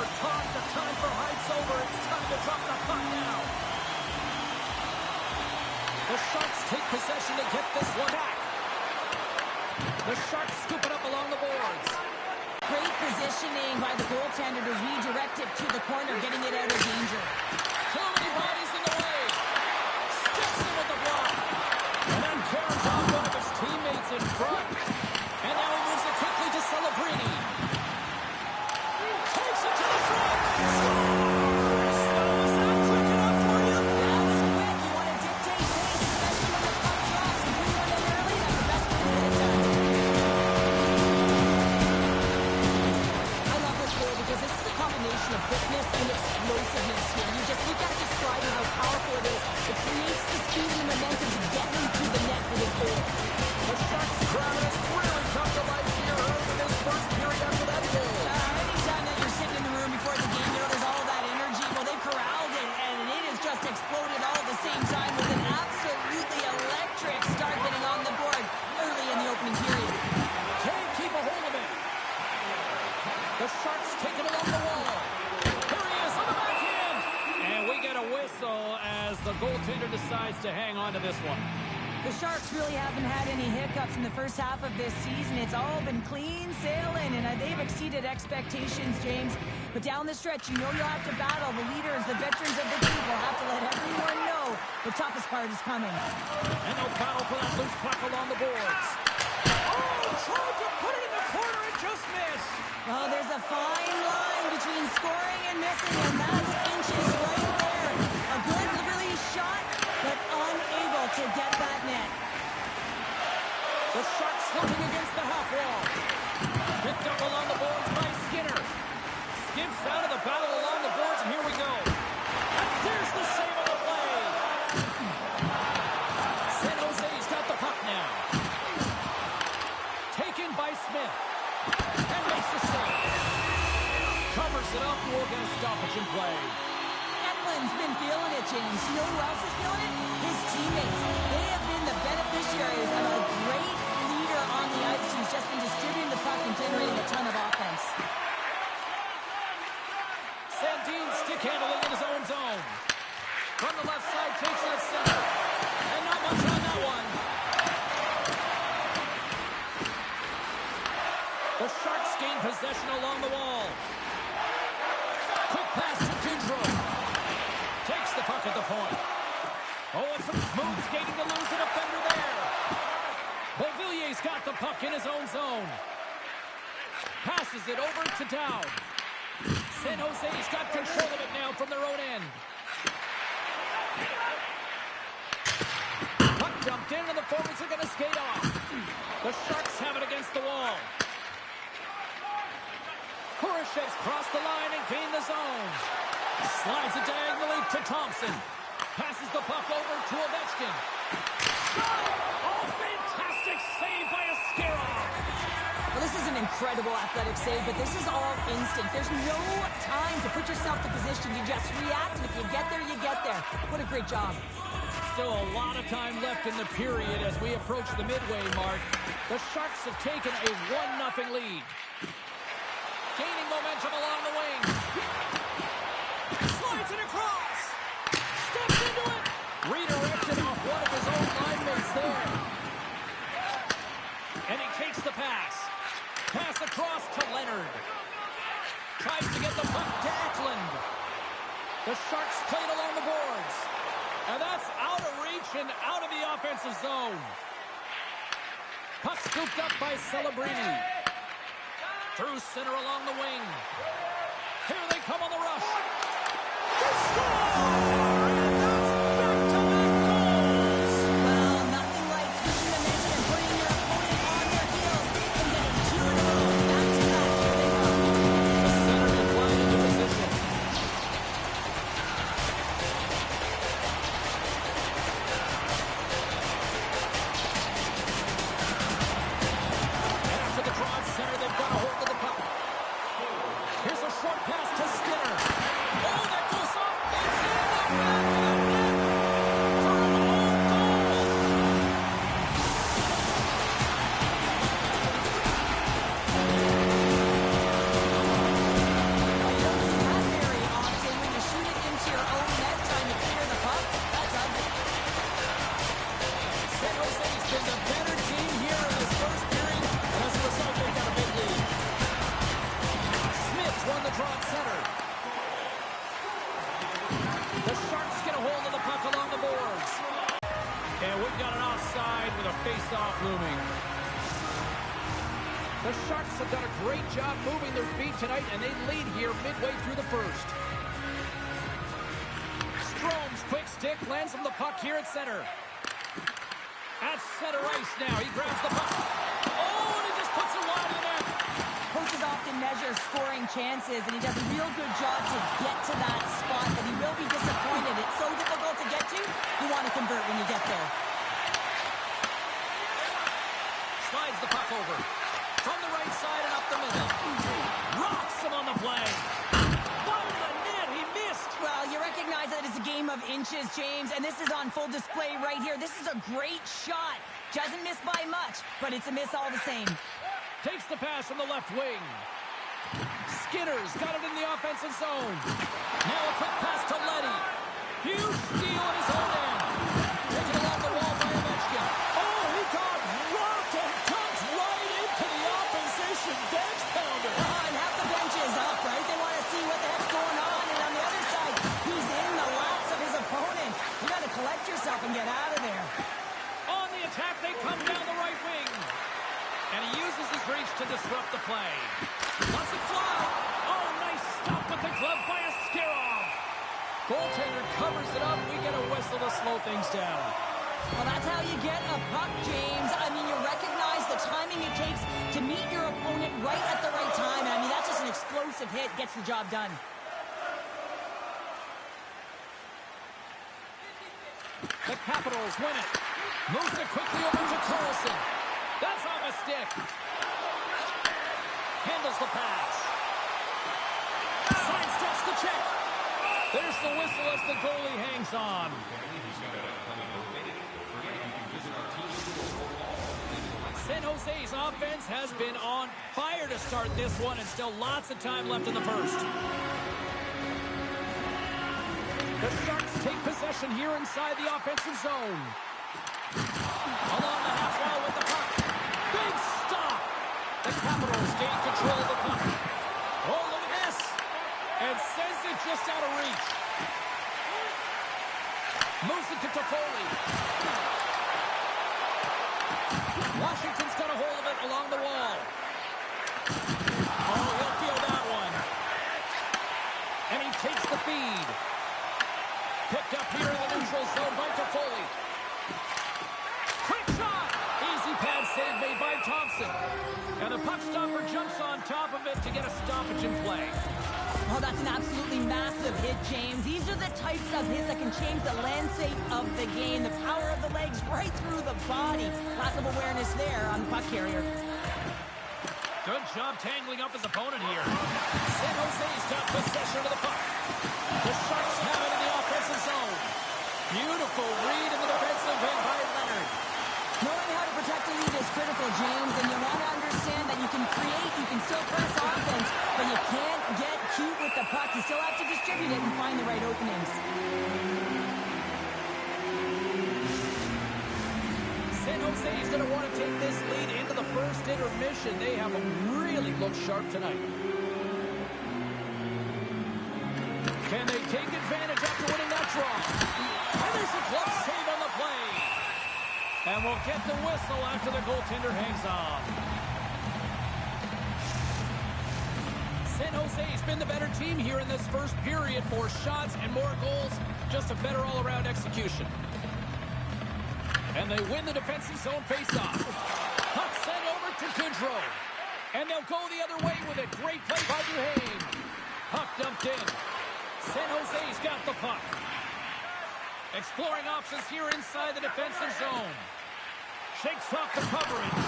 were taught the time for heights over. It's time to drop the puck now. The Sharks take possession to get this one back. The Sharks scoop it up along the boards. Great positioning by the goaltender to redirect it to the corner, getting it out of danger. Too many bodies in the way. Steps in with the block. And then tears off one of his teammates in front. And now he moves it quickly to Celebrini. Takes it to the front. Scores! Was that quick enough for you? That was quick. You want to dictate pace, especially when the puck drops. If you run in early, that's the best way to get it done. I love this goal because this is a combination of quickness and explosiveness here. You got to describe how powerful it is. It creates the speed and the momentum to get him to the net for this goal. The Sharks crowd has really come to life here early in this first period after that goal. Anytime that you're sitting in the room before the game, there's all that energy. Well, they corralled it, and it has just exploded all at the same time with an absolutely electric start getting on the board early in the opening period. Can't keep a hold of it. The Sharks take it along the wall. Here he is on the backhand. And we get a whistle as the goaltender decides to hang on to this one. The Sharks really haven't had any hiccups in the first half of this season. It's all been clean sailing, and they've exceeded expectations, James. But down the stretch, you know you'll have to battle. The leaders, the veterans of the team will have to let everyone know the toughest part is coming. And no battle for that loose puck along the boards. Oh, tried to put it in the corner and just missed. Well, there's a fine line between scoring and missing, and that's inches right there. A good release shot, but unable to get that net. The Sharks looking against the half wall. Picked up along the boards by Skinner. Skips out of the battle along the boards, and here we go. And there's the save of the play. San Jose's got the puck now. Taken by Smith. And makes the save. Covers it up, and we'll get a stoppage in play. Eklund's been feeling it, James. You know who else is feeling it? His teammates. They have been the beneficiaries of a great leader on the ice who's just been distributing the puck and generating a ton of offense. Sandin stick handling in his own zone. From the left side, takes that center. And not much on that one. The Sharks gain possession along the wall. Quick pass to Goudreau. Takes the puck at the point. Oh, and some smooth skating to lose a defender there. Beauvillier's got the puck in his own zone. Passes it over to Dowd. San Jose's got control of it now from their own end. Puck jumped in, and the forwards are going to skate off. The Sharks have it against the wall. Kurashev's crossed the line and gained the zone. Slides it diagonally to Thompson. Passes the puck over to Ovechkin. Shot! Oh, fantastic save by Askarov. Well, this is an incredible athletic save, but this is all instinct. There's no time to put yourself in position. You just react, and if you get there, you get there. What a great job. Still a lot of time left in the period as we approach the midway mark. The Sharks have taken a 1-0 lead. Gaining momentum along the wing. Slides it across. Steps into it. Redirected off one of his own line mates there. And he takes the pass. Pass across to Leonard. Tries to get the puck to Eklund. The Sharks played along the boards. And that's out of reach and out of the offensive zone. Puck scooped up by Celebrini. Through center along the wing. Here they come on the rush. They score! And that's back-to-back goals! Well, nothing like switching the net and putting your opponent on their heels and getting 2 in a row. Back-to-back. Here they come. The centerman line into position. And after the draw at center, they've got a hold of the puck. Here's a short pass to Skinner. a face-off looming. The Sharks have done a great job moving their feet tonight, and they lead here midway through the first. Strome's quick stick lands him the puck here at center. At center ice now. He grabs the puck. Oh, and he just puts it wide of the net. Coaches often measure scoring chances, and he does a real good job to get to that spot, but he will be disappointed. It's so difficult to get to. You want to convert when you get there. Slides the puck over. From the right side and up the middle. Rocks him on the play. Wide of the net. He missed. Well, you recognize that it's a game of inches, James, and this is on full display right here. This is a great shot. Doesn't miss by much, but it's a miss all the same. Takes the pass from the left wing. Skinner's got it in the offensive zone. Now a quick pass to Leddy. Huge steal in his own end. Taken along the wall by Ovechkin. Oh, he got rocked and tucked right into the opposition bench pounder. And half the bench is up, right? They want to see what the heck's going on. And on the other side, he's in the laps of his opponent. You got to collect yourself and get out of there. On the attack, they come down the right wing. And he uses his reach to disrupt the play. Lets it fly. Oh, nice stop with the glove by Askarov. Goaltender covers it up. We get a whistle to slow things down. Well, that's how you get a puck, James. I mean, you recognize the timing it takes to meet your opponent right at the right time. I mean, that's just an explosive hit. Gets the job done. The Capitals win it. Moves it quickly over to Carlson. That's on the stick. Handles the pass. Sidesteps the check. There's the whistle as the goalie hangs on. San Jose's offense has been on fire to start this one, and still lots of time left in the first. The Sharks take possession here inside the offensive zone. Along the half wall with the puck. Big stop. The Capitals gain control of the puck. Oh, look at this. And sends it just out of reach. Moves it to Toffoli. Washington's got a hold of it along the wall. Oh, he'll feel that one. And he takes the feed. Picked up here in the neutral zone by Toffoli. Quick shot! Easy pad save made by Thompson. And the puck stopper jumps on top of it to get a stoppage in play. Oh, that's an absolutely massive hit, James. These are the types of hits that can change the landscape of the game. The power of the legs right through the body. Lots of awareness there on the puck carrier. Good job tangling up his opponent here. San Jose's got possession of the puck. The Sharks have it in the offensive zone. Beautiful read in the defensive end by Leonard. Knowing how to protect a lead is critical, James, and you want to understand that you can create, you can still press offense, but you can't get cute with the puck. You still have to distribute it and find the right openings. San Jose's going to want to take this lead into the first intermission. They have really looked sharp tonight. Can they take advantage after winning that draw? And there's a glove save on the play. And we'll get the whistle after the goaltender hangs on. San Jose's been the better team here in this first period. More shots and more goals. Just a better all-around execution. And they win the defensive zone faceoff. Puck sent over to Goodrow. And they'll go the other way with it. Great play by Duhaime. Puck dumped in. San Jose's got the puck. Exploring options here inside the defensive zone. Shakes off the coverage.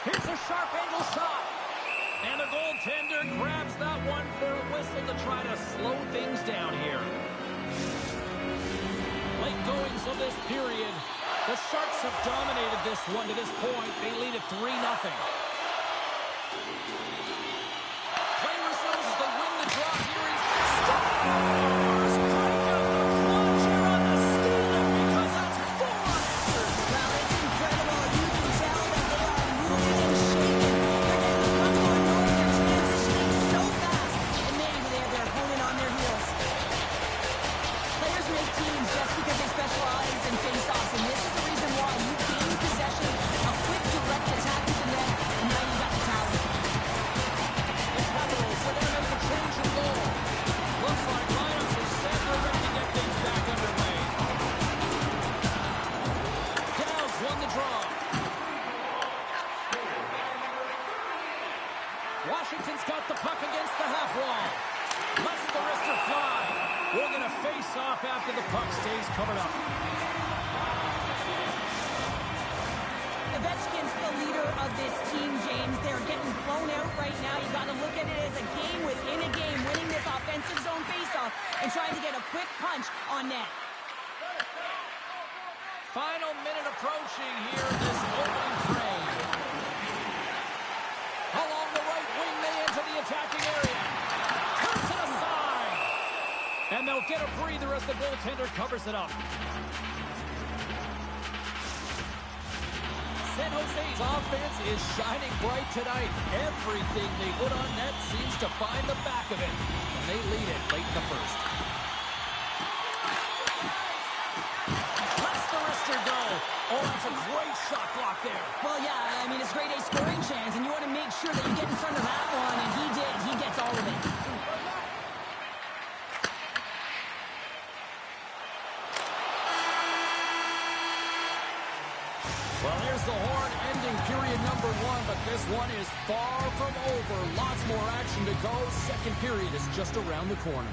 Here's a sharp angle shot. And the goaltender grabs that one for a whistle to try to slow things down here. Late goings of this period. The Sharks have dominated this one to this point. They lead at 3-0. Play resumes as they win the draw here in Stars. Break out the clutch here on the steal because it's 4. Well, it's incredible. You can tell that they are moving and shaking. They're getting the puck going north. They're transitioning so fast. And maybe they have their opponent on their heels. Players make teams just because they specialize in face-offs, and this is the reason why. face-off after the puck stays covered up. Ovechkin's the leader of this team, James. They're getting blown out right now. You got to look at it as a game within a game, winning this offensive zone face-off and trying to get a quick punch on net. Final minute approaching here in this opening frame. Along the right wing, they enter the attacking area. Turns it aside. And they'll get a breather as the goaltender covers it up. San Jose's offense is shining bright tonight. Everything they put on net seems to find the back of it. And they lead it late in the first. Lets the wrister go. Oh, that's a great shot block there. Well, yeah, I mean, it's grade A scoring chance, and you want to make sure that you get in front of that one, and he did. He gets all of it. Well, there's the horn ending period number 1, but this one is far from over. Lots more action to go. Second period is just around the corner.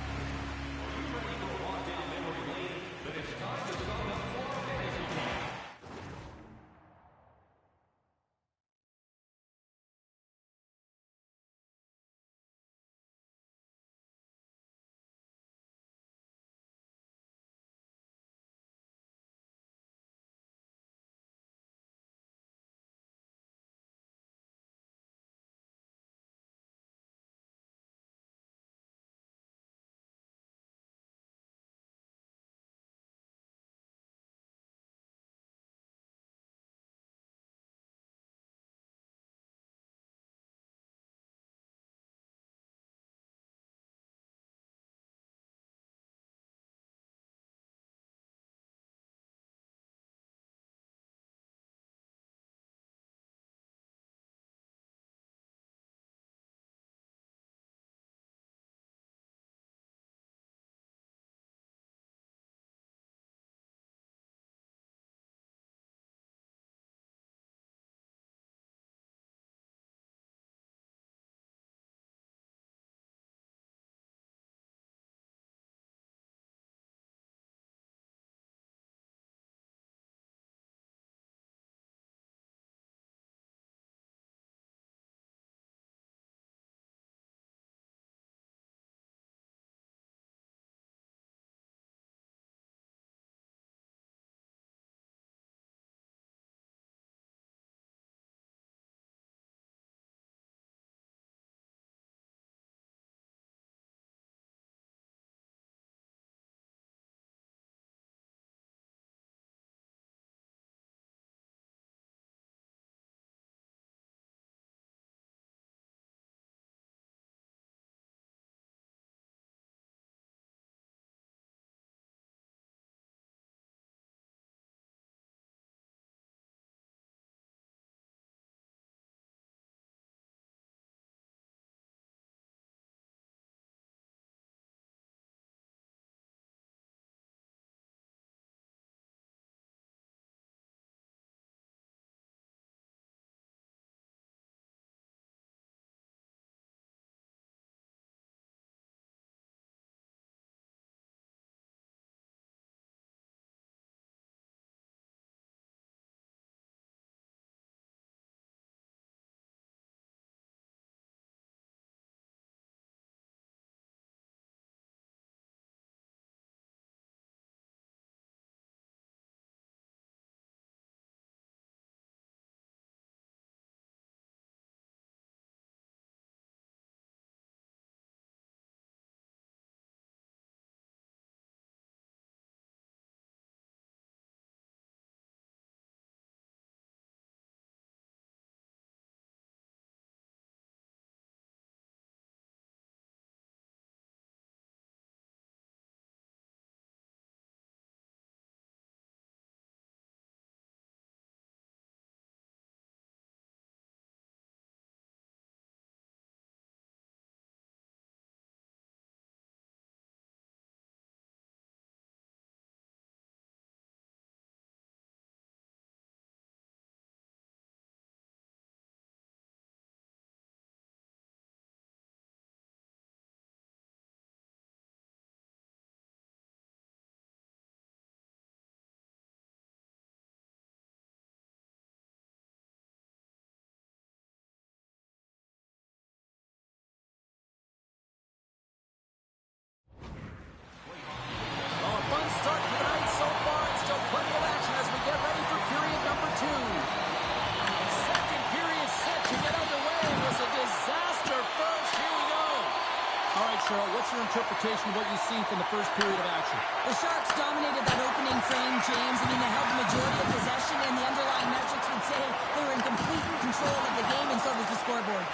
Cheryl, what's your interpretation of what you see from the first period of action? The Sharks dominated that opening frame, James. I mean, they held the majority of possession, and the underlying metrics would say they were in complete control of the game, and so was the scoreboard.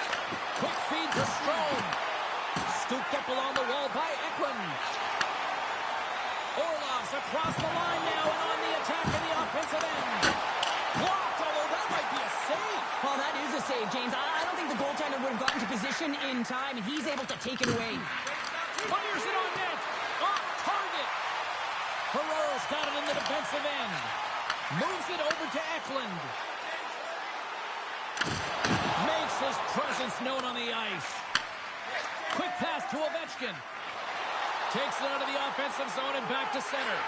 Quick feed to Strome. Scooped up along the wall by Eklund. Orlov's across the line now and on the attack in the offensive end. Blocked, although that might be a save. Well, that is a save, James. I don't think the goaltender would have gotten to position in time, and he's able to take it away. Fires it on net. Off target. Ferrero's got it in the defensive end. Moves it over to Eklund. Makes his presence known on the ice. Quick pass to Ovechkin. Takes it out of the offensive zone and back to center.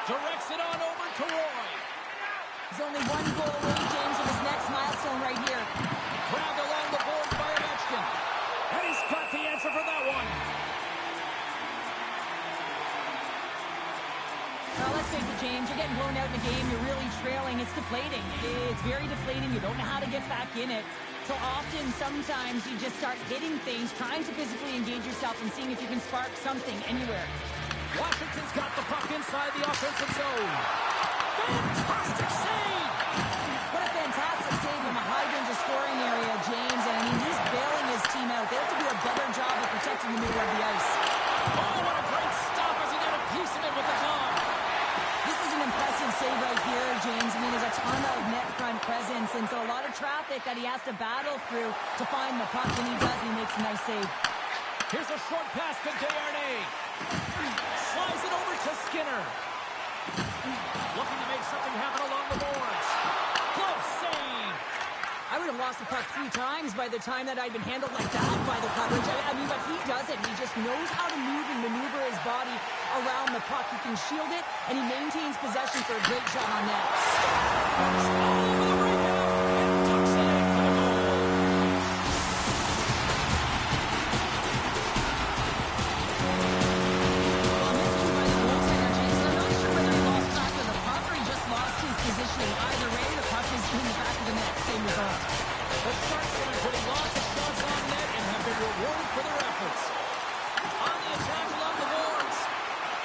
Directs it on over to Roy. He's only one goal away, James, of his next milestone right here. Grabbed along the board by Ovechkin. And he's got the answer for that one. Well, let's face it, James, you're getting blown out in the game. You're really trailing. It's deflating. It's very deflating. You don't know how to get back in it. So often, sometimes, you just start hitting things, trying to physically engage yourself and seeing if you can spark something anywhere. Washington's got the puck inside the offensive zone. Fantastic save! What a fantastic save from a high-danger scoring area, James. And, I mean, he's bailing his team out. They have to do a better job of protecting the middle of the ice. Oh, what a great stop as he got a piece of it with the glove. This is an impressive save right here, James. I mean, there's a ton of net front presence, and so a lot of traffic that he has to battle through to find the puck. When he does, he makes a nice save. Here's a short pass to Desharnais. Slides it over to Skinner. Looking to make something happen along the boards. Close save. I would have lost the puck 3 times by the time that I'd been handled like that by the coverage. I mean, but he doesn't. He just knows how to move and maneuver his body around the puck. He can shield it, and he maintains possession for a great shot on net. All over the breakout and tucks it in for the goal. Well, miscue by the goaltender, Jason. I'm not sure whether he lost track of the puck or he just lost his positioning. Either way, the puck is in the back of the net. Same result. The Sharks have been putting lots of shots on net and have been rewarded for their efforts. On the attack along the boards.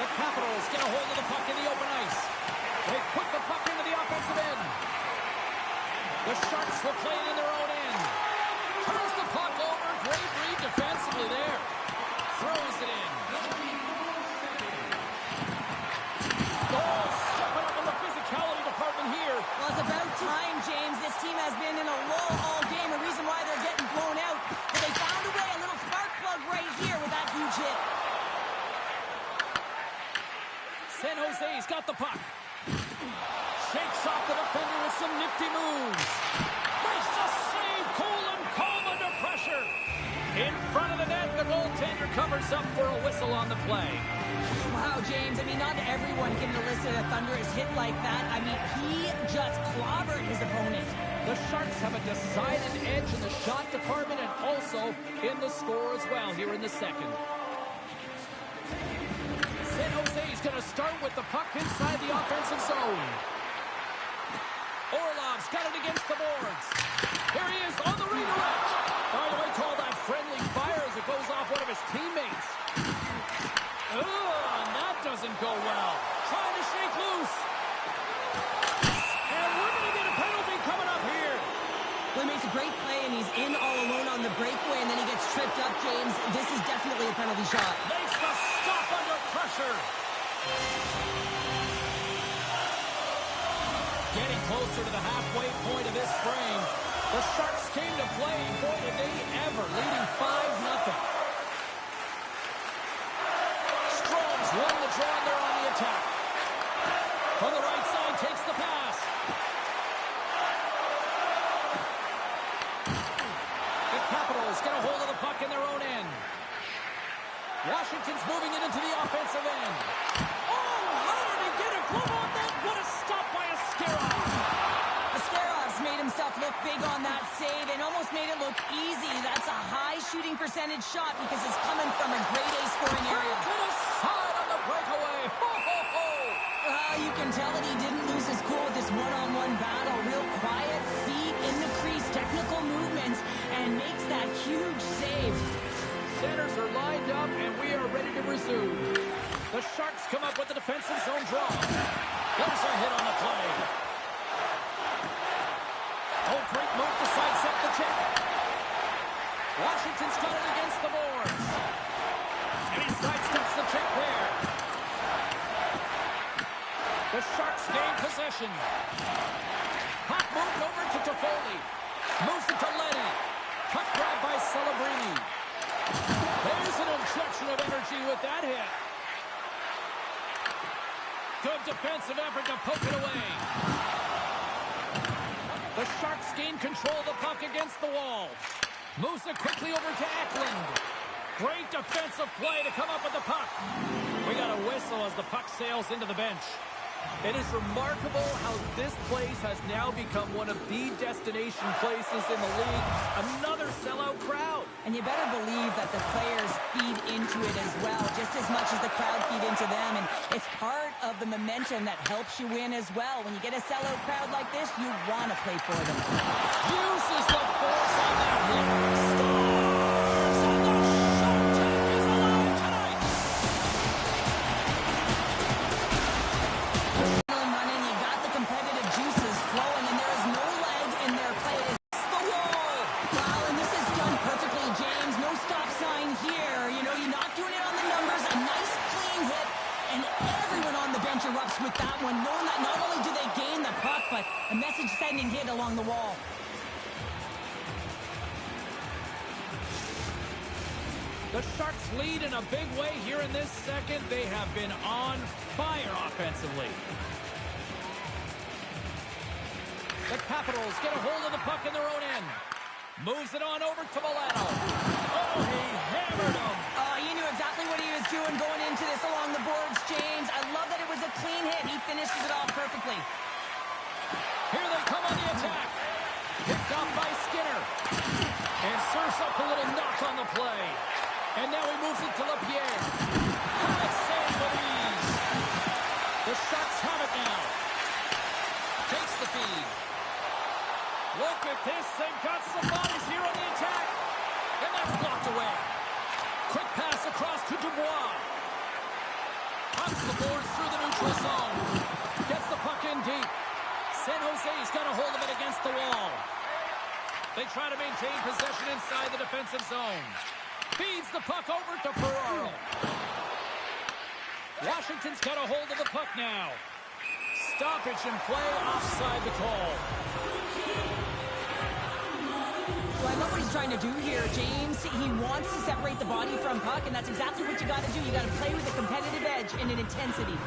The Capitals get a hold of the puck in the open ice. They put the puck into the offensive end. The Sharks will play it in their own end. Turns the puck over. Great read defensively there. Throws it in. Oh, stepping up in the physicality department here. Well, it's about time, James. This team has been in a lull all game. The reason why they're getting blown out. But they found a way, a little spark plug right here with that huge hit. San Jose's got the puck. Shakes off the defender with some nifty moves. Makes the save. Cool and calm under pressure. In front of the net, the goaltender covers up for a whistle on the play. Wow, James. I mean, not everyone can elicit a thunderous hit like that. I mean, he just clobbered his opponent. The Sharks have a decided edge in the shot department and also in the score as well here in the second. San Jose's going to start with the puck inside the offensive zone. Orlov's got it against the boards. Here he is on the redirect. By the way, called that friendly fire as it goes off one of his teammates. And that doesn't go well. Trying to shake loose. And we're going to get a penalty coming up here. Well, he makes a great play, and he's in all alone on the breakaway, and then he gets tripped up, James. This is definitely a penalty shot. Makes the stop under pressure. Getting closer to the halfway point of this frame. The Sharks came to play. Boy, did they ever. Leading 5-0. Strome's won the draw, and they're on the attack. From the right side, takes the pass. The Capitals get a hold of the puck in their own end. Washington's moving it into the offensive end. Oh, how did he get a glove on that? What a stop by Askarov. Askarov's made himself look big on that save and almost made it look easy. That's a high shooting percentage shot because it's coming from a grade A scoring area. To the side on the breakaway. Ho, ho, ho. You can tell that he didn't lose his cool with this one-on-one battle. Real quiet, feet in the crease, technical movements, and makes that huge save. Centers are lined up, and we Sharks come up with the defensive zone draw. There's a hit on the play. Oh, great move to sidestep the check. Washington's got it against the boards. And he sidesteps the check there. The Sharks gain possession. Puck moved over to Toffoli. Moves it to Leddy. Puck grab by Celebrini. There's an injection of energy with that hit. Good defensive effort to poke it away. The Sharks gain control of the puck against the wall. Moves it quickly over to Eklund. Great defensive play to come up with the puck. We got a whistle as the puck sails into the bench. It is remarkable how this place has now become one of the destination places in the league. Another sellout crowd. And you better believe that the players feed into it as well, just as much as the crowd feed into them. And it's part of the momentum that helps you win as well. When you get a sellout crowd like this, you want to play for them. Uses the force on that hit. Stars on the Shark Tank is alive tonight. Running, you got the competitive juices flowing, and there is no leg in their play. It's the wall. Wow, and this is done perfectly, James. No stop sign here. You know, you're not doing it on the numbers. A nice, clean hit, and everyone on the bench erupts with that one, knowing that not only do they gain the puck, but a message-sending hit along the wall. The Sharks lead in a big way here in this second. They have been on fire offensively. The Capitals get a hold of the puck in their own end. Moves it on over to Milano. Oh, he hammered him. He knew exactly what he was doing going into this along the boards, James. I love that it was a clean hit. He finishes it off perfectly. Here they come on the attack. Picked off by Skinner. And serves up a little knock on the play. And now he moves it to LaPierre. High save with ease. The Sharks have it now. Takes the feed. Look at this. They've got some bodies here on the attack. And that's blocked away. Quick pass across to Dubois. Hunts the boards through the neutral zone. Gets the puck in deep. San Jose's got a hold of it against the wall. They try to maintain possession inside the defensive zone. Feeds the puck over to Ferraro. Washington's got a hold of the puck now. Stoppage in play, offside the call. So I love what he's trying to do here, James. He wants to separate the body from puck, and that's exactly what you got to do. You got to play with a competitive edge and an intensity.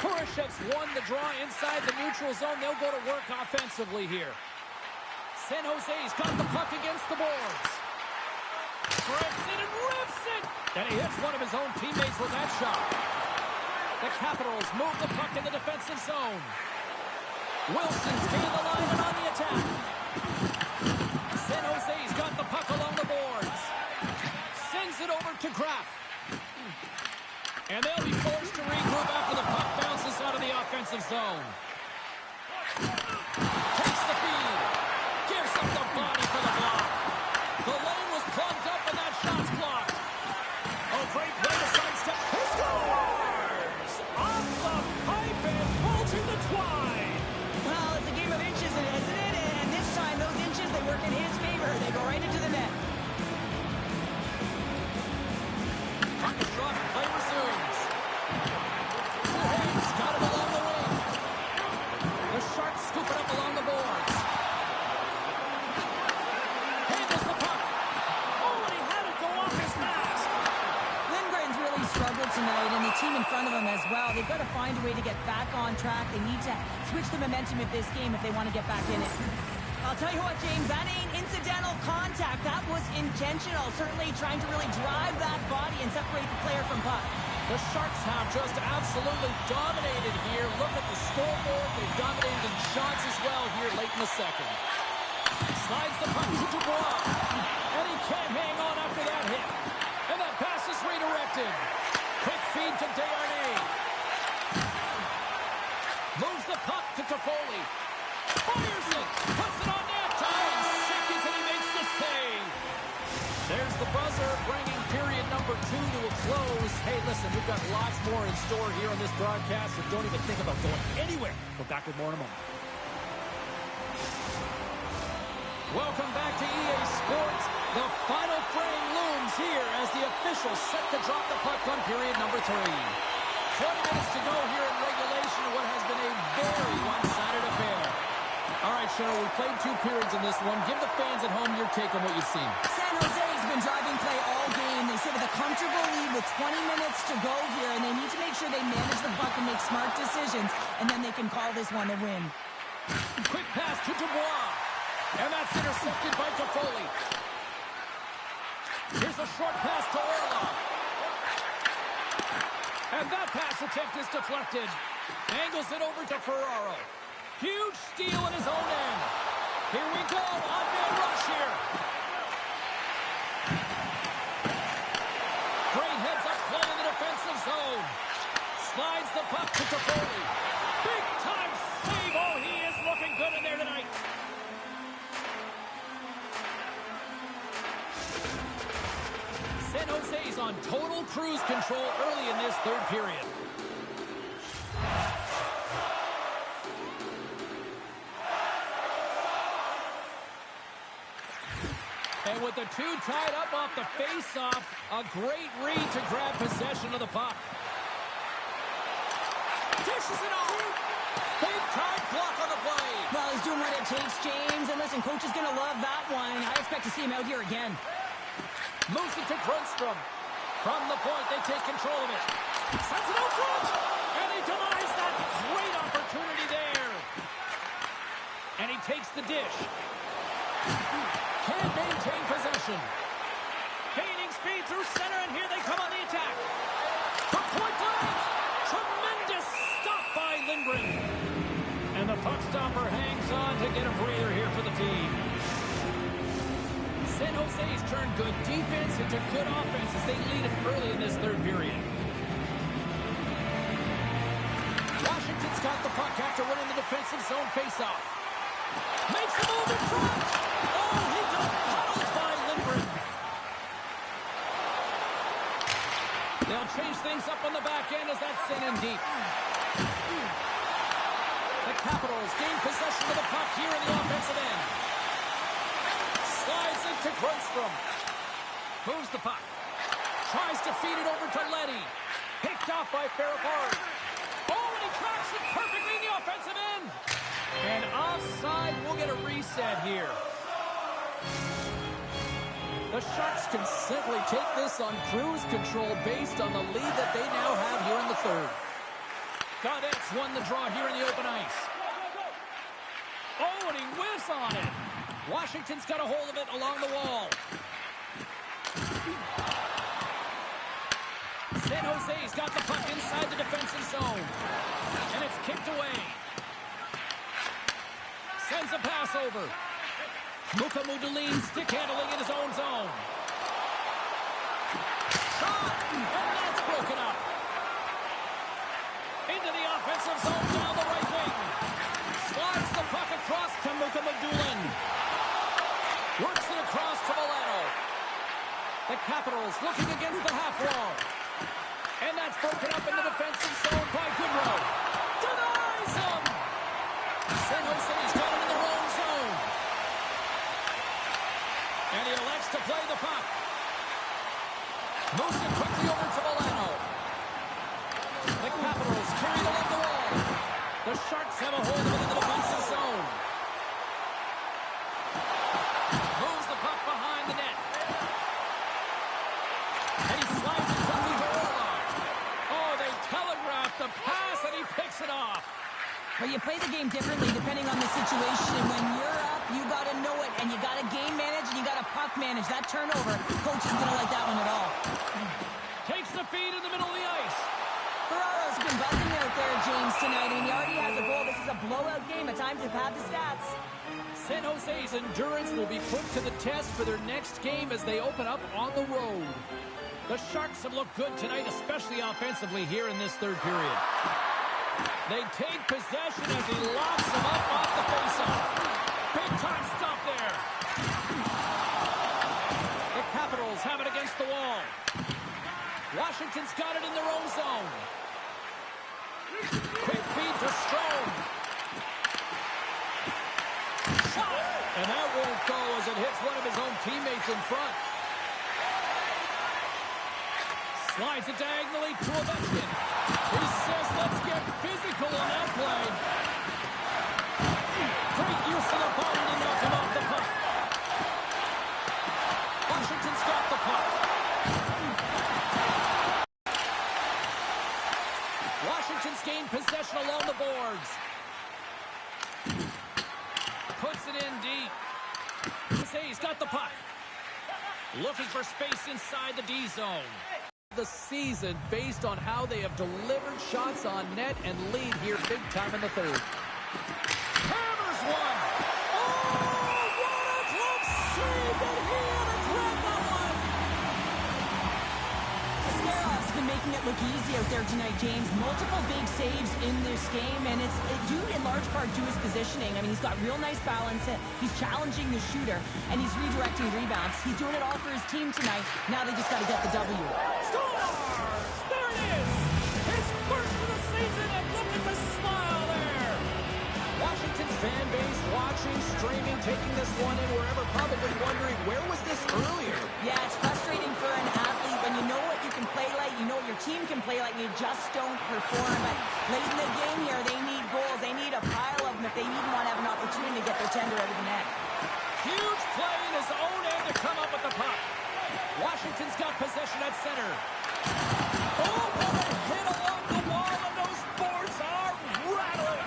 Kurashev's won the draw inside the neutral zone. They'll go to work offensively here. San Jose's got the puck against the boards. Grips it and rips it. And he hits one of his own teammates with that shot. The Capitals move the puck in the defensive zone. Wilson's gained the line and on the attack. San Jose's got the puck along the boards. Sends it over to Graf. And they'll be forced to regroup after the puck bounces out of the offensive zone. Takes the feed. Gives up the body for the block. The lane was plugged up and that shot's blocked. Oh, great way to sidestep. He scores! Off the pipe and bulging the twine. Well, it's a game of inches, isn't it? And this time, those inches, they work in his favor. They go right into the net. Puck is dropped. Play resumes. Hayes got it along the wing. The Sharks scoop it up along the boards. Handles the puck. Oh, and he had it go off his mask. Lindgren's really struggled tonight, and the team in front of him as well. They've got to find a way to get back on track. They need to switch the momentum of this game if they want to get back in it. I'll tell you what, James, that ain't incidental contact. That was intentional. Certainly trying to really drive that body and separate the player from puck. The Sharks have just absolutely dominated here. Look at the scoreboard. They've dominated in shots as well here late in the second. Slides the puck to Dubois. And he can't hang on after that hit. And that pass is redirected. Quick feed to Desharnais. Moves the puck to Toffoli. Fires it. Puts it on net. Time seconds and he makes the save. There's the buzzer, bringing period number 2 to a close. Hey, listen, we've got lots more in store here on this broadcast, so don't even think about going anywhere. We'll back with more in a moment. Welcome back to EA Sports. The final frame looms here as the officials set to drop the puck on period number 3. 20 minutes to go here in regulation of what has been a very one-sided affair. All right, Cheryl, we played 2 periods in this one. Give the fans at home your take on what you've seen. San Jose's been driving play all game. They sit with a comfortable lead with 20 minutes to go here, and they need to make sure they manage the puck and make smart decisions, and then they can call this one a win. Quick pass to Dubois, and that's intercepted by Toffoli. Here's a short pass to Orlov. And that pass attempt is deflected. Angles it over to Ferraro. Huge steal in his own end. Here we go. On-man rush here. Great heads-up play in the defensive zone. Slides the puck to Toffoli. Big-time save. Oh, he is looking good in there tonight. San Jose's on total cruise control early in this third period. And with the 2 tied up off the face-off, a great read to grab possession of the puck. Dishes it off. Big-time block on the play. Well, he's doing what it takes, James. And listen, coach is going to love that one. I expect to see him out here again. Moves it to Grundstrom. From the point, they take control of it. Sends it out front. And he denies that great opportunity there. And he takes the dish. Can't maintain possession. Gaining speed through center, and here they come on the attack. From point blank. Tremendous stop by Lindgren. And the puck stopper hangs on to get a breather here for the team. San Jose's turned good defense into good offense as they lead it early in this third period. Washington's got the puck after winning the defensive zone faceoff. Makes a move in front. Oh, he got puddled by Lindgren. They'll change things up on the back end as that's sent in deep. The Capitals gain possession of the puck here in the offensive end. Slides into Grundstrom. Moves the puck. Tries to feed it over to Leddy. Picked off by Ferrapari. Oh, and he tracks it perfectly in the offensive end. And offside, we'll get a reset here. The Sharks can simply take this on cruise control based on the lead that they now have here in the third. Gaudette's won the draw here in the open ice. Oh, and he whiffs on it. Washington's got a hold of it along the wall. San Jose's got the puck inside the defensive zone. And it's kicked away. Sends a pass over. Mukamudalin stick handling in his own zone. Shot! And that's broken up. Into the offensive zone down the right wing. Slides the puck across to Mukamudalin. Works it across to Milano. The Capitals looking against the half wall. And that's broken up in the defensive zone by Goodrow. Denies him! San Jose's got it in their own zone. And he elects to play the puck. Moves it quickly over to Milano. The Capitals carry it along the wall. The Sharks have a hold of it in the defensive zone. Moves the puck behind the net. And he slides it quickly to Orlov. Oh, they telegraphed the pass, and he picks it off. Well, you play the game differently depending on the situation. When you're up, you got to know it, and you got to game manage, and you got to puck manage. That turnover, coach isn't going to like that one at all. Takes the feed in the middle of the ice. Ferraro's been buzzing out there, James, tonight, and he already has a goal. This is a blowout game. A time to pad the stats. San Jose's endurance will be put to the test for their next game as they open up on the road. The Sharks have looked good tonight, especially offensively here in this third period. They take possession as he locks them up off the faceoff. Big time stop there. The Capitals the wall. Washington's got it in their own zone. Quick feed to Strome. Shot! And that won't go as it hits one of his own teammates in front. Slides it diagonally to Ovechkin. He says, let's get physical on that play. Great use of the body to knock him off the puck. Washington's got the puck. Washington's gained possession along the boards. Puts it in deep. He's got the puck. Looking for space inside the D zone. The season based on how they have delivered shots on net and lead here big time in the third. Hammers one. Oh, what a glove save, and he had a grab that one. Sarah's been making it look easy out there tonight, James. Multiple big saves in this game, and it's due in large part to his positioning. I mean, he's got real nice balance. He's challenging the shooter, and he's redirecting rebounds. He's doing it all for his team tonight. Now they just got to get the W. Scores! There it is! His first of the season, and look at the smile there! Washington's fan base watching, streaming, taking this one in wherever, probably wondering, where was this earlier? Yeah, it's frustrating for an athlete when you know what you can play like, you know what your team can play like, and you just don't perform. But late in the game here, they need goals. They need a pile of them if they even want to have an opportunity to get their tender out of the net. Huge play in his own end to come up with the puck. Washington's got possession at center. Oh, what a hit along the wall, and those boards are rattling.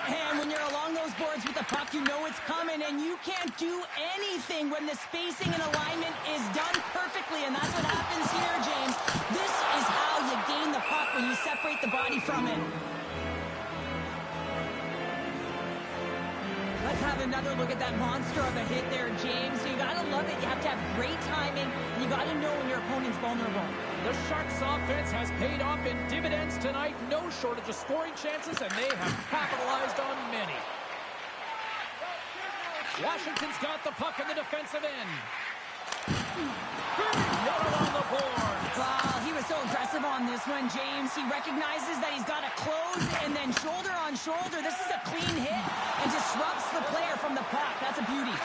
And when you're along those boards with the puck, you know it's coming, and you can't do anything when the spacing and alignment is done perfectly, and that's what happens here, James. This is how you gain the puck, when you separate the body from it. Let's have another look at that monster of a hit there, James. You gotta love it. You have to have great timing, and you gotta know when your opponent's vulnerable. The Sharks' offense has paid off in dividends tonight. No shortage of scoring chances, and they have capitalized on many. Washington's got the puck in the defensive end. Big hit along the board. Wow, he was so aggressive on this one, James. He recognizes that he's got to close, and then shoulder on shoulder. This is a clean hit and disrupts the player from the puck. That's a beauty.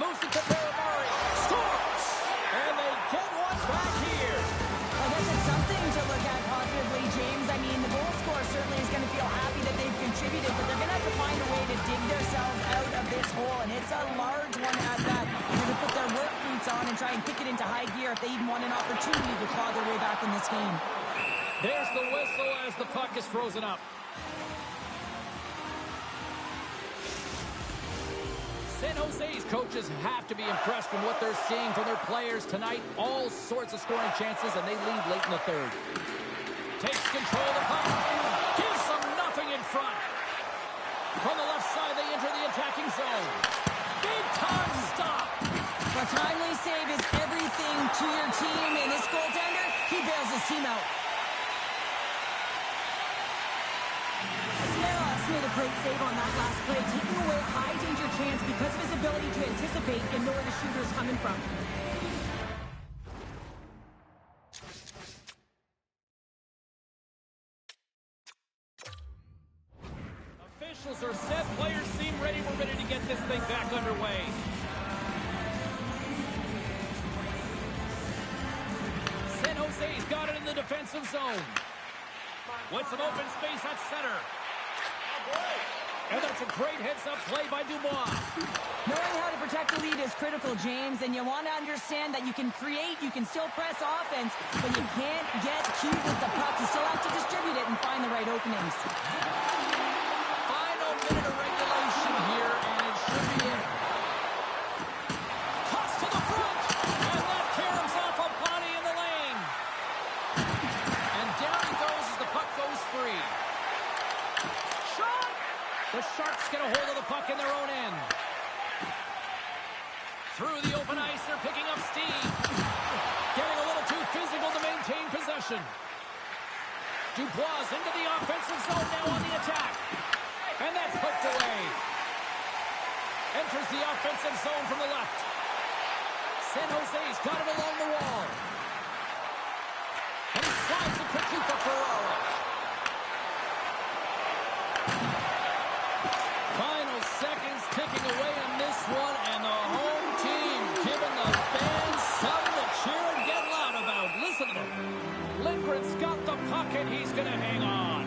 Moves it to Paramari. Scores! And they get one back here. I guess it's something to look at positively, James. I mean, the goal scorer certainly is going to feel happy that they've contributed, but they're going to have to find a way to dig themselves out of this hole, and it's a large one at that. They're going to put their work boots on and try and kick it into high gear if they even want an opportunity to claw their way back in this game. There's the whistle as the puck is frozen up. San Jose's coaches have to be impressed from what they're seeing from their players tonight. All sorts of scoring chances, and they lead late in the third. Takes control of the puck. Gives them nothing in front. From the left side, they enter the attacking zone. Big time stop. A timely save is everything to your team, and this goaltender, he bails his team out. Made a great save on that last play, taking away a high danger chance because of his ability to anticipate and know where the shooter is coming from. Officials are set. Players seem ready. We're ready to get this thing back underway. San Jose's got it in the defensive zone. With some open space at center. And that's a great heads-up play by Dubois. Knowing how to protect the lead is critical, James, and you want to understand that you can create, you can still press offense, but you can't get cute with the puck. You still have to distribute it and find the right openings. Final minute of regulation here, and it should be in. Toss to the front, and that caroms off a body in the lane. And down he goes as the puck goes free. Shot! The Sharks get a hold of the puck in their own end. Through the open ice, they're picking up steam. Getting a little too physical to maintain possession. Dubois into the offensive zone now on the attack. And that's hooked away. Enters the offensive zone from the left. San Jose's got it along the wall. Slides it quickly for Ferraro. Final seconds ticking away in this one, and the home team giving the fans something to cheer and get loud about. Listen to them. Lindgren's got the puck, and he's going to hang on.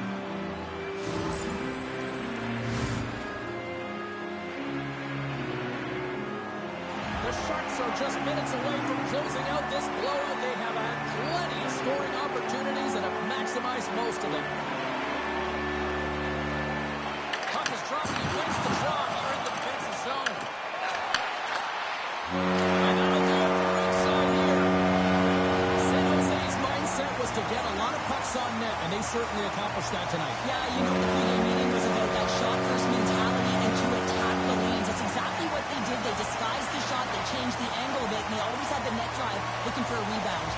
The Sharks are just minutes away from closing out this blowout. They have had plenty of scoring opportunities and have maximized most of them. Puck is dropped. He wins the draw here in the defensive zone. And that'll do it for ringside here. San Jose's mindset was to get a lot of pucks on net, and they certainly accomplished that tonight. Yeah, you know, the pregame meeting was about that shot-first mentality and to attack the lanes. That's exactly what they did. They disguised the shot, they changed the angle of it, and they always had the net drive looking for a rebound.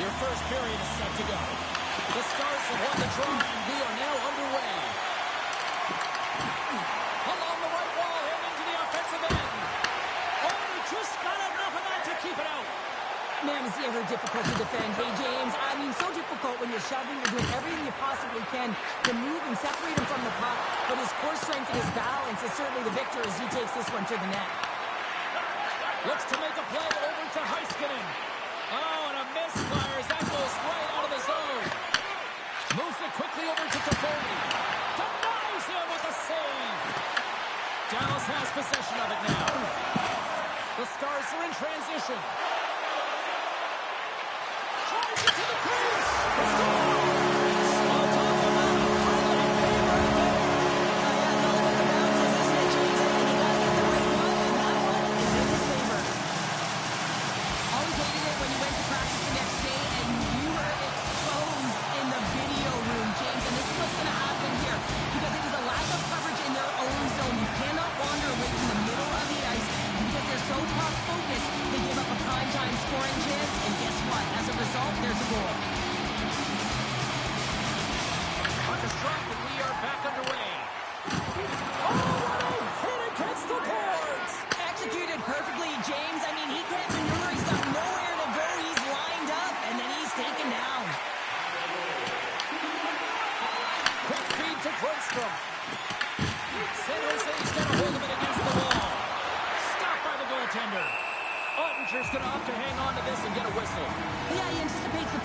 Their first period is set to go. The Stars have won the draw, and we are now underway. Along the right wall and into the offensive end. Oh, and he just got enough of that to keep it out. Man, is he ever difficult to defend. Hey, James, I mean, so difficult when you're shoving, you're doing everything you possibly can to move and separate him from the puck. But his core strength and his balance is certainly the victor as he takes this one to the net. Looks to make a play over to Heiskanen. Oh, and a misfires. That goes right out of the zone. Moves it quickly over to Toffoli. Denies him with a save. Dallas has possession of it now. The Stars are in transition. Drives it to the crease. Scores! I'll talk about a friendly play right there. That's all about the bounces, isn't it, James? And you got to get the right one, and that one is in his favor. Always hated it when you went to practice the next day and you were exposed in the video room, James. And this is what's going to happen here because it is a lack of coverage in their own zone. You cannot wander away from the middle of the ice because they're so puck focused. They give up a prime-time scoring chance, and guess what? As a result, there's a goal. Puck is dropped, and we are back underway. Oh, what a hit against the boards! Executed perfectly, James. I mean, he can't maneuver. He's got nowhere to go. He's lined up, and then he's taken down. Quick feed to Grundstrom. San Jose's got a hold of it against the wall. Stopped by the goaltender. Ottinger's going to opt to hang on to this and get a whistle. Yeah, he anticipates the...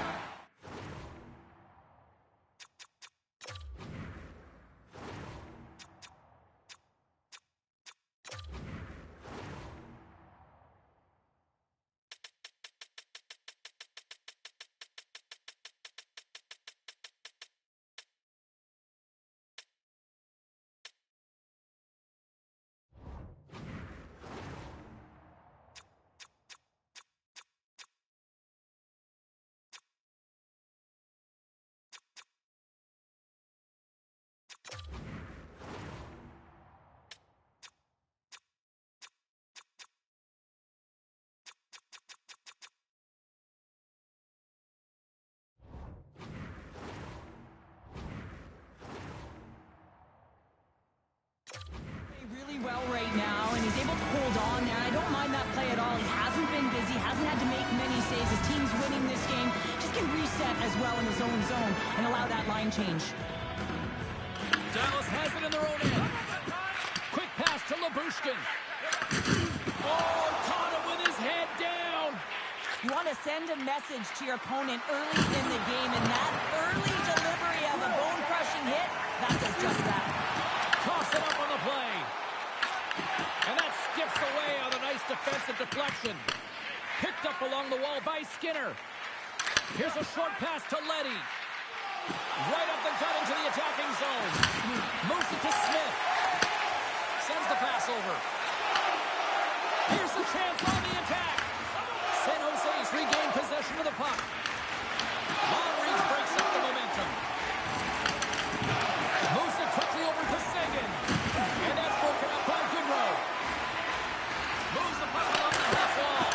really well right now, and he's able to hold on there. I don't mind that play at all. He hasn't been busy, hasn't had to make many saves. His team's winning this game. Just can reset as well in his own zone and allow that line change. Dallas has it in their own end. Quick pass to Labushkin. Oh, caught him with his head down. You want to send a message to your opponent early in the game, and that early delivery of a bone-crushing hit, that does just that. Toss it up on the play. And that skips away on a nice defensive deflection. Picked up along the wall by Skinner. Here's a short pass to Leddy. Right up the gut into the attacking zone. Moves it to Smith. Sends the pass over. Here's the chance on the attack. San Jose's regained possession of the puck. Monrees breaks up the momentum. Moves it quickly over to Seguin. And that's broken up by Goodrow. Moves the puck along the half wall.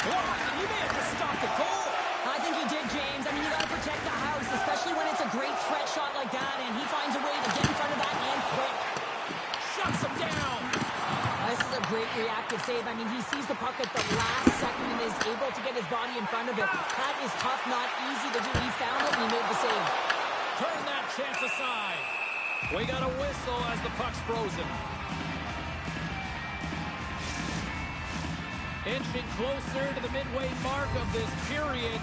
Wow, he may have just stopped the goal. I think he did, James. I mean, you got to protect the house, especially when it's a great threat shot like that, and he finds a way to get in front of that and quick. Shuts him down. This is a great reactive save. I mean, he sees the puck at the last second and is able to get his body in front of it. That is tough, not easy to do. He found it and he made the save. Turn that chance aside. We got a whistle as the puck's frozen. Inching closer to the midway mark of this period,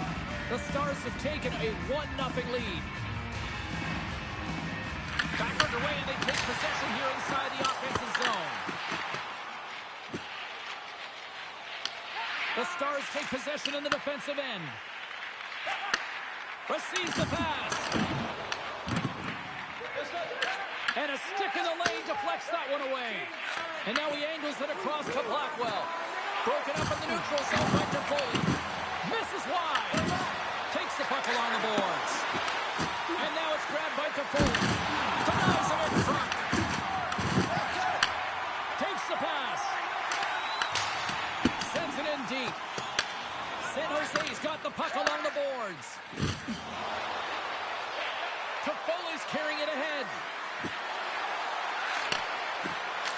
the Stars have taken a 1-0 lead. Back underway, and they take possession here inside the offensive zone. The Stars take possession in the defensive end. Receives the pass. And a stick in the lane deflects that one away. And now he angles it across to Blackwell. Broken up in the neutral zone by Toffoli. Misses wide. Takes the puck along the boards. And now it's grabbed by Toffoli. Denies him in front. Takes the pass. Sends it in deep. San Jose's got the puck along the boards. pass. Toffoli's carrying it ahead.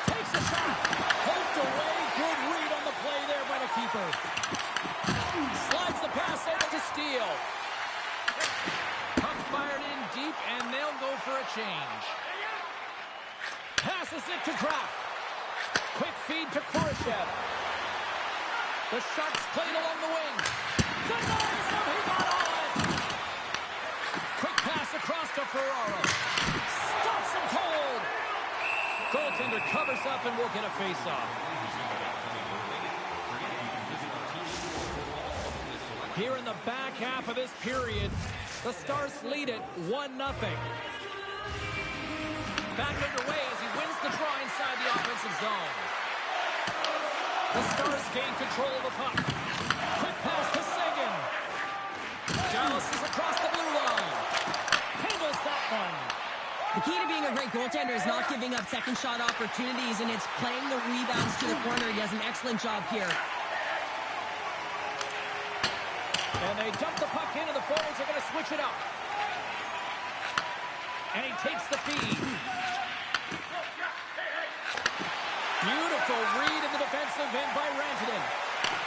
Takes a shot. Poked away. Good read on the play there by the keeper. Slides the pass over to Steele. Puck fired in deep, and they'll go for a change. Passes it to Kraft. Quick feed to Khrushchev. The Sharks played along the wing. Denies him. He got on it. Quick pass across to Ferraro. Stops him cold. Goaltender covers up and will get a face-off. Here in the back half of this period, the Stars lead it 1-0. Back underway as he wins the draw inside the offensive zone. The Stars gain control of the puck. Quick pass to Seguin. Dallas is across the blue line. Handles that one. The key to being a great goaltender is not giving up second shot opportunities, and it's playing the rebounds to the corner. He does an excellent job here. And they dump the puck into the forwards. They're going to switch it up. And he takes the feed. Beautiful read in the defensive end by Rantanen.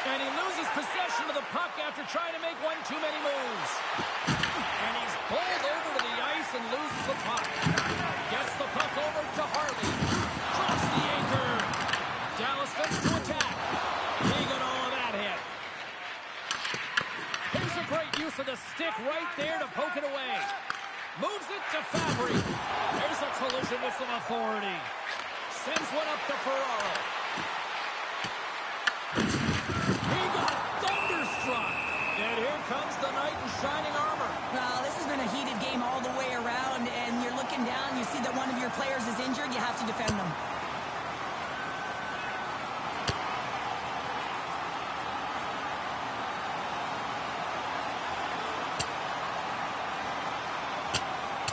And he loses possession of the puck after trying to make one too many moves. And he's pulled over to the ice and loses the puck. Gets the puck over to Harley. Drops the anchor. Dallas looks to attack. He got all of that hit. Here's a great use of the stick right there to poke it away. Moves it to Fabry. There's a collision with some authority. Sends one up to Ferraro. He got thunderstruck. And here comes the knight in shining armor. Well, this has been a heated game all the way around, and you're looking down, you see that one of your players is injured, you have to defend them.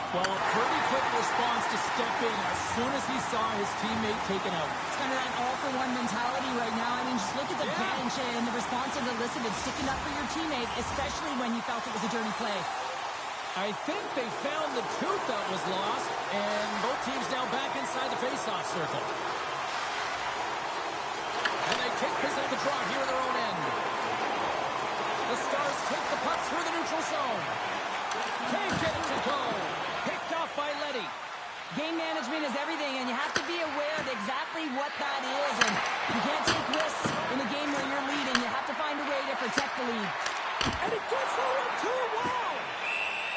Well, a pretty quick response to step in as soon as he saw his teammate taken out. It's kind of that all-for-one mentality right now. I mean, just look at the bench and the response it elicited, sticking up for your teammate, especially when you felt it was a dirty play. I think they found the tooth that was lost, and both teams now back inside the face-off circle. And they take possession of the draw here in their own end. The Stars take the puck through the neutral zone. Can't get it to go. Picked off by Leddy. Game management is everything, and you have to be aware of exactly what that is. And you can't take risks in a game where you're leading. You have to find a way to protect the lead. And it gets that one too. Wow!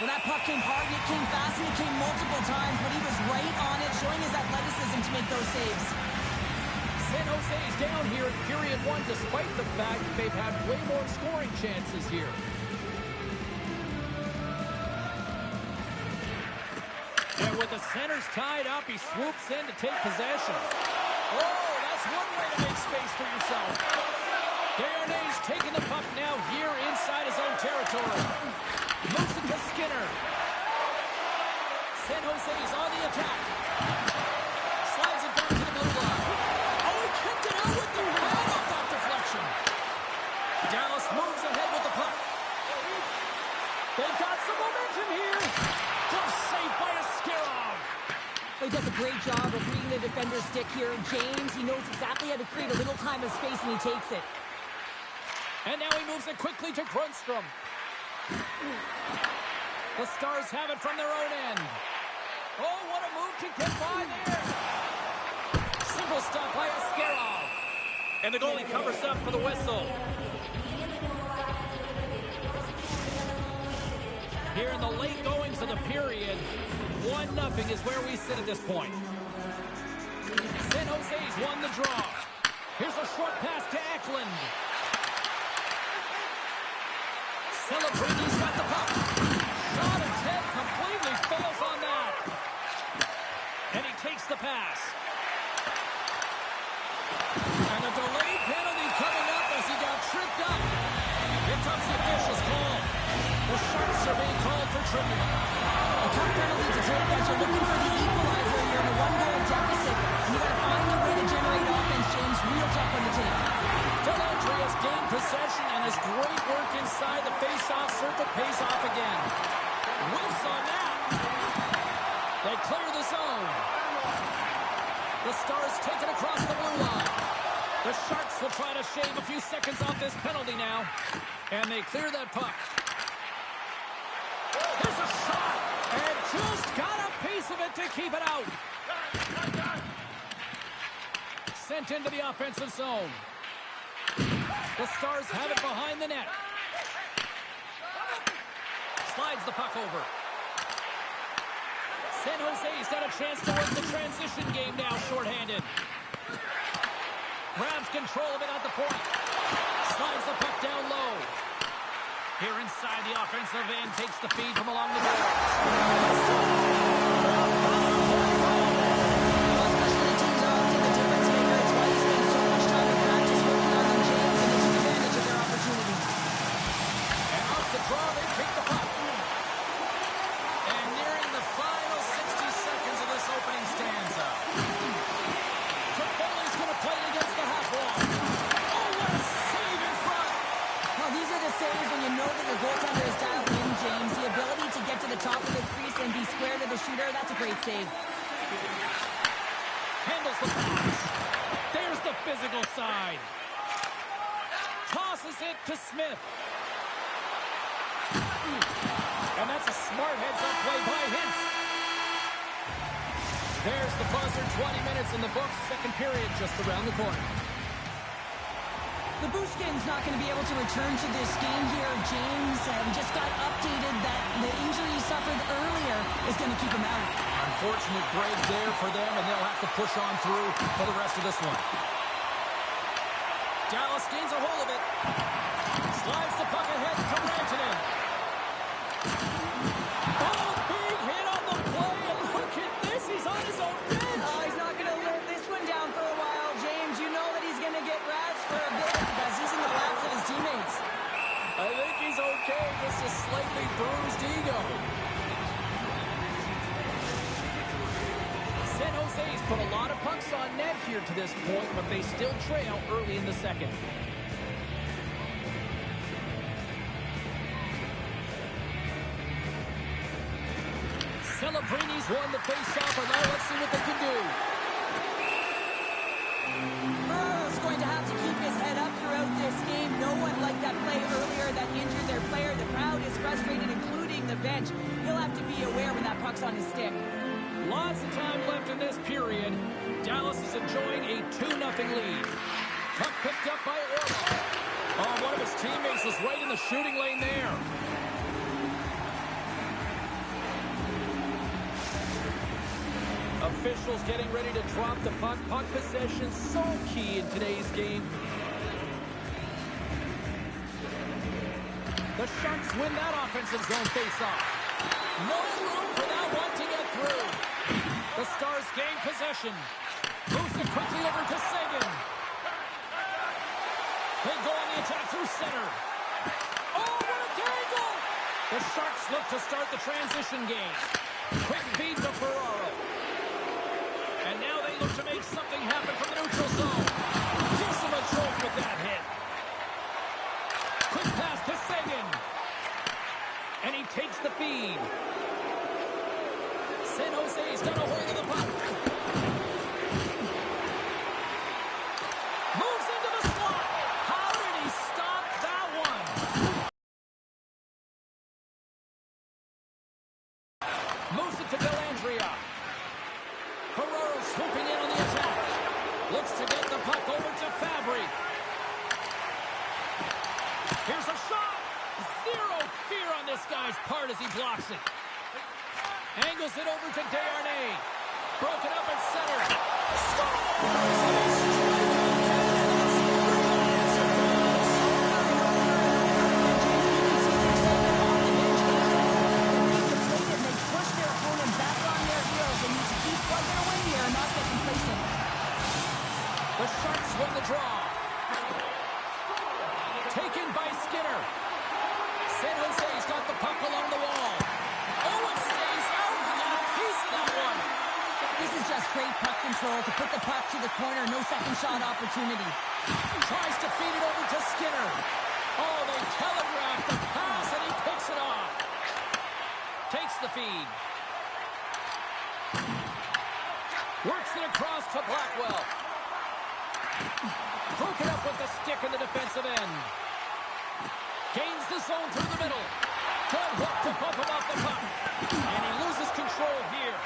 Well, that puck came hard, and it came fast, and it came multiple times, but he was right on it, showing his athleticism to make those saves. San Jose's down here in period one, despite the fact that they've had way more scoring chances here. And with the centers tied up, he swoops in to take possession. Oh, that's one way to make space for yourself. Desharnais taking the puck now here inside his own territory. Moves it to Skinner. San Jose's on the attack. Slides it back to the blue line. Oh, he kicked it out with the pad off that deflection. Dallas moves ahead with the puck. They've got some momentum here. Just saved by Askarov. He does a great job of reading the defender's stick here. James, he knows exactly how to create a little time of space, and he takes it. And now he moves it quickly to Grundstrom. The Stars have it from their own end. Oh, what a move to get by there. Simple stop by Askarov. And the goalie covers up for the whistle. Here in the late goings of the period, 1-0 is where we sit at this point. San Jose's won the draw. Here's a short pass to Eklund. Celebrini's got the puck. Shot attempt completely fails on that. And he takes the pass. And a delayed penalty coming up as he got tripped up. Here comes the official's call. The Sharks are being called for tripping. A tough penalty to take as you're looking for the equalizer. You're in a one-goal deficit. You got to find a way to generate offense, James. Real tough one to take. Dellandrea's gained possession, and his great work inside the face-off circle pays off again. Whiffs on that. They clear the zone. The Stars take it across the blue line. The Sharks will try to shave a few seconds off this penalty now. And they clear that puck. Here's a shot. And just got a piece of it to keep it out. Sent into the offensive zone. The Stars have it behind the net. Slides the puck over. San Jose's got a chance to win the transition game now, shorthanded. Grabs control of it at the point. Slides the puck down low. Here inside the offensive end, takes the feed from along the boards. Especially teams are often the difference maker. It's why you spend so much time in practice working on them, James, and they took advantage of their opportunity. And off the draw, they take the puck. And nearing the final 60 seconds of this opening stanza. Toffoli's going to play it against the half wall. Oh, what a save in front. Well, these are the saves when you know that the goaltender is dialed in, James. The ability to get to the top of the crease and be square to the shooter, that's a great save. Handles the pass. There's the physical side. Tosses it to Smith. And that's a smart heads-up play by Hintz. There's the buzzer. 20 minutes in the books. Second period just around the corner. The Bushkin's not going to be able to return to this game here, James. We just got updated that the injury he suffered earlier is going to keep him out. Unfortunate break there for them, and they'll have to push on through for the rest of this one. Dallas gains a hold of it. Slides the puck ahead to Rantanen. Oh, big hit on the play, and look at this. He's on his own bench. Oh, he's not going to live this one down for a while, James. You know that he's going to get razzed for a bit because he's in the laps of his teammates. I think he's okay. Just a slightly bruised ego. San Jose's put a lot of pucks on net here to this point, but they still trail early in the second. Celebrini's won the face-off, and now let's see what they can do. Burrow's going to have to keep his head up throughout this game. No one liked that play earlier that injured their player. The crowd is frustrated, including the bench. He'll have to be aware when that puck's on his stick. Lots of time left in this period. Dallas is enjoying a 2-0 lead. Puck picked up by Orlov. Oh, one of his teammates was right in the shooting lane there. Officials getting ready to drop the puck. Puck possession so key in today's game. The Sharks win that offensive zone face-off. No room for that one to get through. The Stars gain possession. Moves it quickly over to Seguin. They go on the attack through center. Oh, what a tangle! The Sharks look to start the transition game. Quick feed to Ferraro. And now they look to make something happen from the neutral zone. Gives him a jolt with that hit. Quick pass to Seguin. And he takes the feed. San Jose's got a hold of the puck. Moves into the slot. How did he stop that one? Moves it to Dellandrea. Ferraro swooping in on the attack. Looks to get the puck over to Fabry. Here's a shot. Zero fear on this guy's part as he blocks it. Angles it over to Desharnais. Broken up at center. The Sharks win the draw. Taken by Skinner. San Jose's got the puck along the wall. Oh, it stays out. He got a piece of that one. This is just great puck control to put the puck to the corner. No second shot opportunity. Tries to feed it over to Skinner. Oh, they telegraphed the pass, and he picks it off. Takes the feed. Works it across to Blackwell. Broken up with the stick in the defensive end. Gains the zone through the middle. Good hook to bump him off the puck. And he loses control here.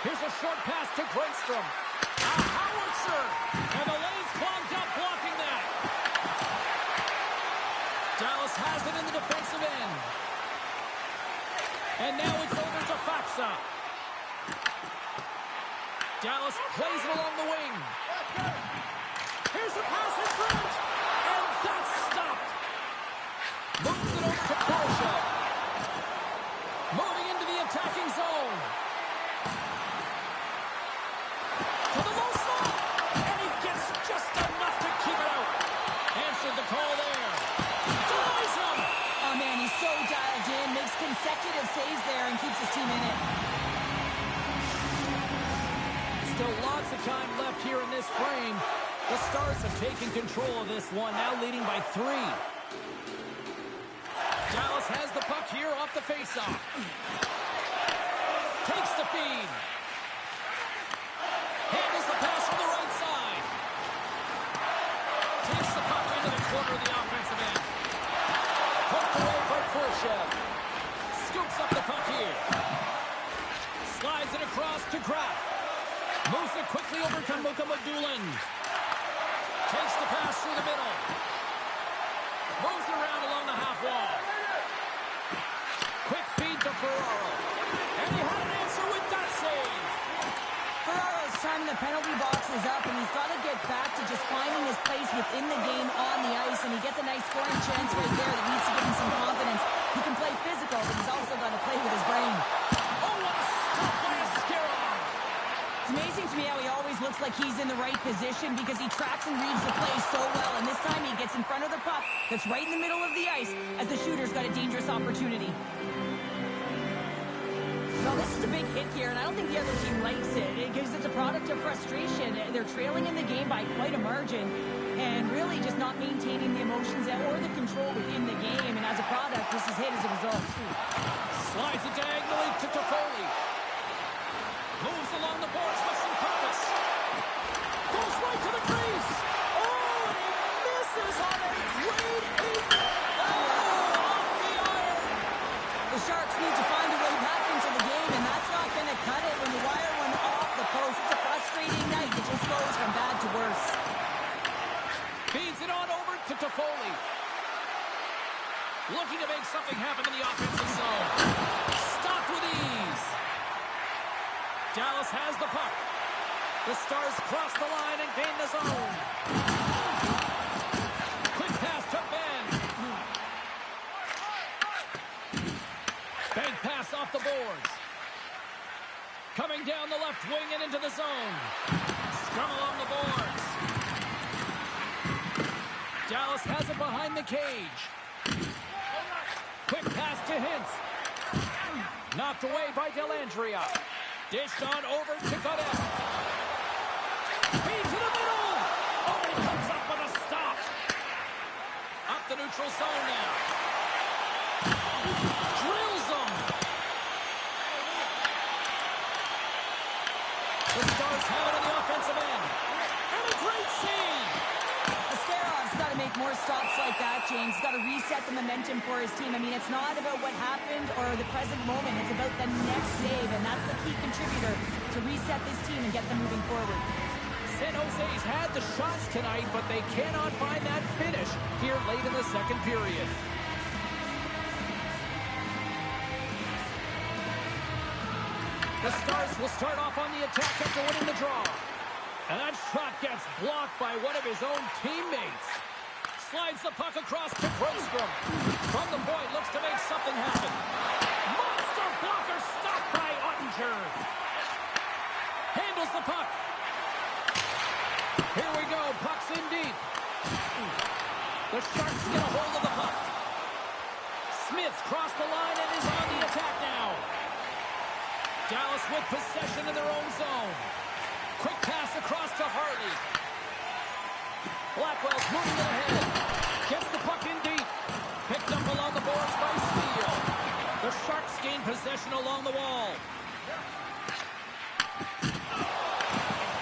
Here's a short pass to Grundstrom. A howitzer. And the lane's clogged up blocking that. Dallas has it in the defensive end. And now it's over to Faksa. Dallas plays it along the wing. Here's a pass in front. And that's stopped. Moves it over to Koroshev. Moving into the attacking zone. To the low slot. And he gets just enough to keep it out. Answered the call there. Denies him. Oh, man, he's so dialed in. Makes consecutive saves there and keeps his team in it. Still lots of time left here in this frame. The Stars have taken control of this one, now leading by 3. Dallas has the puck here off the faceoff. Takes the feed. Handles the pass from the right side. Takes the puck into the corner of the offensive end. Poked away by Khrushchev. Scoops up the puck here. Slides it across to Graf. Moves it quickly over to Mukhamadullin. Takes the pass through the middle. Moves it around along the half wall. Quick feed to Ferraro. And he had an answer with that save. Ferraro's time in the penalty box is up, and he's got to get back to just finding his place within the game on the ice, and he gets a nice scoring chance right there that needs to give him some confidence. He can play physical, but he's also got to play with his brain. Oh, what a stop by Askarov. It's amazing to me how he always looks like he's in the right position because he tracks and reads the play so well, and this time he gets in front of the puck that's right in the middle of the ice as the shooter's got a dangerous opportunity. Well, this is a big hit here, and I don't think the other team likes it because it's a product of frustration. They're trailing in the game by quite a margin and really just not maintaining the emotions or the control within the game, and as a product, this is hit as a result. Slides it diagonally to Toffoli. Moves along the boards with some purpose. Goes right to the crease. Oh, and he misses on a grade 8. Oh, off the iron. The Sharks need to find a way back into the game, and that's not going to cut it when the wire went off the post. It's a frustrating night. It just goes from bad to worse. Feeds it on over to Toffoli. Looking to make something happen in the offensive zone. Stopped with ease. Dallas has the puck. The Stars cross the line and gain the zone. Quick pass to Ben. Bank pass off the boards. Coming down the left wing and into the zone. Scrum along the boards. Dallas has it behind the cage. Quick pass to Hintz. Knocked away by Dellandrea. Dished on over to Goddard. Feed to the middle. Oh, he comes up with a stop. Up the neutral zone now. Drills him. The Stars have it on the offensive end. And a great save. Askarov's got to make more stops like that, James. He's got to reset the momentum for his team. I mean, it's not about what happened or the present moment. It's about the next save, and that's the key contributor to reset this team and get them moving forward. San Jose's had the shots tonight, but they cannot find that finish here late in the second period. The Stars will start off on the attack after winning the draw. And that shot gets blocked by one of his own teammates. Slides the puck across to Grundstrom. From the point, looks to make something happen. Monster blocker stopped by Ottinger. Handles the puck. Here we go, puck's in deep. The Sharks get a hold of the puck. Smith's crossed the line and is on the attack now. Dallas with possession in their own zone. Quick pass across to Harley. Blackwell's moving it ahead. Gets the puck in deep. Picked up along the boards by Steele. The Sharks gain possession along the wall.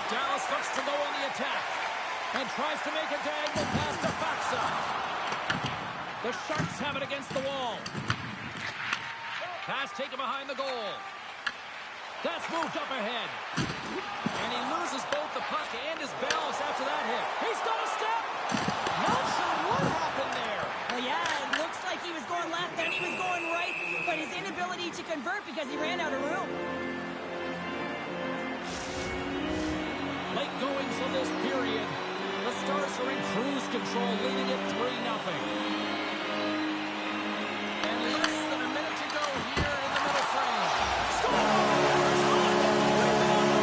Dallas looks to go on the attack and tries to make a diagonal pass to Faxa. The Sharks have it against the wall. Pass taken behind the goal. That's moved up ahead. And he loses both the puck and his balance after that hit. He's got a step. Not sure what happened there. Well, yeah, it looks like he was going left, then he was going right, but his inability to convert because he ran out of room. Late goings in this period. The Stars are in cruise control, leading it 3-0. And less than a minute to go here in the middle frame. Scores! Rebound!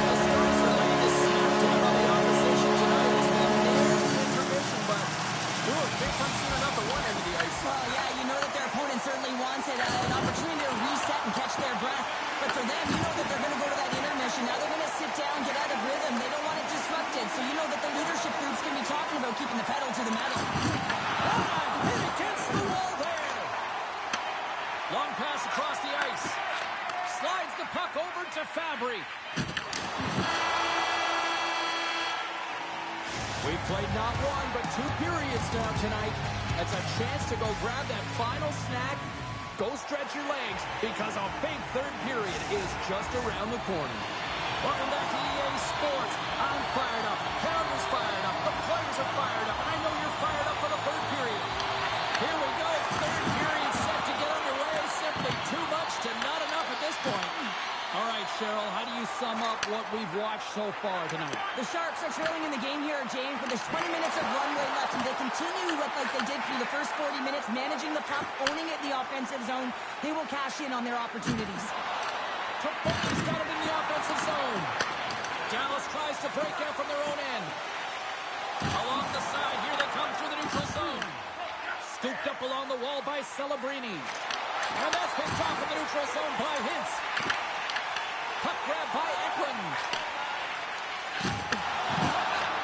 The Stars are laying the smackdown on the opposition tonight as they near the intermission, but it can't come soon enough at one end of the ice. Well, yeah, you know that their opponent certainly wants it, an opportunity to reset and catch their breath. But for them, you know that they're going to go to that intermission. Now they're going to sit down, get out of rhythm. They don't want it disrupted. So you know that the leadership group's going to be talking about keeping the pedal to the metal. Hit against the wall there. Long pass across the ice. Slides the puck over to Fabry. We've played not one, but 2 periods now tonight. That's a chance to go grab that final snack. Go stretch your legs, because a big third period is just around the corner. Welcome back to EA Sports. I'm fired up. Pounder's fired up. The players are fired up. I know you're fired up for the third period. Here we go. Third period set to get underway. Simply too much to not enough at this point. All right, Cheryl, how do you sum up what we've watched so far tonight? The Sharks are trailing in the game here, James, but there's 20 minutes of runway left, and they continue like they did through the first 40 minutes, managing the puck, owning it in the offensive zone. They will cash in on their opportunities. Toffoli's got it in the offensive zone. Dallas tries to break out from their own end. Along the side, here they come through the neutral zone. Scooped up along the wall by Celebrini. And that's picked off in the neutral zone by Hintz. Puck grab by Eklund.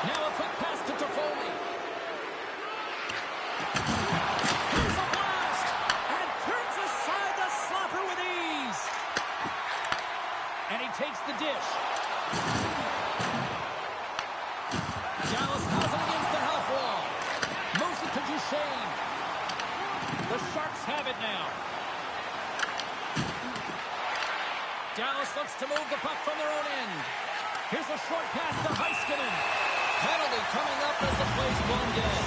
Now a quick pass to Toffoli. Here's a blast! And turns aside the slapper with ease. And he takes the dish. Dallas has it against the half wall. Moves it to Duchesne. The Sharks have it now. Dallas looks to move the puck from their own end. Here's a short pass to Heiskanen. Penalty coming up as the play's blown dead.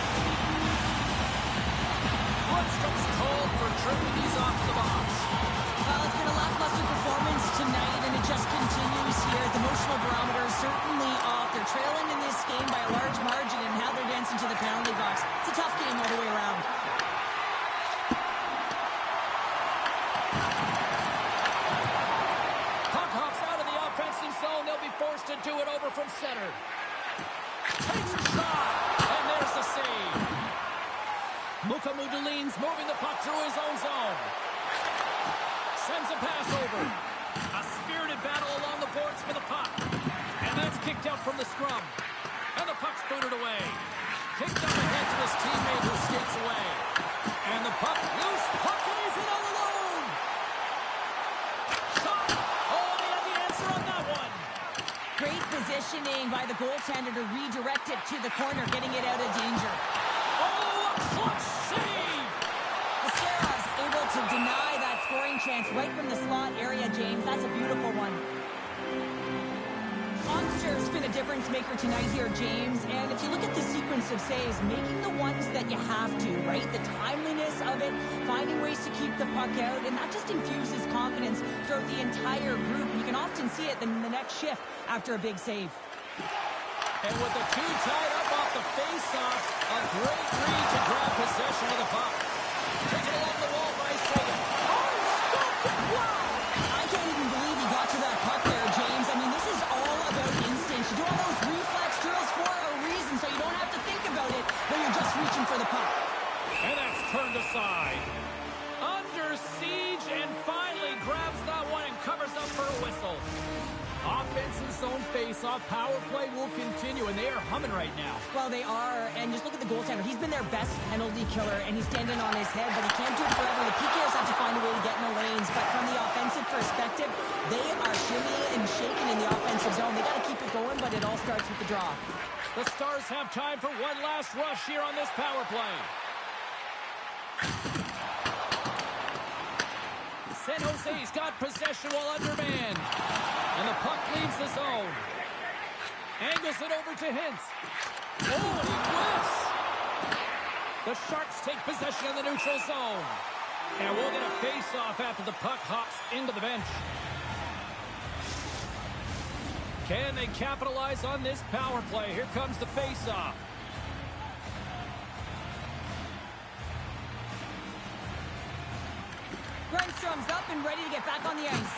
Lundstrom's called for tripping these off the box. Well, it's been a lackluster performance tonight, and it just continues here. The emotional barometer is certainly off. They're trailing in this game by a large margin, and how they're dancing to the penalty box. It's a tough game all the way around. They'll be forced to do it over from center. Takes a shot, and there's the save. Mukamudulin's moving the puck through his own zone. Sends a pass over. A spirited battle along the boards for the puck. And that's kicked out from the scrum. And the puck's booted away. Kicked up ahead to his teammate who skates away. And the puck loose. Puck and he's in all alone. Shot. Oh, they had the answer on that one. Great positioning by the goaltender to redirect it to the corner, getting it out of danger. Oh, a clutch save! Asteros able to deny that scoring chance right from the slot area, James. That's a beautiful one. Monster's been a difference maker tonight here, James. And if you look at the sequence of saves, making the ones that you have to, right? The timeliness of it, finding ways to keep the puck out, and that just infuses confidence throughout the entire group. You can often see it in the next shift after a big save. And with the two tied up off the face-off, a great read to grab possession of the puck. Taken along the wall by Sagan. Oh, stopped it! Wow! I can't even believe he got to that puck there, James. I mean, this is all about instinct. You do all those reflex drills for a reason, so you don't have to think about it when you're just reaching for the puck. And that's turned aside. Under siege, and finally grabs that one and covers up for a whistle. A Offensive zone face-off. Power play will continue, and they are humming right now. Well, they are, and just look at the goaltender. He's been their best penalty killer, and he's standing on his head, but he can't do it forever. The PKers have to find a way to get in the lanes, but from the offensive perspective, they are shimmying and shaking in the offensive zone. They got to keep it going, but it all starts with the draw. The Stars have time for one last rush here on this power play. San Jose's got possession while undermanned. And the puck leaves the zone. Angles it over to Hintz. Oh, and he whiffs. The Sharks take possession in the neutral zone. And we'll get a face-off after the puck hops into the bench. Can they capitalize on this power play? Here comes the face-off. Grundstrom's up and ready to get back on the ice.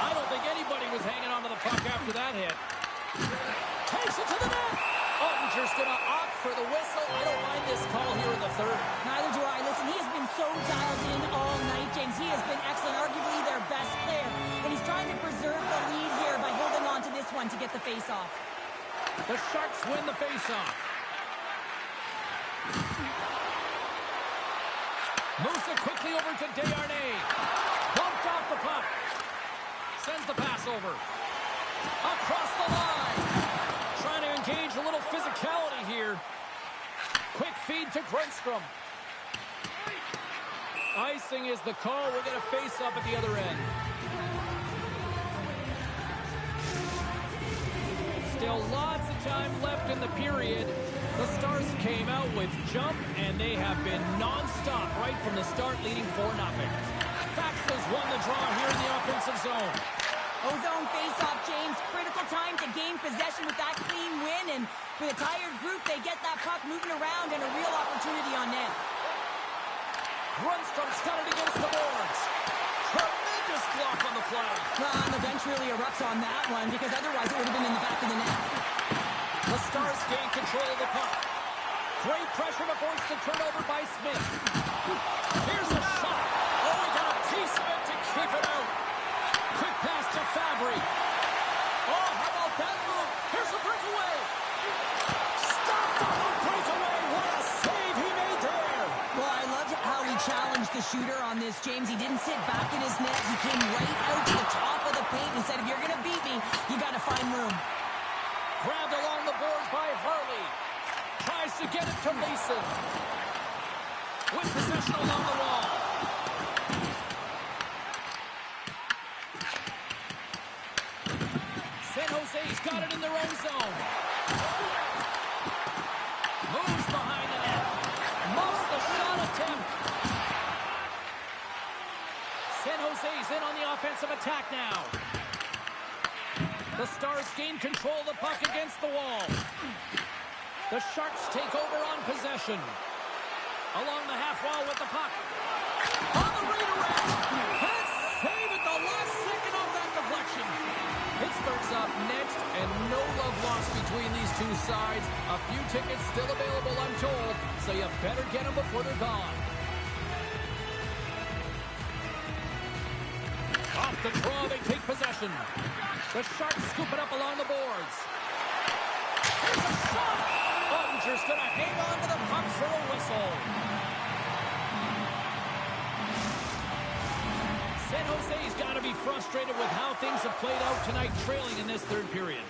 I don't think anybody was hanging onto the puck after that hit. Takes it to the net. Ottinger's going to opt for the whistle. I don't mind this call here in the third. Neither do I. Listen, he has been so dialed in all night, James. He has been excellent, arguably their best player. And he's trying to preserve the lead here by holding on to this one to get the face-off. The Sharks win the face-off. Moves it quickly over to Desharnais. Bumped off the puck. Sends the pass over. Across the line. Trying to engage a little physicality here. Quick feed to Grundstrom. Icing is the call. We'll get a face-up at the other end. Still lots of time left in the period. The Stars came out with jump, and they have been non-stop right from the start, leading 4-0. Fax has won the draw here in the offensive zone. Ozone face-off, James. Critical time to gain possession with that clean win, and with a tired group, they get that puck moving around and a real opportunity on net. Grundstrom's got it against the boards. Tremendous block on the play. Well, and the bench really erupts on that one, because otherwise it would have been in the back of the net. The Stars gain control of the puck. Great pressure to force the turnover by Smith. Here's a shot. Oh, he got a piece of it to keep it out. Quick pass to Fabry. Oh, how about that move? Here's a breakaway. Stopped on the breakaway. What a save he made there. Well, I loved how he challenged the shooter on this, James. He didn't sit back in his net. He came right out to the top of the paint and said, if you're going to beat me, you got to find room. Grabbed along the boards by Harley. Tries to get it to Mason. With possession along the wall. San Jose's got it in their own zone. Moves behind the net. Muffs the shot attempt. San Jose's in on the offensive attack now. The Stars gain control of the puck against the wall. The Sharks take over on possession. Along the half wall with the puck. On the redirect. And save at the last second of that deflection. Pittsburgh's up next, and no love lost between these two sides. A few tickets still available, I'm told, so you better get them before they're gone. Off the draw, they take possession. The Sharks scoop it up along the boards. Here's a shot! Ottinger's going to hang on to the puck for a whistle. San Jose's got to be frustrated with how things have played out tonight, trailing in this third period.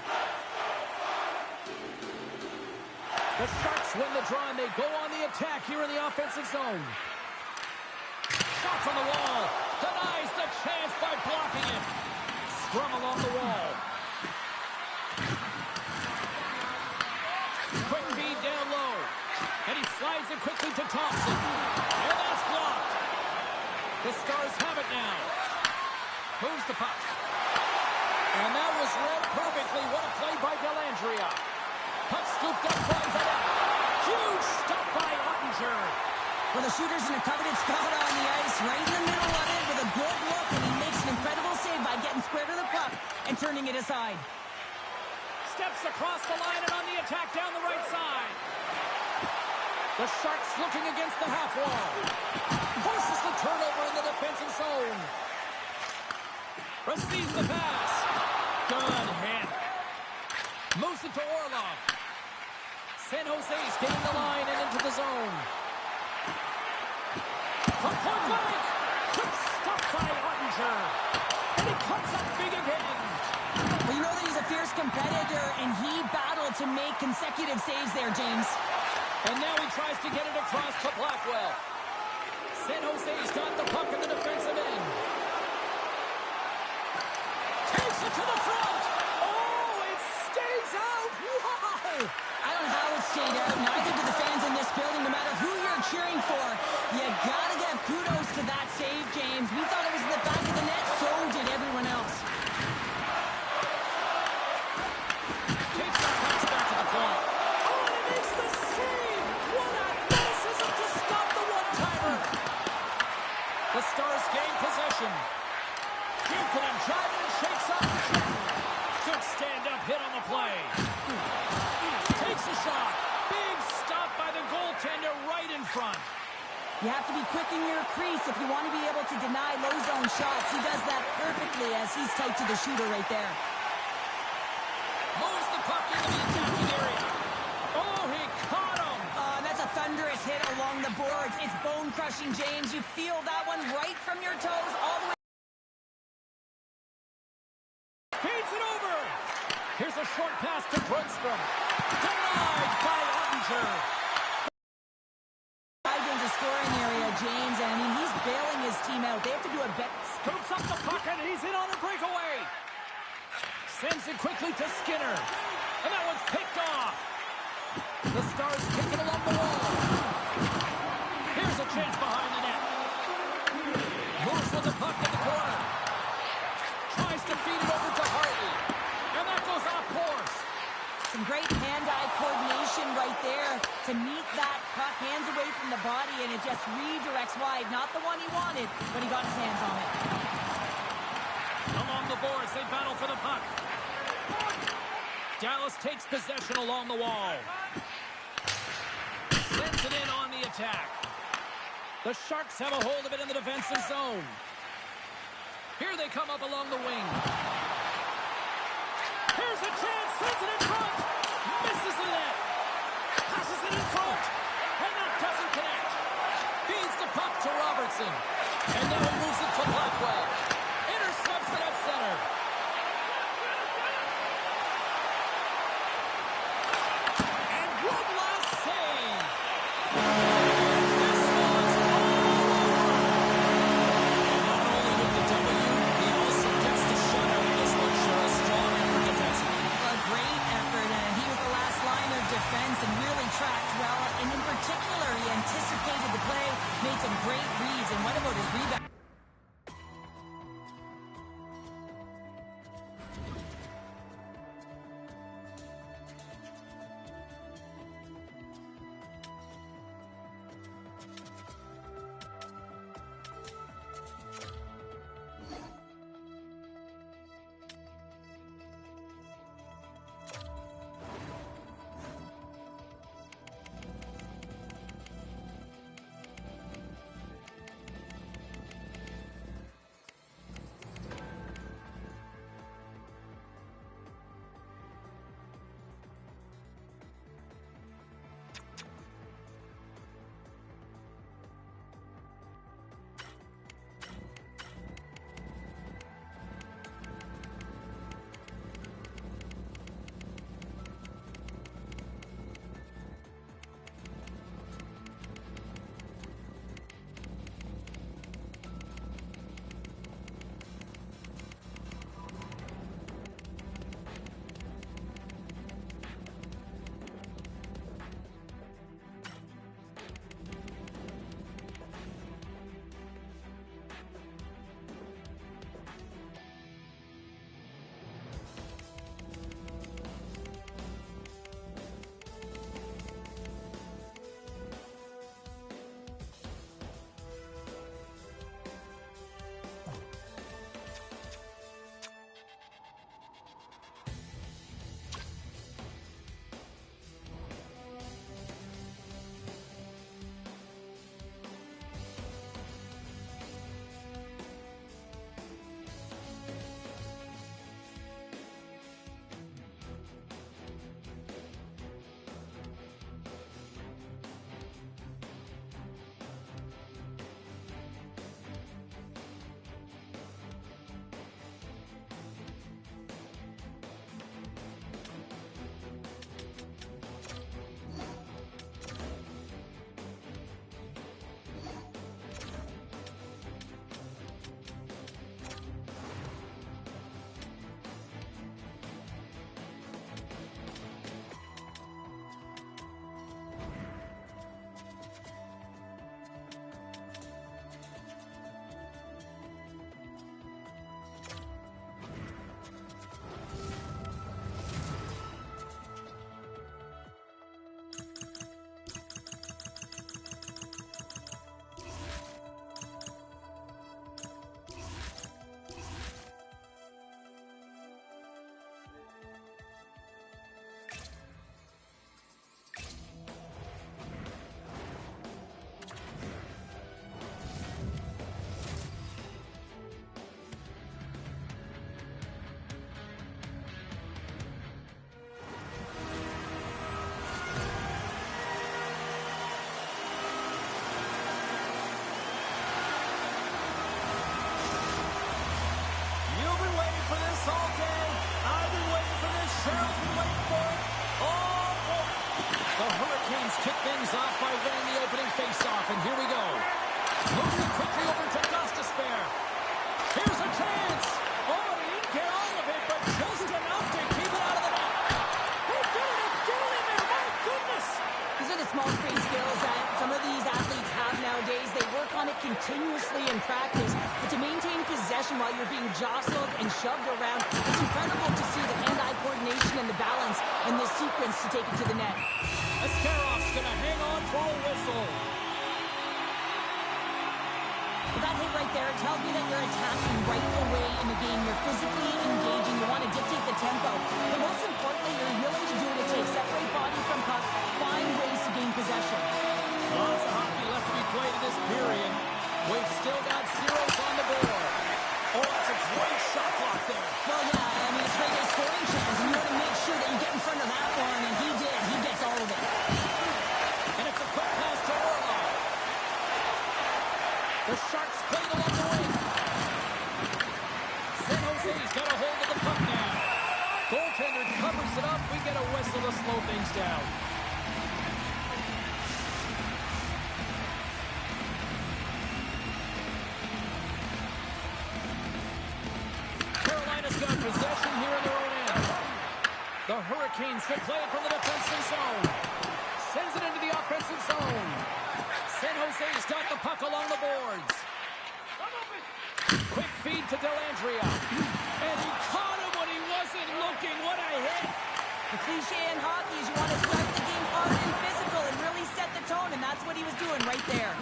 The Sharks win the draw, and they go on the attack here in the offensive zone. Shots on the wall. Denies the chance by blocking it. Scrum along the wall. Quick feed down low. And he slides it quickly to Thompson. And that's blocked. The Stars have it now. Moves the puck. And that was read perfectly. What a play by Dellandrea. Puck scooped up by Vedette. Huge stop by Ottinger. Well, the shooter's in a coveted spot on the ice, right in the middle of it with a good look, and he makes an incredible save by getting square to the puck and turning it aside. Steps across the line and on the attack down the right side. The Sharks looking against the half wall. Forces the turnover in the defensive zone. Receives the pass. Good hit. Moves it to Orlov. San Jose's getting the line and into the zone. From point blank. Quick stop by Ottinger. And he comes up big again. Well, you know that he's a fierce competitor, and he battled to make consecutive saves there, James. And now he tries to get it across to Blackwell. San Jose's got the puck in the defensive end. Takes it to the front. Oh, it stays out. Wow. I don't know how it stayed out. Neither do the fans in this building, no matter who you're cheering for. You gotta give kudos to that save, James. We thought it was in the back of the net, so did everyone else. Takes the pass back to the point. Oh, and he makes the save. What athleticism to stop the one-timer. The Stars gain possession. Buchanan driving and shakes up. Good stand-up hit on the play. Takes a shot. Big stop by the goaltender right in front. You have to be quick in your crease if you want to be able to deny low zone shots. He does that perfectly as he's tight to the shooter right there. Moves the puck into the attacking area. Oh, he caught him. That's a thunderous hit along the boards. It's bone-crushing, James. You feel that one right from your toes all the way. Feeds it over. Here's a short pass to Brunstrom. Denied by Ottinger. Into scoring area, James, and I mean, he's bailing his team out. They have to do a bet. Scoops up the puck, and he's in on a breakaway. Sends it quickly to Skinner. And that one's picked off. The Stars kick it along the wall. Here's a chance behind the net. Moves with the puck in the corner. Tries to feed it over to Hartley. And that goes off course. Some great hand-eye coordination right there to meet that puck, hands away from the body, and it just redirects wide. Not the one he wanted, but he got his hands on it. Along the boards, they battle for the puck. Dallas takes possession along the wall. Sends it in on the attack. The Sharks have a hold of it in the defensive zone. Here they come up along the wing. Here's a chance, sends it in front. Misses the net. Passes it in front. And that doesn't connect. Feeds the puck to Robertson. And now he moves it to Blackwell. Intercepts it at center. And one last save. And this one's all over. Not only with the W, he also gets the shutout in this one. Sure, a strong effort defensively. A great effort, and he was the last line of defense and really tracked well. And in particular, he anticipated the play, made some great reads, and what about his rebound? quickly over to Gostisbehere. Here's a chance. Oh, he didn't get all of it, but just enough to keep it out of the net. He did it again in there. My goodness. These are the small space skills that some of these athletes have nowadays. They work on it continuously in practice. But to maintain possession while you're being jostled and shoved around, it's incredible to see the hand-eye coordination and the balance in this sequence to take it to the net. Askarof's going to hang on for a whistle. Well, that hit right there tells me that you're attacking right away in the game. You're physically engaging. You want to dictate the tempo. But most importantly, you're willing to do what it takes. Separate body from puck. Find ways to gain possession. Lots of hockey left to be played in this period. We've still got zeros on the board. Oh, that's a great shot clock there. Well, yeah, I mean, it's right, a scoring chance, and you want to make sure that you get in front of that one, and he did. He gets all of it. And it's a quick pass to Orlov. The Sharks played along the wing. San Jose's got a hold of the puck now. Goaltender covers it up. We get a whistle to slow things down. Carolina's got possession here in their own end. The Hurricanes can play it from the defensive zone. Sends it into the offensive zone. San Jose's got the puck along the boards. Quick feed to Dellandrea. And he caught him when he wasn't looking. What a hit. The cliche in hockey is you want to start the game hard and physical and really set the tone, and that's what he was doing right there.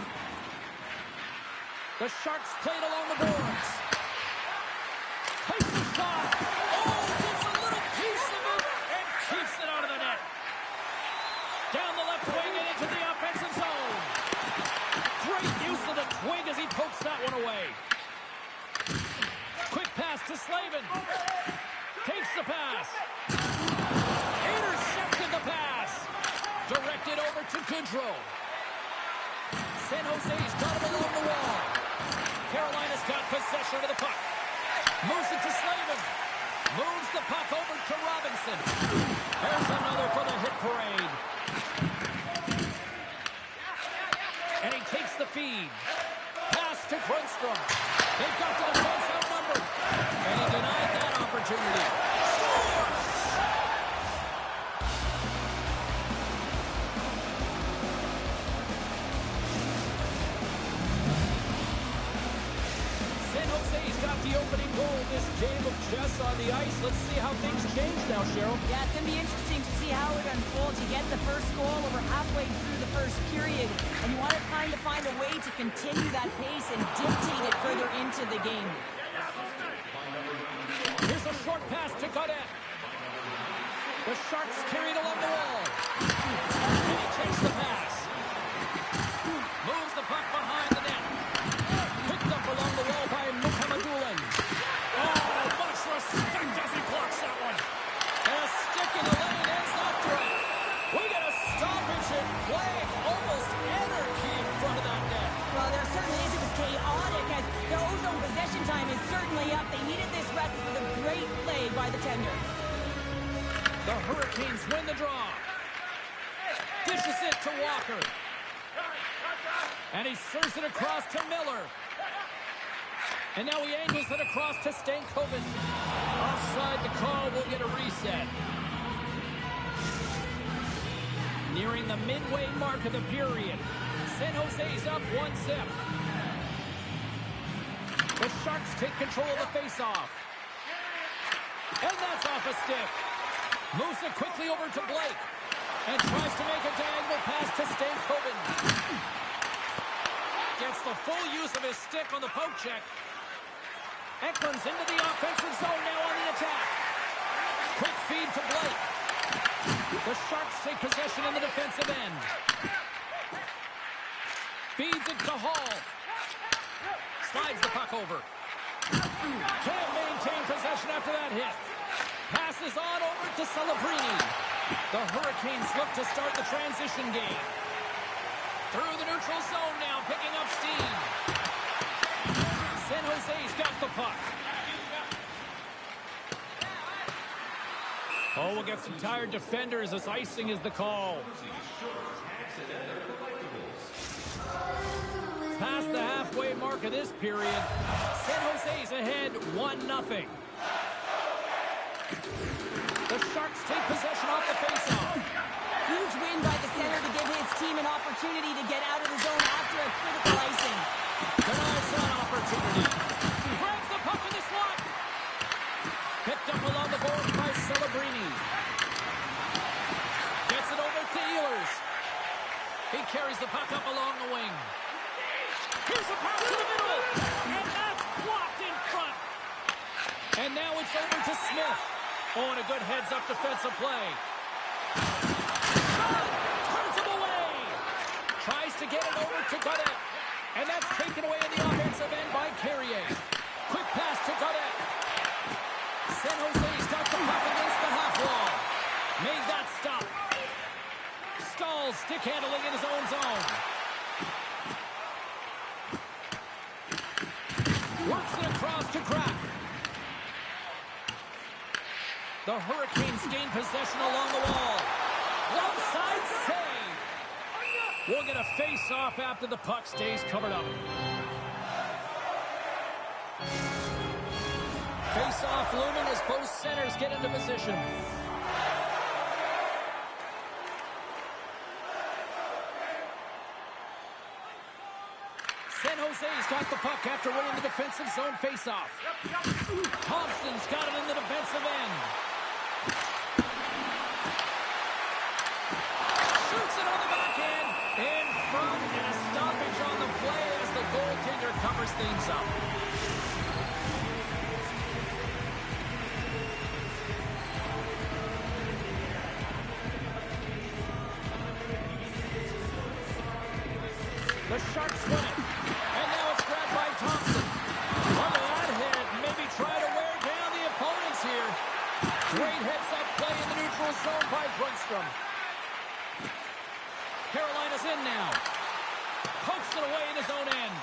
The Sharks played along the boards. Takes the shot. Oh, gets a little piece of it and keeps it out of the net. Down the left wing and into the offensive zone. Great use of the twig as he pokes that one away. Quick pass to Slavin. Takes the pass. Intercepted the pass. Directed over to Goodrow. San Jose's got him along the wall. Carolina's got possession of the puck. Moves it to Slavin. Moves the puck over to Robinson. There's another for the hit parade. And he takes the feed. Pass to Grundstrom. They've got the defense outnumbered. And he denied that opportunity. Scores! San Jose's got the opening goal of this game of chess on the ice. Let's see how things change now, Cheryl. Yeah, it's going to be interesting to see how it unfolds. You get the first goal over halfway through the first period, and you want to kind of find a way to continue that pace and dictate it further into the game. Here's a short pass to Gaudette. The Sharks carried along the wall. And he takes the pass. Moves the puck behind the net. Picked up along the wall by Mukhamadullin. Oh, much respect as he blocks that one. And a stick in the lane ends that threat. We get a stoppage in play. Almost anarchy in front of that net. Well, there certainly is. It was chaotic as the ozone possession time is certainly up. They needed this rest with a great play by the tender. The Hurricanes win the draw. Dishes it to Walker. And he serves it across to Miller. And now he angles it across to Stankoven. Offside the call, will get a reset. Nearing the midway mark of the period. San Jose's up 1-0. The Sharks take control of the faceoff. And that's off a stick. Moves it quickly over to Blake. And tries to make a diagonal pass to Stankoven. Gets the full use of his stick on the poke check. Eklund's into the offensive zone now on the attack. Quick feed to Blake. The Sharks take possession in the defensive end. Feeds it to Hall. Slides the puck over. Can't maintain possession after that hit. Passes on over to Celebrini. The Hurricanes look to start the transition game. Through the neutral zone now, picking up steam. San Jose's got the puck. Oh, we'll get some tired defenders as icing is the call. Past the half halfway mark of this period. San Jose's ahead 1-0. The Sharks take possession off the faceoff. Huge win by the center to give his team an opportunity to get out of the zone after a critical icing. Denies that opportunity. Grabs the puck in the slot. Picked up along the boards by Celebrini. Gets it over to Ehlers. He carries the puck up along the wing. Here's a pass to the middle. And that's blocked in front. And now it's over to Smith. Oh, and a good heads-up defensive play. Turns him away. Tries to get it over to Godet. And that's taken away in the offensive end by Carrier. Quick pass to Godet. San Jose's got the puck against the half wall. Made that stop. Stalls stick handling in his own zone. Works it across to Kraft. The Hurricanes gain possession along the wall. Left side save. We'll get a face-off after the puck stays covered up. Face-off looming as both centers get into position. San Jose's got the puck after winning the defensive zone face-off. Thompson's got it in the defensive end. Shoots it on the backhand. In front, and a stoppage on the play as the goaltender covers things up. The Sharks win it. And now it's grabbed by Thompson. Under that hit, maybe try to wear down the opponents here. Great heads-up play in the neutral zone by Grundstrom. Carolina's in now. Pokes it away in his own end.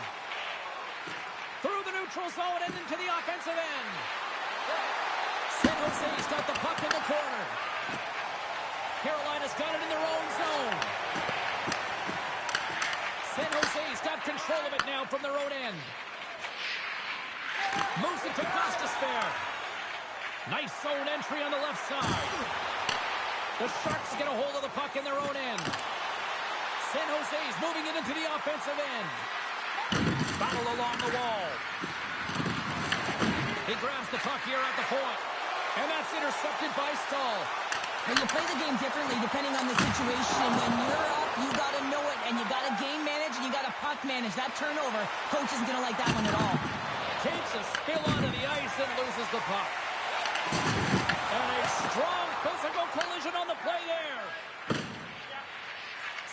Through the neutral zone and into the offensive end. San Jose's got the puck in the corner. Carolina's got it in their own zone. San Jose's got control of it now from their own end. Moves it to Gostisbehere. Nice zone entry on the left side. The Sharks get a hold of the puck in their own end. San Jose's moving it into the offensive end. Battle along the wall. He grabs the puck here at the point. And that's intercepted by Stahl. Well, you play the game differently depending on the situation. When you're up, you got to know it, and you got to game manage, and you got to puck manage. That turnover, coach isn't going to like that one at all. Takes a spill onto the ice and loses the puck. And a strong physical collision on the play there.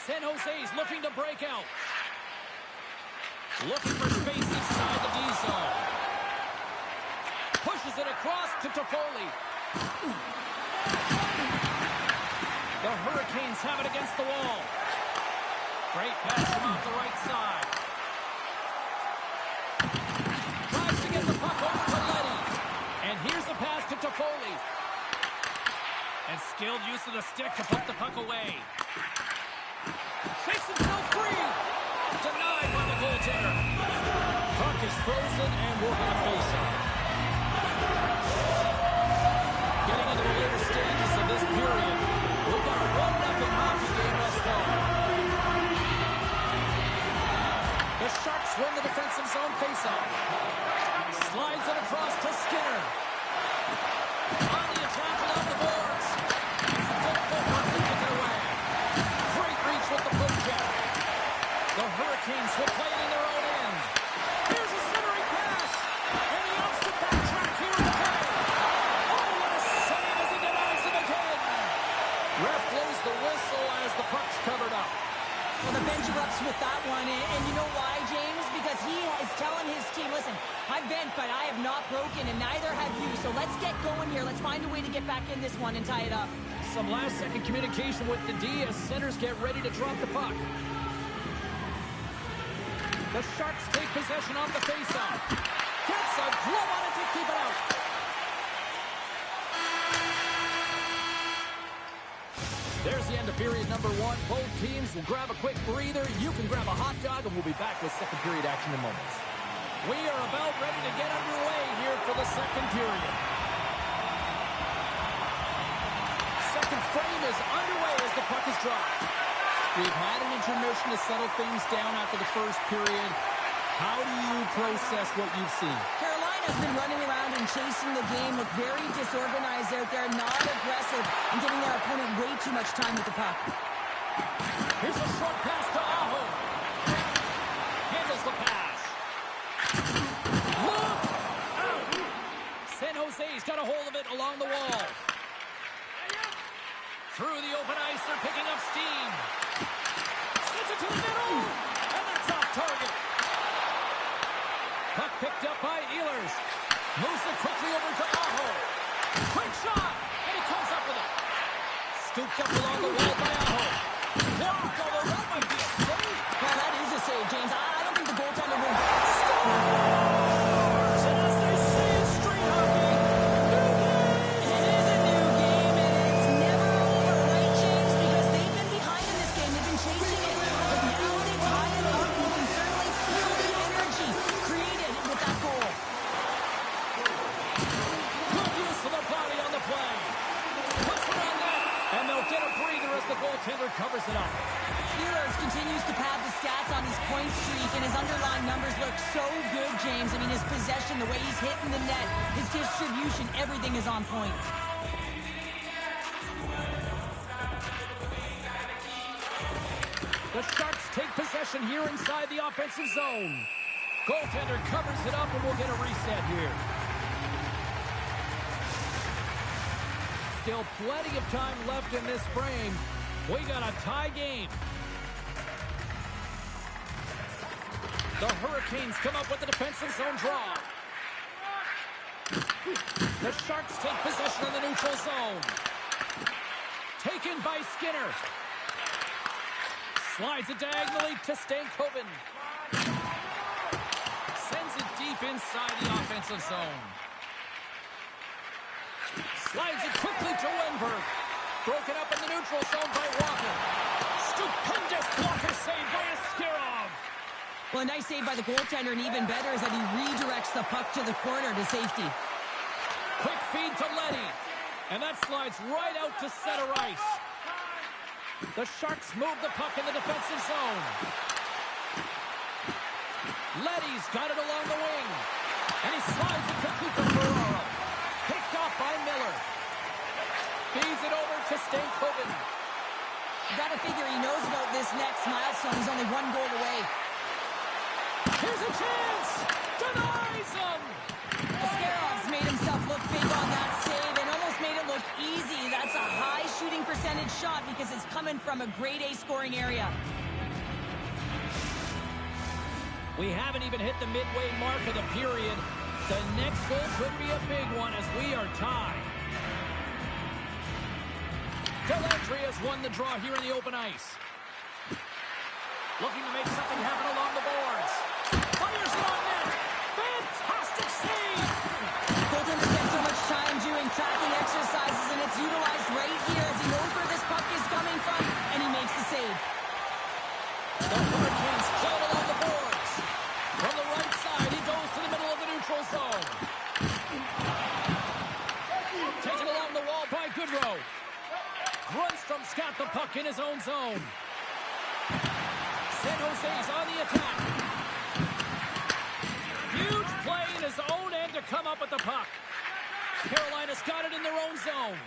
San Jose's looking to break out. Looking for space inside the D zone. Pushes it across to Toffoli. The Hurricanes have it against the wall. Great pass from off the right side. Tries to get the puck over to Leddy. And here's the pass to Toffoli. And skilled use of the stick to put the puck away. Shakes himself free. Denied by the goaltender. Puck is frozen and we're going to face off. Getting into the later stages of this period. We've got a 1-0 hockey game to start. The Sharks win the defensive zone faceoff. Slides it across to Skinner. On the attack along the boards. It's a good footwork to kick it away. Great reach with the poke check. The Hurricanes will play it in their own end. Here's a centering pass. And he opts to backtrack here in the play. Oh, what a save as he denies him again. Ref blows the whistle as the puck's covered up. Well, the bench erupts with that one, and you know why, James? Because he is telling his team, listen, I've bent, but I have not broken, and neither have you. So let's get going here. Let's find a way to get back in this one and tie it up. Some last-second communication with the D as centers get ready to drop the puck. The Sharks take possession off the faceoff. Gets a glove on it to keep it out. There's the end of period number one. Both teams will grab a quick breather. You can grab a hot dog, and we'll be back with second period action in moments. We are about ready to get underway here for the second period. Second frame is underway as the puck is dropped. We've had an intermission to settle things down after the first period. How do you process what you've seen? Carolina's been running around and chasing the game, look very disorganized out there, not aggressive, and giving their opponent way too much time with the puck. Here's a short pass to Aho. Handles the pass. Look! Out! San Jose's got a hold of it along the wall. Through the open ice, they're picking up steam. Sends it to the middle, and that's off target. Puck picked up by Ehlers. Moves it quickly over to Aho. Quick shot, and he comes up with it. Scooped up along the wall by Aho. Blocked, although that might be a save. Well, that is a save, James. I don't think the goaltender will. And as they say in street hockey, new game. It is a new game, and it's never over, right, James? Because they've been behind in this game. They've been chasing it. But now they tie it up, and you can certainly feel the energy created with that goal. Good use of the body on the play. Puts it on net, and they'll get a breather as the goaltender covers it up. Ehlers continues to pad the stats on his point streak, and his underlying numbers look so good, James. I mean, his possession, the way he's hitting the net, his distribution, everything is on point. The Sharks take possession here inside the offensive zone. Goaltender covers it up, and we'll get a reset here. Still plenty of time left in this frame. We got a tie game. The Hurricanes come up with the defensive zone draw. The Sharks take possession in the neutral zone. Taken by Skinner. Slides it diagonally to Stankoven. Sends it deep inside the offensive zone. Slides it quickly to Wenberg. Broken up in the neutral zone by Walker. Stupendous blocker save by Askarov. Well, a nice save by the goaltender, and even better is that he redirects the puck to the corner to safety. Quick feed to Leddy. And that slides right out to center ice. The Sharks move the puck in the defensive zone. Leddy's got it along the wing. And he slides it quickly to Ferraro. Picked off by Miller. Feeds it over to Stankoven. You gotta figure he knows about this next milestone. He's only one goal away. Here's a chance! Denies him! Askarov's made himself look big on that save and almost made it look easy. That's a high shooting percentage shot because it's coming from a grade A scoring area. We haven't even hit the midway mark of the period. The next goal could be a big one as we are tied. Delantry has won the draw here in the open ice. Looking to make something happen along the boards. Fires it on net. Fantastic save! Goaltender spent so much time doing tracking exercises, and it's utilized right here as he knows where this puck is coming from, and he makes the save. The Hurricanes play it along the boards. From the right side, he goes to the middle of the neutral zone. Taken along the wall by Goodrow. Grundstrom's got the puck in his own zone. San Jose's on the attack. Huge play in his own end to come up with the puck. Carolina's got it in their own zone.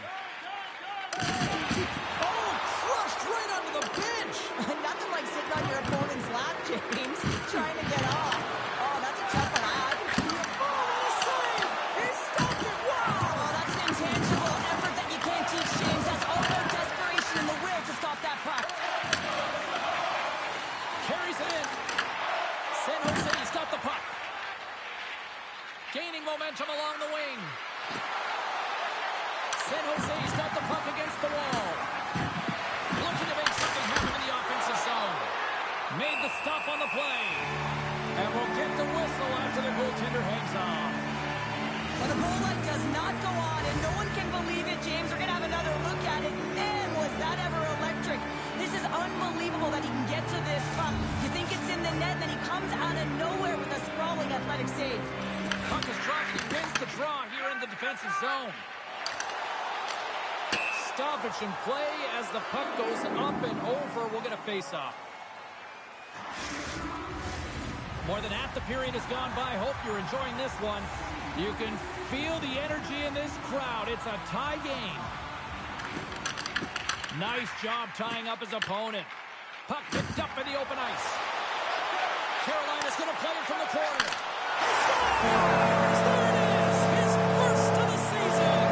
Oh, crushed right onto the bench. Nothing like sitting on your opponent's lap, James, trying to get off. Oh, that's a tough one. He stopped it. Wow. Oh, that's an intangible effort that you can't teach, James. That's all about desperation and the will to stop that puck. Carries it in. San Jose's got the puck. Gaining momentum along the wing. San Jose's got the puck against the wall. Looking to make something happen in the offensive zone. Made the stop on the play. And we'll get the whistle after the goaltender hangs on. Well, the goal light does not go on, and no one can believe it, James. We're going to have another look at it. Man, was that ever a defensive zone. Stoppage in play as the puck goes up and over. We'll get a face-off. More than half the period has gone by. Hope you're enjoying this one. You can feel the energy in this crowd. It's a tie game. Nice job tying up his opponent. Puck picked up in the open ice. Carolina's going to play it from the corner. He scores! There it is! His first of the season!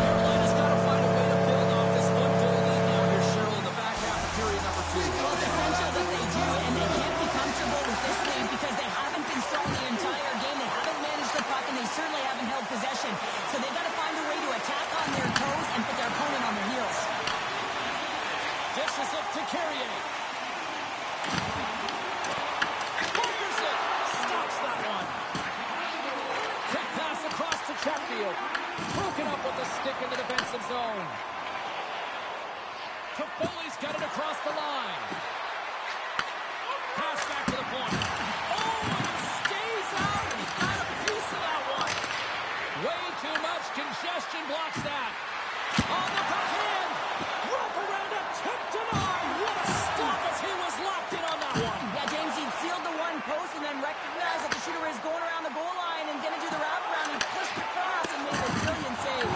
Carolina's got to find a way to build off this one-goal lead now here, Cheryl, in the back half of period number 2. Well, it's essential that they do, and they can't be comfortable with this lead because they haven't been strong the entire game. They haven't managed the puck, and they certainly haven't held possession. So they've got to find a way to attack on their toes and put their opponent on their heels. Dishes it to Carrier. Fires it. Stops that one. Quick pass across to Chatfield. Broken up with the stick in the defensive zone. Toffoli's got it across the line. Pass back to the point. Oh, and it stays out. He got a piece of that one. Way too much congestion blocks that. On the backhand. Wrap around a tip denied. What a stop as he was locked in on that one. Yeah, James, he'd sealed the one post and then recognized that the shooter was going around the goal line and going to do the wraparound. He pushed across and made a brilliant save.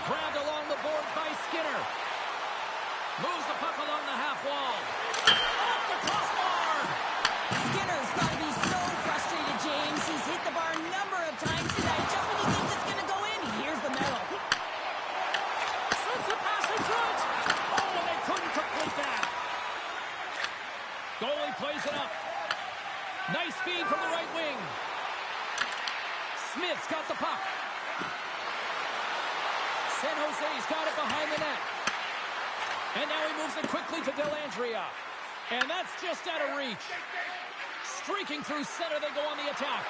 Grabbed along the board by Skinner. Moves the puck along the half wall. Off the crossbar. Skinner's got to be so frustrated, James. He's hit the bar a number of times tonight. Just when he thinks it's going to go in, here's the medal. Sends a pass in front. Oh, and they couldn't complete that. Goalie plays it up. Nice feed from the right wing. Smith's got the puck. San Jose's got it behind the net. And now he moves it quickly to Dellandrea. And that's just out of reach. Streaking through center, they go on the attack.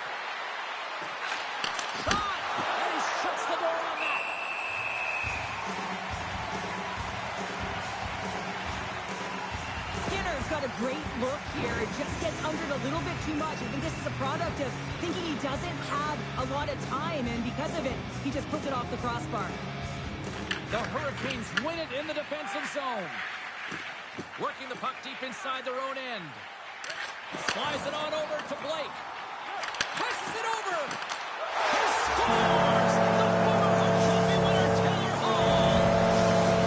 Shot! And he shuts the door on that. Skinner's got a great look here. It just gets under it a little bit too much. I think this is a product of thinking he doesn't have a lot of time, and because of it, he just puts it off the crossbar. The Hurricanes win it in the defensive zone. Working the puck deep inside their own end. Slides it on over to Blake. Presses it over. He scores! The Boomerang Trophy winner, Taylor Hall.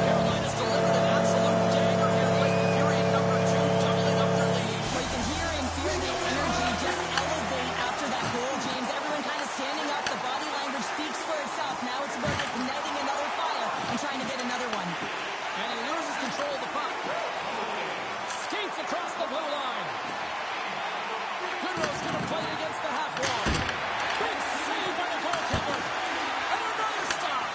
Carolina's delivered an absolute dagger here late in period number 2, doubling up their lead. Well, you can hear and feel the energy just elevate after that goal, James. Everyone kind of standing up. The body language speaks for itself. Now it's about igniting another fire and trying to get another one. And he loses control of the puck. Skates across the blue line. Goodrow's going to play it against the half wall. Big save by the goaltender. And another stop.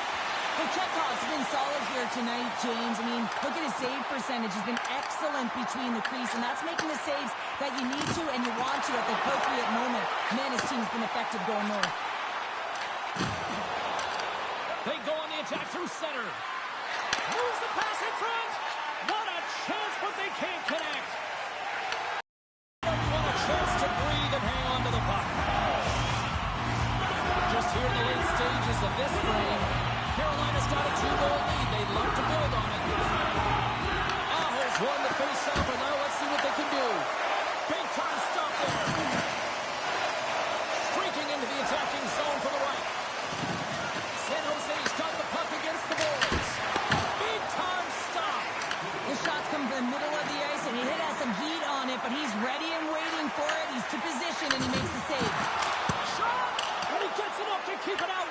Well, Chekhov's been solid here tonight, James. I mean, look at his save percentage. He's been excellent between the crease, and that's making the saves that you need to and you want to at the appropriate moment. Man, his team's been effective going north. They go on the attack through center. Moves the pass in front. What a chance, but they can't connect. What a chance to breathe and hang on to the puck. Just here in the late stages of this frame, Carolina's got a 2-goal lead. They'd love to build on it. Aho's won the face-off, and now let's see what they can do. Big time stop there. Streaking into the attacking zone from the right. San Jose's got the puck against the boards. Big time stop. The shots come from the middle of the ice, and he has some heat on it, but he's ready and waiting for it. He's to position, and he makes the save. Shot! And he gets it up to keep it out.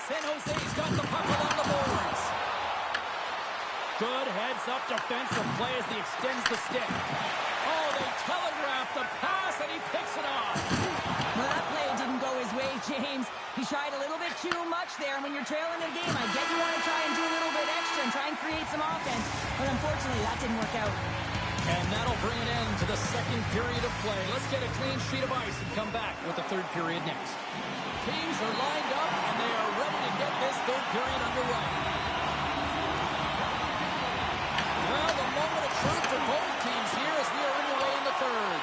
San Jose's got the puck along the boards. Good heads-up defensive play as he extends the stick. Oh, they telegraph the pass, and he picks it off. Well, that play didn't go his way, James. He tried a little bit too much there. When you're trailing a game, I get you want to try and do a little bit extra and try and create some offense, but unfortunately, that didn't work out. And that'll bring an end to the second period of play. Let's get a clean sheet of ice and come back with the third period next. Teams are lined up, and they are ready to get this third period underway. Well, the moment of truth for both teams here as we are underway in the third.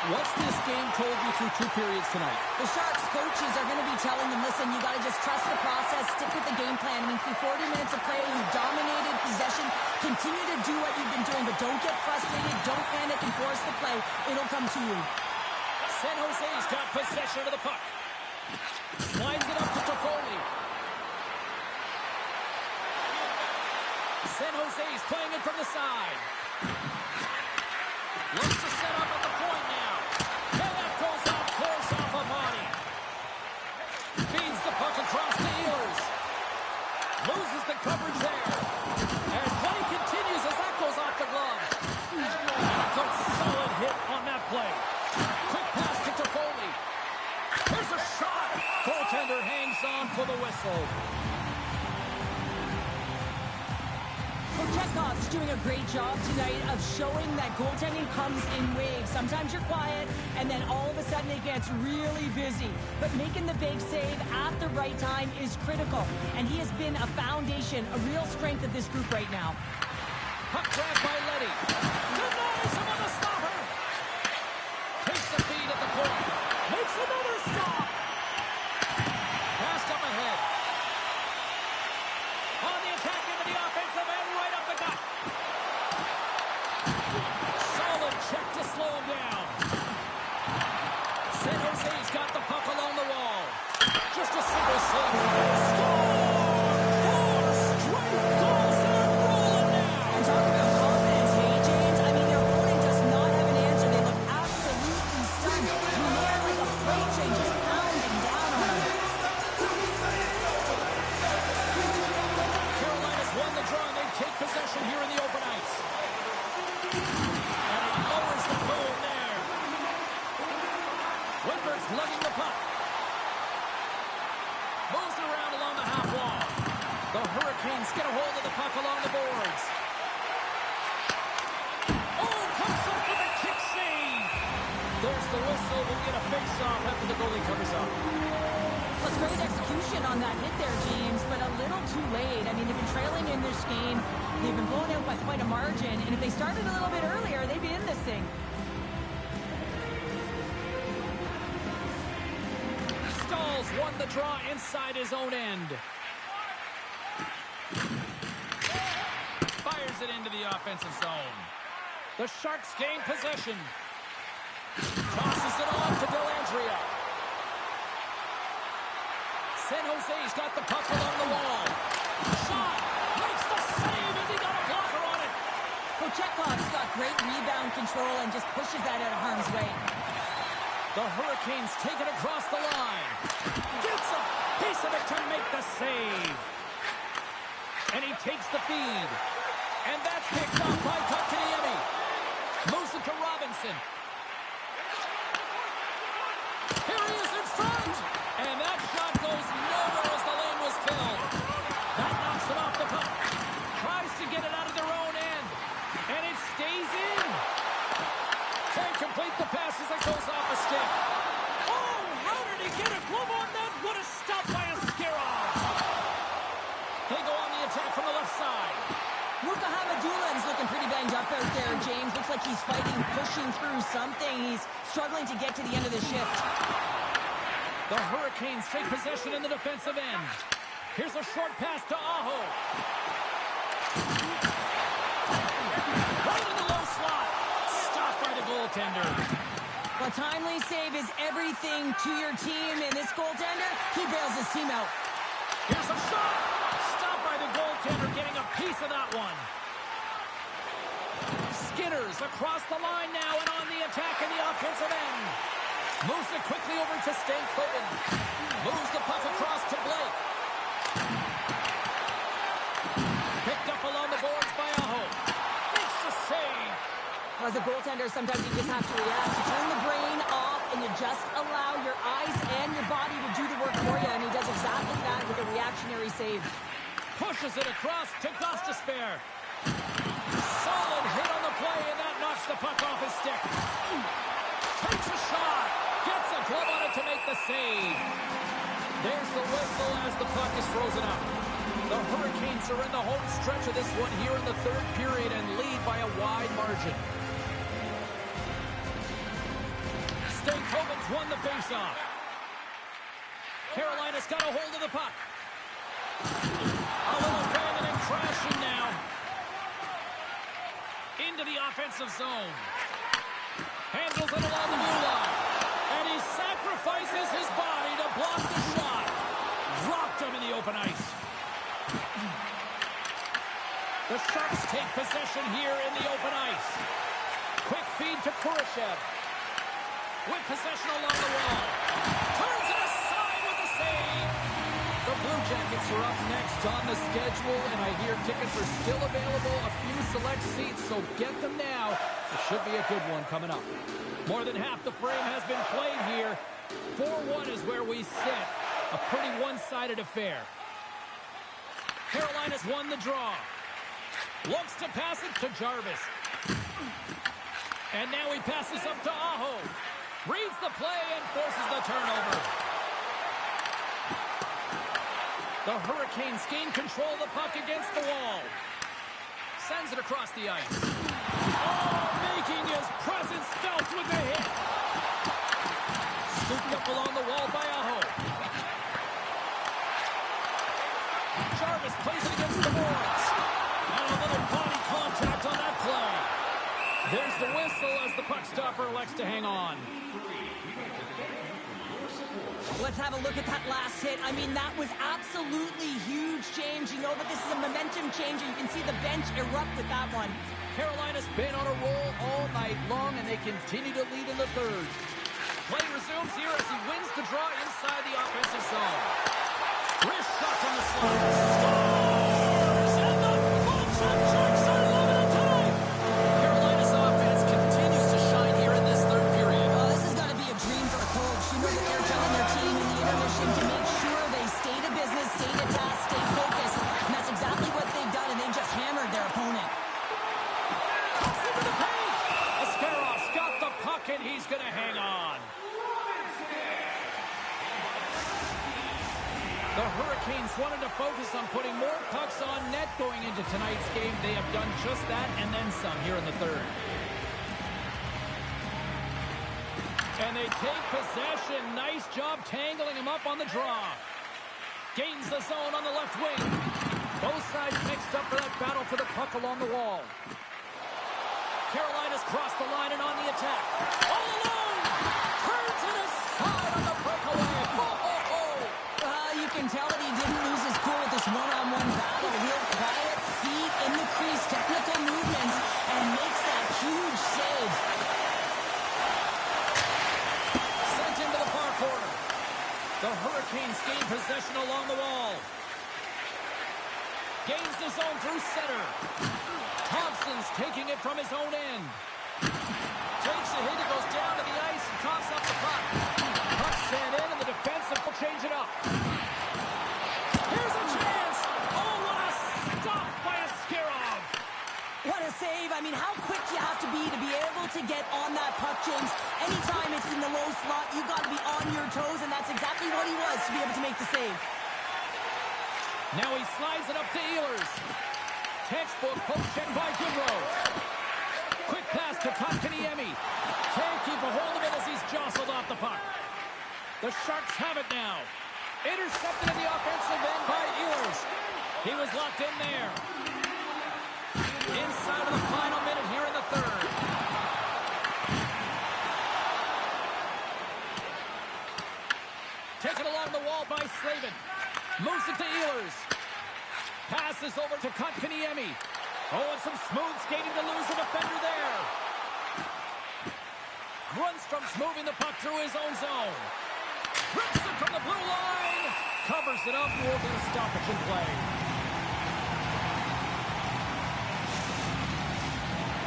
What's this game told you through 2 periods tonight? The Sharks coaches are going to be telling them, listen, you got to just trust the process, stick with the game plan. I mean, through 40 minutes of play, you dominated possession. Continue to do what you've been doing, but don't get frustrated. Don't panic and force the play. It'll come to you. San Jose's got possession of the puck. Slides it up to Toffoli. San Jose's playing it from the side. Looks to set up at the point now. And that goes off course off a body. Feeds the puck across the Ehlers. Loses the coverage there. And play continues as that goes off the glove. And a good solid hit on that play. Quick pass to Toffoli. There's a shot. Goaltender hangs on for the whistle. Chekhov's doing a great job tonight of showing that goaltending comes in waves. Sometimes you're quiet, and then all of a sudden it gets really busy. But making the big save at the right time is critical, and he has been a foundation, a real strength of this group right now. Puck grab by Leddy. Denies him on the stopper. Takes the feed at the point. Makes another stop. Passed up ahead. On the attack into the offensive end, right up the gut. Solid check to slow him down. San Jose's got the puck along the wall. Just a single save. Score! 4 straight goals that are rolling now. And talk about confidence, hey, James? I mean, their opponent does not have an answer. They look absolutely stunned. I mean, they are like a freight train just pounding down on them. Carolina's won the draw, and they take possession here in the open ice. And he lowers the goal there. Windberg's lugging the puck. Moves it around along the half wall. The Hurricanes get a hold of the puck along the boards. Oh, comes up with a kick save. There's the whistle. We'll get a face-off after the goalie covers up. Well, it's great execution on that hit there, James, but a little too late. I mean, they've been trailing in this game. They've been blown out by quite a margin, and if they started a little bit earlier, they'd be in this thing. Stalls won the draw inside his own end. Fires it into the offensive zone. The Sharks gain possession. Tosses it on to Dellandrea. San Jose's got the puck along the wall. Shot! Makes the save as he got a blocker on it. Chekhov's got great rebound control and just pushes that out of harm's way. The Hurricanes take it across the line. Gets a piece of it to make the save. And he takes the feed. And that's picked up by Kotkaniemi. Moves it to Robinson. Here he is in front. And that shot goes nowhere as the lane was filled. That knocks it off the puck. Tries to get it out of their own end. And it stays in. Can't complete the pass as it goes off a stick. Oh, how did he get a glove on that? What a stop by Askarov. They go on the attack from the left side. Luka Hamadulin's looking pretty banged up out there, James. Looks like he's fighting, pushing through something. He's struggling to get to the end of the shift. The Hurricanes take possession in the defensive end. Here's a short pass to Aho. Right in the low slot. Stopped by the goaltender. A timely save is everything to your team, and this goaltender, he bails his team out. Here's a shot. Stopped by the goaltender, getting a piece of that one. Skinner's across the line now and on the attack in the offensive end. Moves it quickly over to Stankoven. Moves the puck across to Blake. Picked up along the boards by Aho. Makes the save. As a goaltender, sometimes you just have to react. You turn the brain off, and you just allow your eyes and your body to do the work for you, and he does exactly that with a reactionary save. Pushes it across to Gostisbehere. Solid hit on the play, and that knocks the puck off his stick. Takes a shot. Gets a glove on it to make the save. There's the whistle as the puck is frozen up. The Hurricanes are in the home stretch of this one here in the third period and lead by a wide margin. has won the faceoff. Carolina's got a hold of the puck. A little banging and crashing now. Into the offensive zone. Handles it along the blue line. And he sacrifices his body to block the shot. Dropped him in the open ice. The Sharks take possession here in the open ice. Quick feed to Kurashev. With possession along the wall. Turns it aside with the save. The Blue Jackets are up next on the schedule, and I hear tickets are still available, a few select seats, so get them now. It should be a good one coming up. More than half the frame has been played here. 4-1 is where we sit. A pretty one-sided affair. Carolina's won the draw. Looks to pass it to Jarvis. And now he passes up to Aho. Reads the play and forces the turnover. The Hurricanes gain control of the puck against the wall. Sends it across the ice. Oh, making his presence felt with the hit. Scooped up along the wall by Aho. Jarvis plays it against the boards. And a little body contact on that play. There's the whistle as the puck stopper elects to hang on. Let's have a look at that last hit. I mean, that was absolutely huge, James. You know that this is a momentum changer. You can see the bench erupt with that one. Carolina's been on a roll all night long, and they continue to lead in the third. Play resumes here as he wins the draw inside the offensive zone. Wrist shot from the slot. Scores! And the Blue Jackets are loving a tie! Carolina's offense continues to shine here in this third period. This is going to be a dream for a coach. You know that they're telling their team in the intermission to make sure they stay to business, stay to task, stay focused. And that's exactly what they've done, and they've just hammered their opponent. Cuts into the paint! Ascaroff's got the puck, and he's going to hang on. The Hurricanes wanted to focus on putting more pucks on net going into tonight's game. They have done just that and then some here in the third. And they take possession. Nice job tangling him up on the draw. Gains the zone on the left wing. Both sides mixed up for that battle for the puck along the wall. Carolina's crossed the line and on the attack. All alone! Turns it aside on the breakaway. You can tell that he didn't lose his cool with this one-on-one battle. Real quiet, feet in the crease, technical movements, and makes that huge save. Sent into the far corner. The Hurricanes gain possession along the wall. Gains the zone through center. Thompson's taking it from his own end. Takes a hit, it goes down to the ice and coughs up the puck. Puck sent in, and the defensive will change it up. Here's a chance. Oh, what a stop by Askarov. What a save. I mean, how quick you have to be able to get on that puck, James. Anytime it's in the low slot, you got to be on your toes, and that's exactly what he was to be able to make the save. Now he slides it up to Ehlers. Textbook poke check by Goodrow. Quick pass to Kotkaniemi. Can't keep a hold of it as he's jostled off the puck. The Sharks have it now. Intercepted in the offensive end by Ehlers. He was locked in there. Inside of the final minute here in the third. Taken along the wall by Slavin. Moves it to Ehlers. Passes over to Kotkaniemi. Oh, and some smooth skating to lose a defender there. Grundstrom's moving the puck through his own zone. Rips it from the blue line. Covers it up. We'll get a stoppage in play.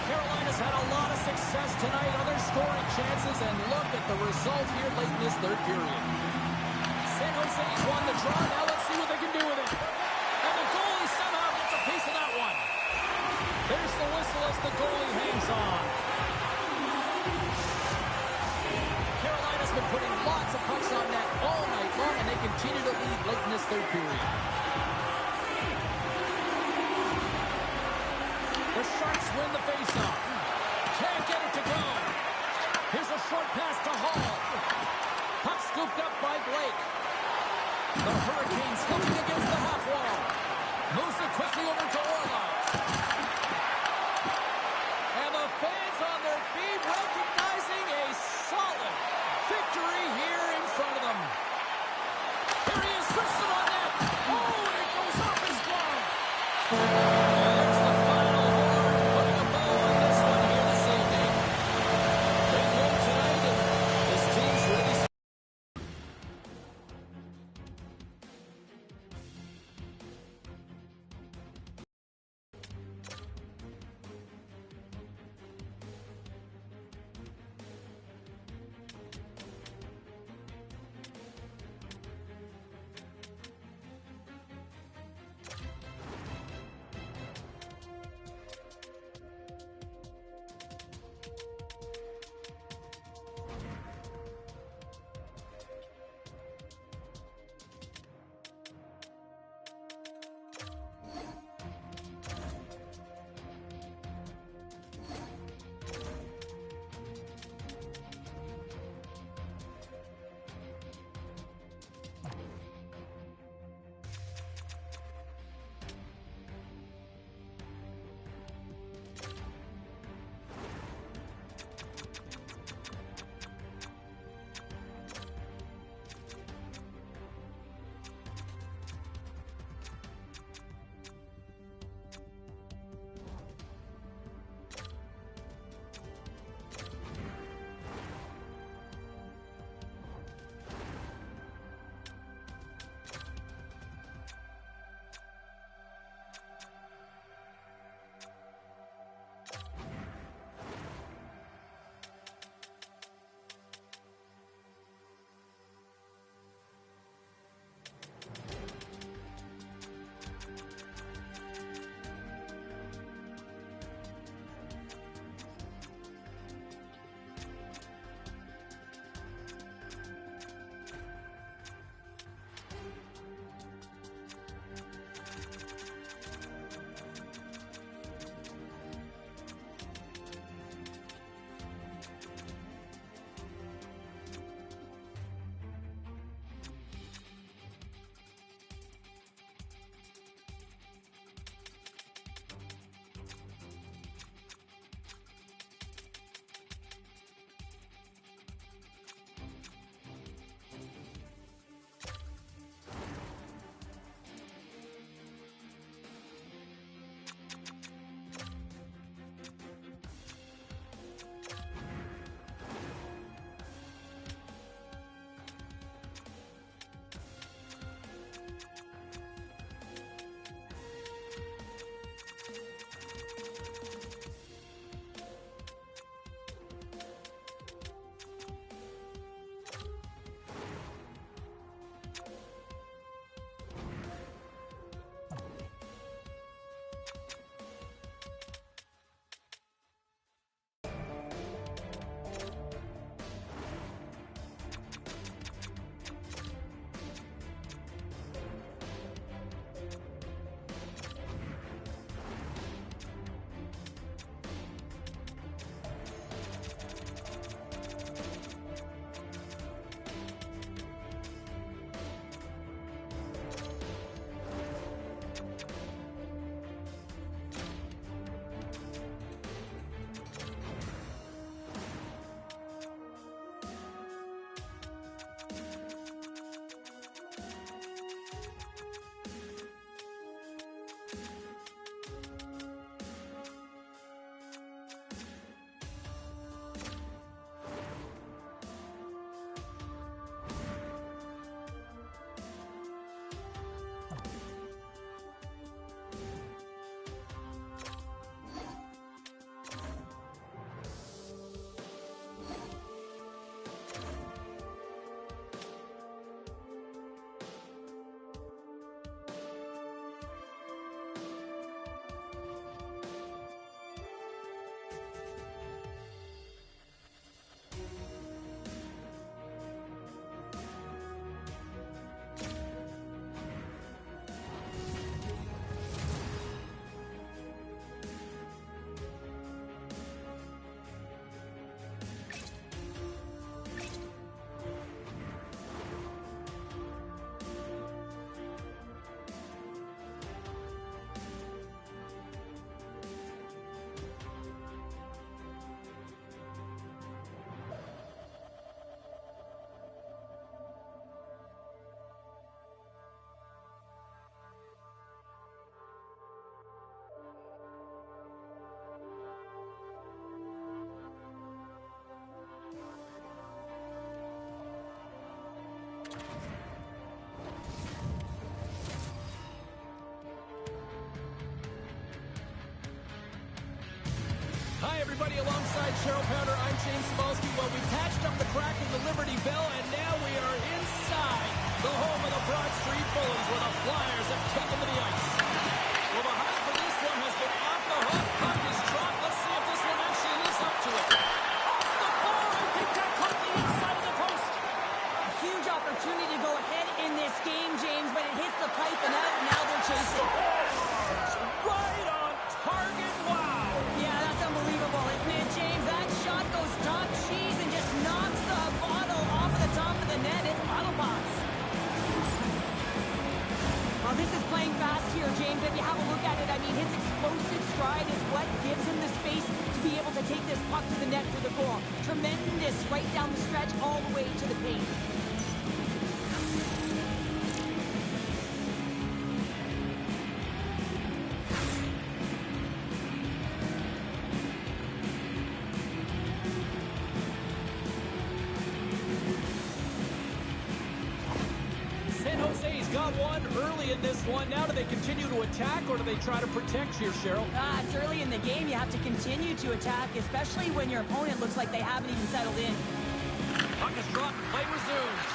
Carolina's had a lot of success tonight on their scoring chances, and look at the result here late in this third period. San Jose's won the draw. Now let's see what they can do with it. And the goalie somehow gets a piece of that one. There's the whistle as the goalie hangs on. Carolina's been putting lots of pucks on net all night long, and they continue to lead late in this third period. The Sharks win the faceoff. Can't get it to go. Here's a short pass to Hall. The Hurricanes looking against the half wall. Moves it quickly over to Orlov. And the fans on their feet recognizing a solid victory here in front of them. Here he is, Tristan on net. Oh, and it goes off his glove. There's the final horn, putting a bow on this one here this evening. Big win tonight, and this team's really... everybody, alongside Cheryl Powder, I'm James Cebulski. Well, we patched up the crack in the Liberty Bell, and now we are inside the home of the Broad Street Bullies, where the Flyers have taken to the ice. Well, the hype for this one has been off the hook. Puck is dropped. Let's see if this one actually lives up to it. Off the bar, I think that caught the inside of the post. A huge opportunity to go ahead in this game, James, but it hits the pipe and out. Now they're chasing. Right on target. Wow. Yeah, that's unbelievable, isn't it, James? That shot goes top cheese and just knocks the bottle off of the top of the net. It's bottle box. Well, this is playing fast here, James. If you have a look at it, I mean, his explosive stride is what gives him the space to be able to take this puck to the net for the goal. Tremendous right down the stretch all the way to the paint. Got one early in this one. Now do they continue to attack, or do they try to protect here, Cheryl? It's early in the game. You have to continue to attack, especially when your opponent looks like they haven't even settled in. Puck is dropped. Play resumes.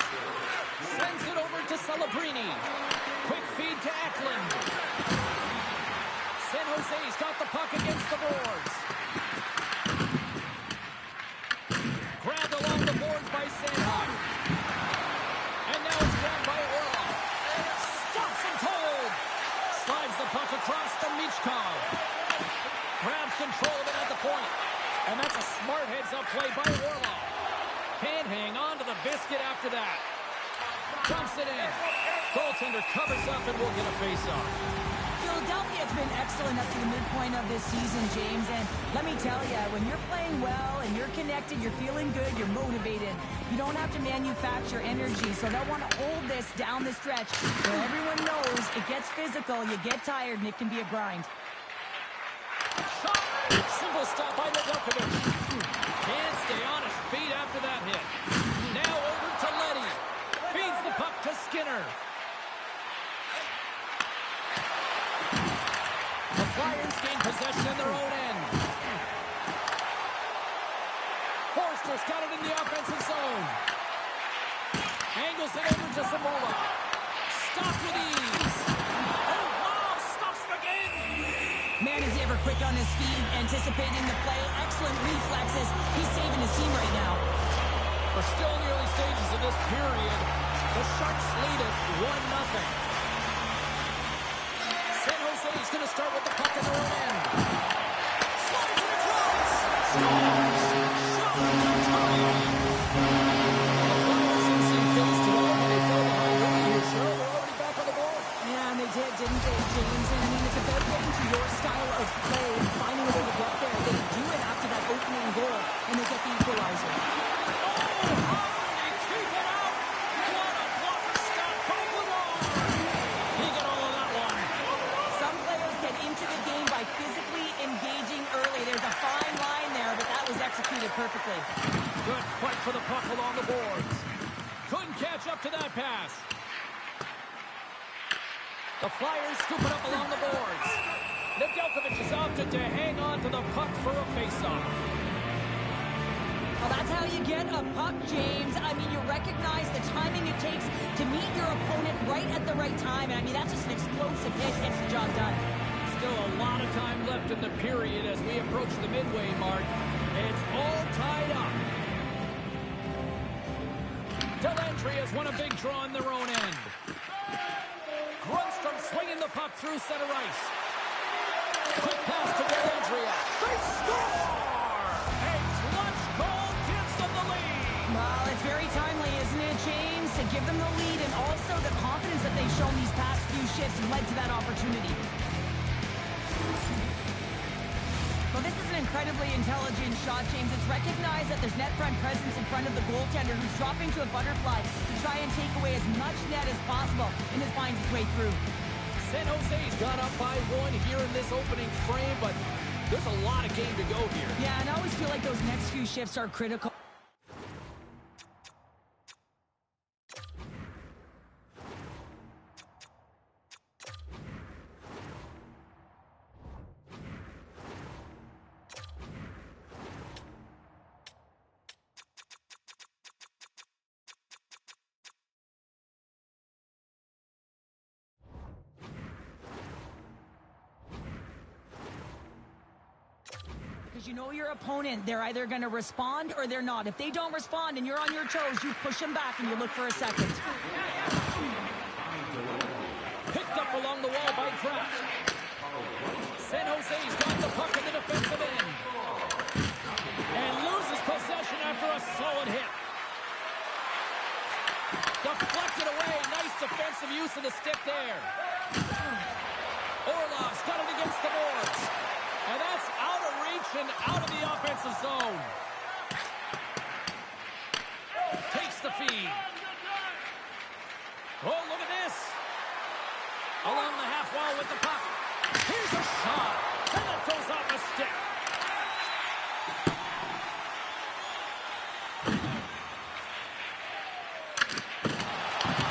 Sends it over to Celebrini. Quick feed to Eklund. San Jose's got the puck against the boards. Grabbed along the boards by Sandhoff. And now it's grabbed by Orlov. Stops him cold. Slides the puck across to Michkov. Grabs control of it at the point. And that's a smart heads-up play by Orlov. Can't hang on to the biscuit after that. Dumps it in. Goaltender covers up and will get a face-off. Philadelphia has been excellent up to the midpoint of this season, James. And let me tell you, when you're playing well and you're connected, you're feeling good, you're motivated, you don't have to manufacture energy. So they'll want to hold this down the stretch. So everyone knows it gets physical, you get tired, and it can be a grind. Shot! Simple stop by Nedeljkovic. Can't stay on his feet after that hit. Now over to Leddy. Feeds the puck to Skinner. The Flyers gain possession in their own end. Forster's got it in the offensive zone. Angles it over to Samola. Stopped with ease. Oh, wow! Stops him again! Man, is he ever quick on his feet, anticipating the play. Excellent reflexes. He's saving his team right now. We're still in the early stages of this period. The Sharks lead it 1-0. San Jose is going to start with the puck in their own end. Slides it across. Scores. Shot on target. The Flyers have seen Phillies today, but they fell behind early here. Cheryl, they're already back on the board. Yeah, and they did, didn't they, James? And I mean, it's about getting to your style of play and finding a way to get there. They do it after that opening goal, and they get the equalizer. Executed perfectly. Good fight for the puck along the boards. Couldn't catch up to that pass. The Flyers scoop it up along the boards. Nedeljkovic is opted to hang on to the puck for a face-off. Well, that's how you get a puck, James. I mean, you recognize the timing it takes to meet your opponent right at the right time. And I mean, that's just an explosive hit. Gets the job done. Still a lot of time left in the period as we approach the midway mark. It's all tied up. Dellandry has won a big draw on their own end. Grundstrom swinging the puck through center ice. Quick pass to Dellandry. They score! A clutch goal gives them the lead. Well, it's very timely, isn't it, James? To give them the lead and also the confidence that they've shown these past few shifts led to that opportunity. Well, this is an incredibly intelligent shot, James. It's recognized that there's net front presence in front of the goaltender who's dropping to a butterfly to try and take away as much net as possible and just finds his way through. San Jose's got up by 1 here in this opening frame, but there's a lot of game to go here. Yeah, and I always feel like those next few shifts are critical. because you know your opponent. They're either going to respond or they're not. If they don't respond and you're on your toes, you push them back and you look for a second. Picked up along the wall by Kraft. San Jose's got the puck in the defensive end. And loses possession after a solid hit. Deflected away. Nice defensive use of the stick there. Orlov's got it against the boards. And that's out of reach and out of the offensive zone. Takes the feed. Oh, look at this. Along the half wall with the puck. Here's a shot. And it goes off the stick.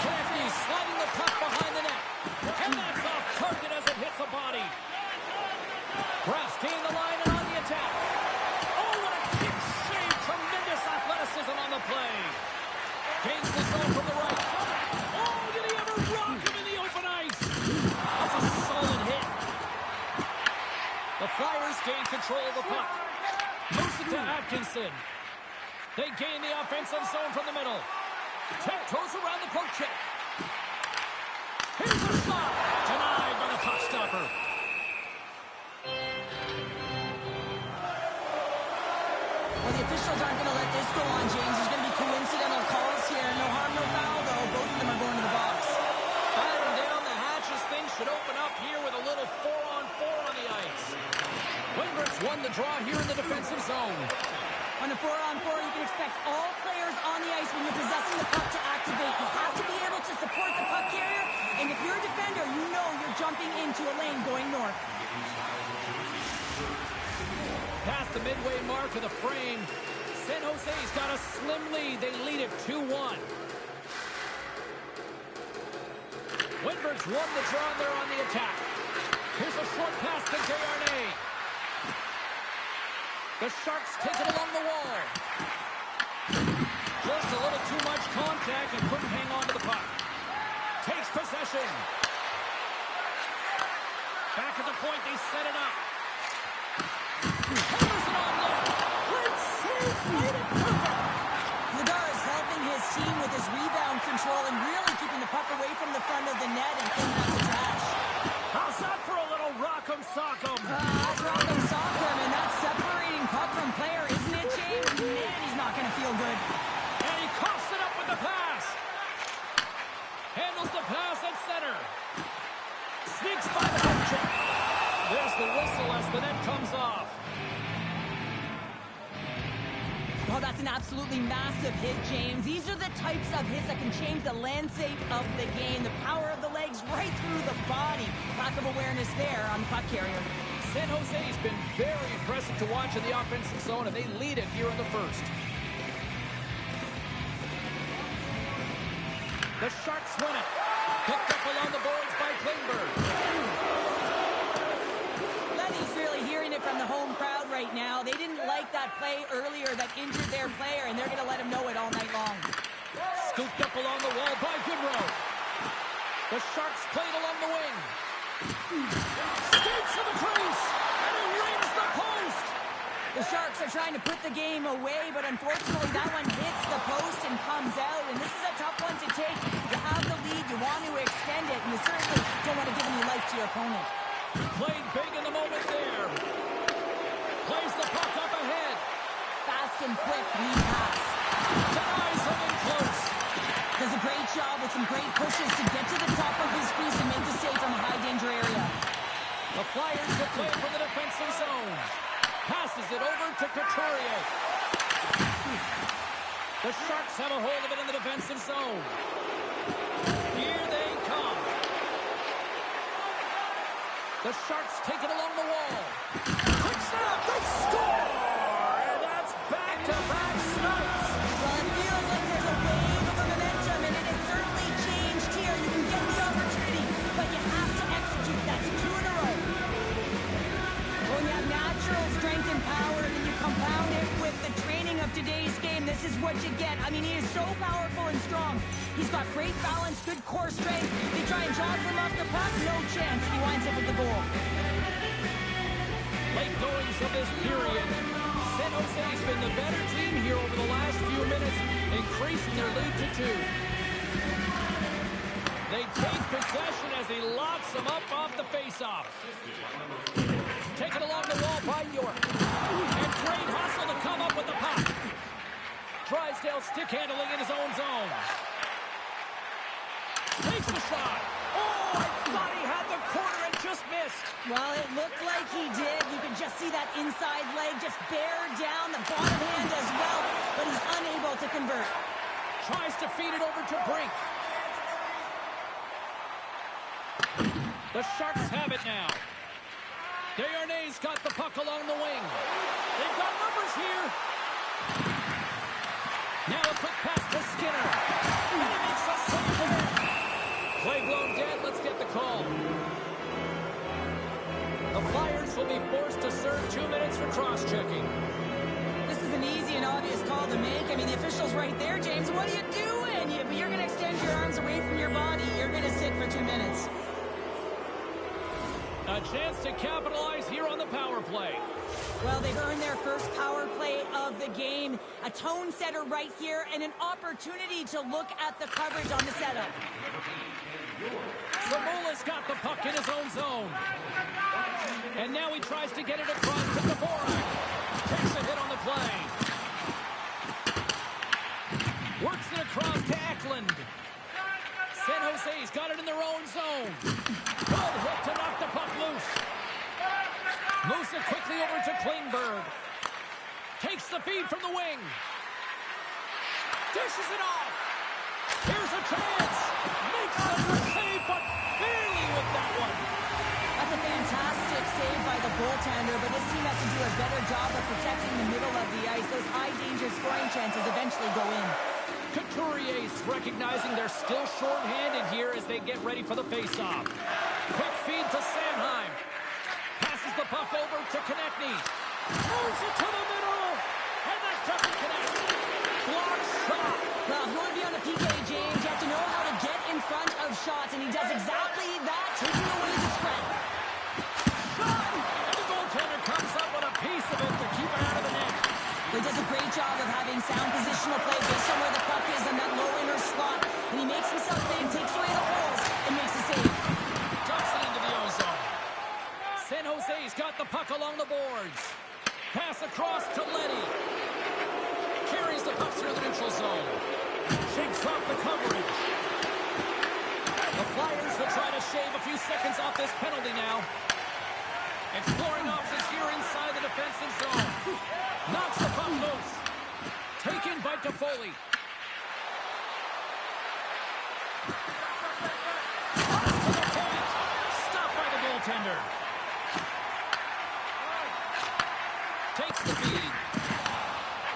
Canty sliding the puck behind the net. And that's off target as it hits a body. Kraft gain the line and on the attack. Oh, what a kick save. Tremendous athleticism on the play. Gains the zone from the right. Oh, did he ever rock him in the open ice? That's a solid hit. The Flyers gain control of the puck. Moves it to Atkinson. They gain the offensive zone from the middle. Tiptoes around the poke check. Here's a shot. Denied by the puck stopper. Well, the officials aren't going to let this go on, James. There's going to be coincidental calls here. No harm, no foul, though. Both of them are going to the box. Batten down the hatches. Things should open up here with a little 4-on-4 on the ice. Wingbert's won the draw here in the defensive zone. On a 4-on-4, you can expect all players on the ice when you're possessing the puck to activate. You have to be able to support the puck carrier, and if you're a defender, you know you're jumping into a lane going north. Past the midway mark of the frame, San Jose's got a slim lead. They lead it 2-1. Windberg's won the draw and they're on the attack. Here's a short pass to Desharnais. The Sharks take it along the wall. Just a little too much contact and couldn't hang on to the puck. Takes possession. Back at the point, they set it up. Hammers it on net. Great save. Made it perfect. Lagar's helping his team with his rebound control and really keeping the puck away from the front of the net and cleaning up the trash. How's that for a little rock'em sock'em? That's rock'em sock'em, and that's separating puck from player, isn't it, James? Man, he's not going to feel good. And he coughs it up with the pass. Handles the pass at center. Sneaks by the poke check. There's the whistle as the net comes off. Oh, that's an absolutely massive hit, James. These are the types of hits that can change the landscape of the game. The power of the legs right through the body. Lack of awareness there on the puck carrier. San Jose's been very impressive to watch in the offensive zone, and they lead it here in the first. The Sharks win it. Picked up along the boards by Klingberg. Lenny's really hearing it from the home crowd right now. They didn't like that play earlier that injured their player, and they're going to let him know it all night long. Scooped up along the wall by Goodrow. The Sharks played along the wing. Skates to the crease, and he rings the post. The Sharks are trying to put the game away, but unfortunately that one hits the post and comes out, and this is a tough one to take. You have the lead, you want to extend it, and you certainly don't want to give any life to your opponent. Played big in the moment there. Plays the puck up ahead. Fast and quick lead pass. Denies him in close. Does a great job with some great pushes to get to the top of his crease and make the save from a high-danger area. The Flyers will play from the defensive zone. Passes it over to Couturier. The Sharks have a hold of it in the defensive zone. Here they come. The Sharks take it along the wall. Quick snap, they score! And that's back-to-back snipes. Well, it feels like there's a wave of momentum, and it has certainly changed here. You can get the opportunity, but you have to execute. That's 2 in a row. When you have natural strength and power, and then you compound it with the training of today's game, this is what you get. I mean, he is so powerful and strong. He's got great balance, good core strength. They try and jostle him off the puck, no chance. He winds up with the goal. Late goings of this period. San Jose's been the better team here over the last few minutes, increasing their lead to 2. They take possession as he locks them up off the faceoff. Taken along the wall by York. And great hustle to come up with the puck. Drysdale stick handling in his own zone. Takes the shot. Oh, I thought he had the corner and just missed. Well, it looked like he did. You could just see that inside leg just bear down, the bottom hand as well, but he's unable to convert. Tries to feed it over to Brink. The Sharks have it now. Desharnais got the puck along the wing. They've got numbers here. Now a quick pass to Skinner. And he makes a save there. Play blown dead. Let's get the call. The Flyers will be forced to serve 2 minutes for cross-checking. This is an easy and obvious call to make. I mean, the official's right there, James. What are you doing? You're going to extend your arms away from your body. You're going to sit for 2 minutes. A chance to capitalize here on the power play. Well, they've earned their first power play of the game. A tone setter right here and an opportunity to look at the coverage on the setup. Zamula's got the puck in his own zone. And now he tries to get it across to Dvorak. Takes a hit on the play. Works it across to Eklund. San Jose's got it in their own zone. Good hit to knock the puck loose. Moves it quickly over to Klingberg. Takes the feed from the wing. Dishes it off. Here's a chance. Makes the save, but barely with that one. That's a fantastic save by the goaltender, but this team has to do a better job of protecting the middle of the ice. Those high-danger scoring chances eventually go in. Couturier's recognizing they're still short-handed here as they get ready for the face-off. Quick feed to Sanheim. Passes the puck over to Konechny. Moves it to the middle. And that doesn't connect. Block shot. Well, if you want to be on a PK, James, you have to know how to get in front of shots, and he does exactly that, taking away the spread. Shot! And the goaltender comes up with a piece of it to keep it out of the net. He does a great job of having sound positional play based on where the puck is in that low inner slot, and he makes himself big, takes away the holes, and makes a save. Tucks it into the ozone. San Jose's got the puck along the boards. Pass across to Leddy. Carries the puck through the neutral zone. Shakes off the coverage. The Flyers will try to shave a few seconds off this penalty now. Exploring options here inside the defensive zone. Knocks the puck loose. Taken by Toffoli. Pass to the point. Stopped by the goaltender. Takes the feed.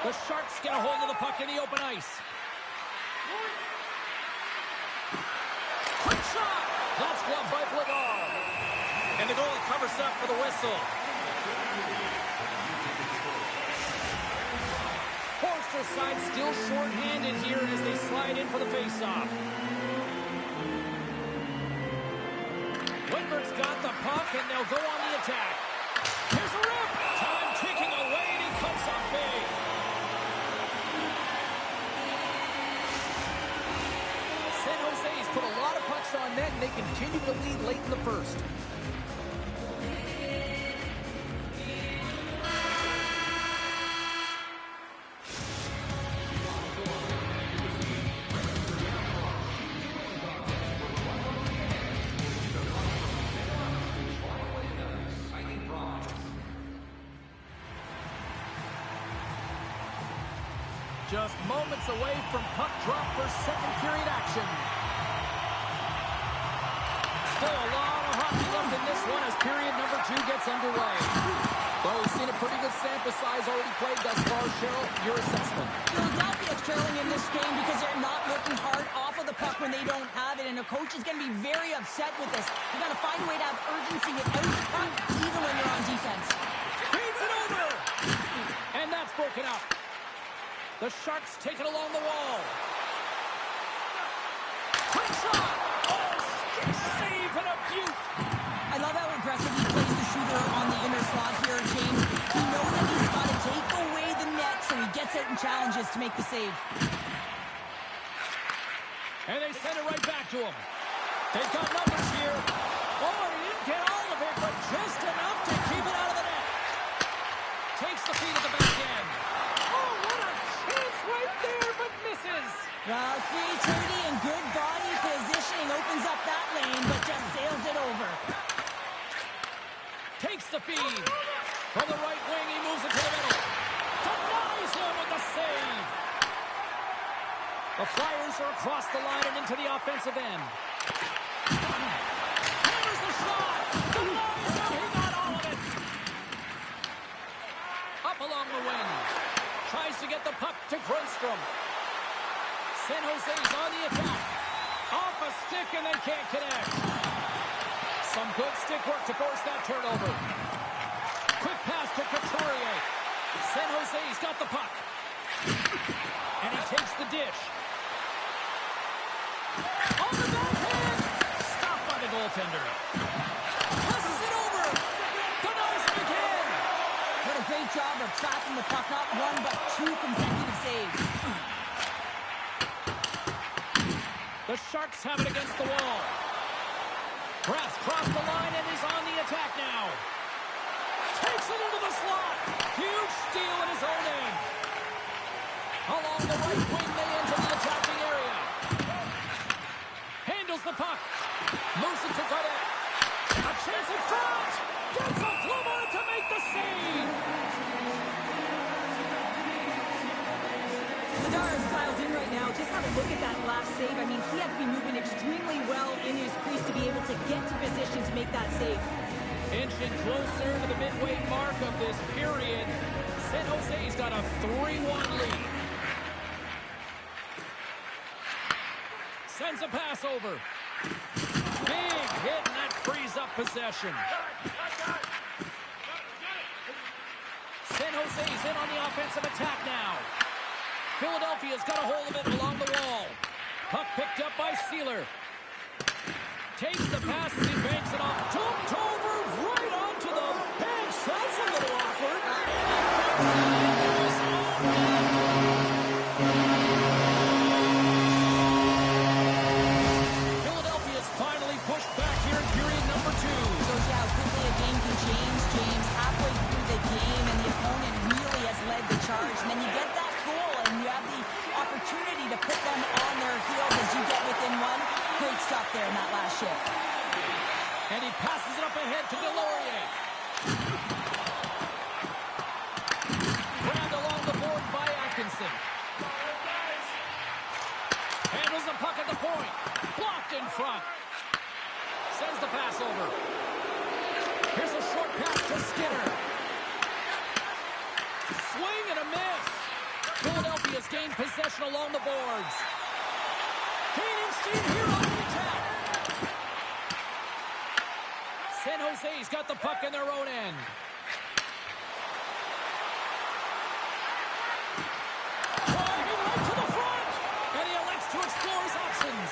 The Sharks get a hold of the puck in the open ice. Quick shot. That's gloved by Bladar. And the goalie covers up for the whistle. Forster's side still short-handed here as they slide in for the face-off. Whitmer's got the puck, and they'll go on the attack. Here's a rip. Time ticking away, and he comes up big. San Jose's put a lot of pucks on net, and they continue to lead late in the first. Just moments away from puck drop for second period action. Still a lot of hockey left in this one as period number 2 gets underway. Well, we've seen a pretty good sample size already played thus far. Cheryl, your assessment. Philadelphia's trailing in this game because they're not looking hard off of the puck when they don't have it, and a coach is going to be very upset with this. You got to find a way to have urgency without the puck, even when you're on defense. Feeds it over! And that's broken up. The Sharks take it along the wall. Quick shot! Oh, stick save and a beaut! I love how aggressive he plays the shooter pressure on the inner slot here, James. He knows that he's got to take away the net, so he gets out and challenges to make the save. And they send it right back to him. They've got numbers here. Oh, and he didn't get all of it, but just enough to keep it out of the net. Takes the feed at the back end. Oh, what a chance right there, but misses. Well, creativity and good body positioning opens up that lane, but just sails it over. Takes the feed. From the right wing, he moves it to the middle. Denies him with the save. The Flyers are across the line and into the offensive end. Hammers the shot. Denies him. He got all of it. Up along the wing. Tries to get the puck to Grundstrom. San Jose's on the attack. Off a stick and they can't connect. Some good stick work to force that turnover. Quick pass to Couturier. San Jose's got the puck. And he takes the dish. On the backhand. Stopped by the goaltender. Passes it over. Denies him again. What a great job of tracking the puck. Not one, but two consecutive saves. The Sharks have it against the wall. Brass crossed the line and is on the attack now. Takes it into the slot. Huge steal in his own end. Along the right wing, they enter the attacking area. Handles the puck. Moves it to Godet. A chance in front. Gets a glove on it to make the save. Zadar is dialed in right now. Just have a look at that last save. I mean, he had to be moving extremely well in his crease to be able to get to position to make that save. Inching closer to the midway mark of this period. San Jose's got a 3-1 lead. Sends a pass over. Big hit, and that frees up possession. San Jose's in on the offensive attack now. Philadelphia's got a hold of it along the wall. Puck picked up by Sealer. Takes the pass as he banks it off. Dumped over right onto the bench. That's a little awkward. Philadelphia's finally pushed back here in period number 2. Shows you how quickly a game can change, James. Halfway through the game, and the opponent really has led the charge. And then you get that goal, and you have the opportunity to put them on their heels as you get within one. Great stuff there in that last shift. And he passes it up ahead to Delorier. Grabbed along the board by Atkinson. Handles the puck at the point. Blocked in front. Sends the pass over. Here's a short pass to Skinner. Swing and a miss. Philadelphia's gained possession along the boards. Steam here on the attack. San Jose's got the puck in their own end. Driving right to the front. And he elects to explore his options.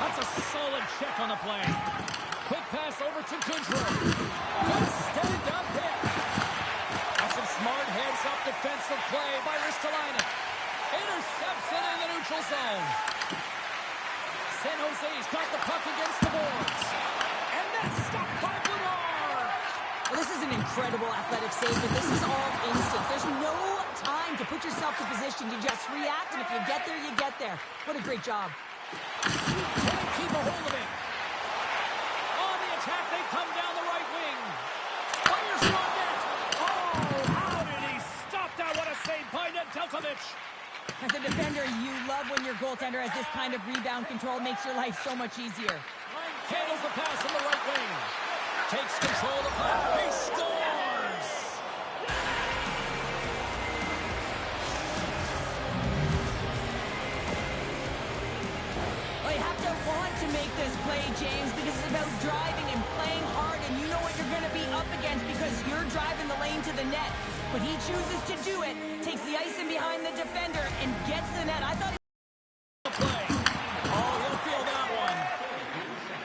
That's a solid check on the play. Quick pass over to Goodrow. Good stand-up hit. That's some smart heads-up defensive play by Ristolainen. Intercepts it in the neutral zone. San Jose's got the puck against the boards. And that's stopped by Bedard. Well, this is an incredible athletic save, but this is all instinct. There's no time to put yourself in position to just react, and if you get there, you get there. What a great job. Can't keep a hold of it. On the attack, they come down the right wing. Fires on net. Oh, how did he stop that? What a save by Nedeljkovic. As a defender, you love when your goaltender has this kind of rebound control. Makes your life so much easier. Handles the pass on the right wing. Takes control of the puck. He scores! Well, you have to want to make this play, James, because it's about driving and playing hard, and you know what you're going to be up against because you're driving the lane to the net. But he chooses to do it, takes the ice in behind the defender, and gets the net. I thought Play. Oh, he'll feel that one.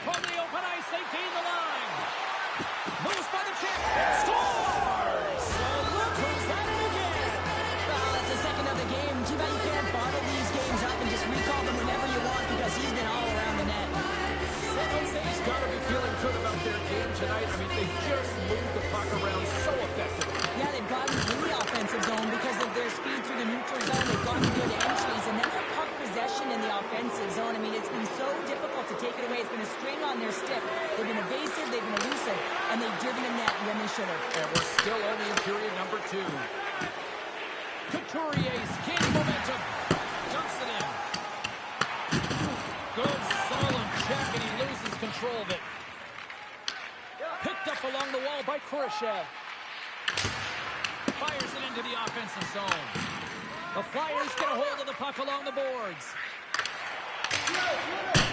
From the open ice, they gain the line. tonight. I mean, they just moved the puck around so effectively. Yeah, they've gotten in the offensive zone because of their speed through the neutral zone. They've gotten good entries, and then their puck possession in the offensive zone. I mean, it's been so difficult to take it away. It's been a string on their stick. They've been evasive, they've been elusive, and they've driven in that when they should have. And we're still only in period number 2. Couturier's gaining momentum. Dumps it in. Good, solid check, and he loses control of it. Picked up along the wall by Khrushchev. Fires it into the offensive zone. The Flyers get a hold of the puck along the boards.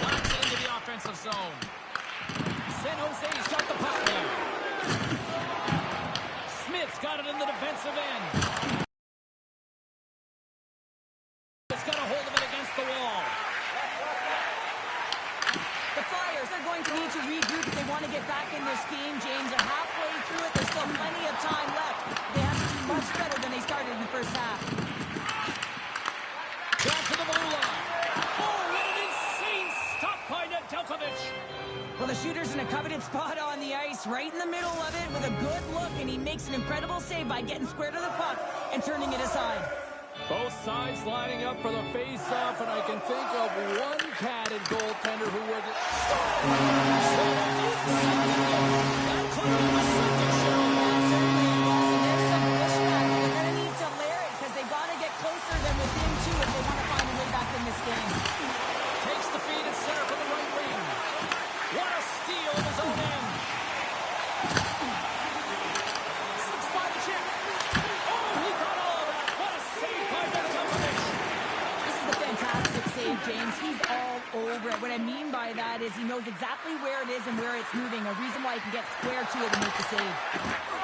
Knocks it into the offensive zone. San Jose's got the puck now. Smith's got it in the defensive end. He's got a hold of it against the wall. The Flyers are going to need to regroup if they want to get back in this game, James. They're halfway through it. There's still plenty of time left. They have to do much better than they started in the first half. Back to the blue line. Oh, what an insane stop by Nedeljkovic. Well, the shooter's in a coveted spot on the ice, right in the middle of it with a good look, and he makes an incredible save by getting square to the puck and turning it aside. Both sides lining up for the face-off, and I can think of one padded goaltender who would... Closer than within 2 if they want to find a way back in this game. Takes the feed at center from the right wing. What a steal of his own end. Slips by the check. Oh, he got all of that. What a save by Nedeljkovic. This is a fantastic save, James. He's all over it. What I mean by that is he knows exactly where it is and where it's moving. A reason why he can get square to it and make the save.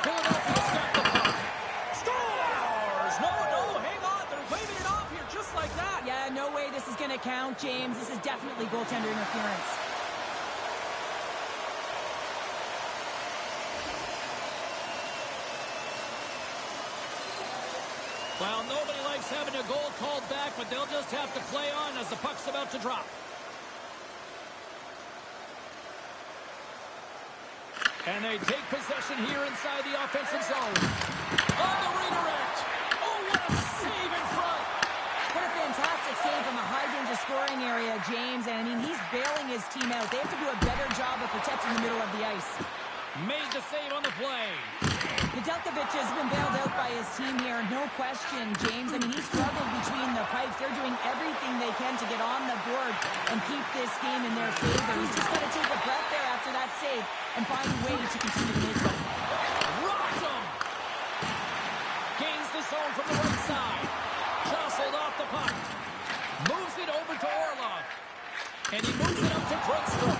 Philadelphia's got the puck. Scores! No, hang on. They're waving it off here just like that. Yeah, no way this is going to count, James. This is definitely goaltender interference. Well, nobody likes having a goal called back, but they'll just have to play on as the puck's about to drop. And they take possession here inside the offensive zone. On the redirect. Oh, what a save in front. What a fantastic save from a high-danger scoring area, James. And, I mean, he's bailing his team out. They have to do a better job of protecting the middle of the ice. Made the save on the play. Nedeljkovic has been bailed out by his team here, no question, James. I mean, he's struggled between the pipes. They're doing everything they can to get on the board and keep this game in their favor. He's just got to take a breath there after that save and find a way to continue to make them. Rocks him. Gains the zone from the right side. Jostled off the puck. Moves it over to Orlov. And he moves it up to Grundstrom.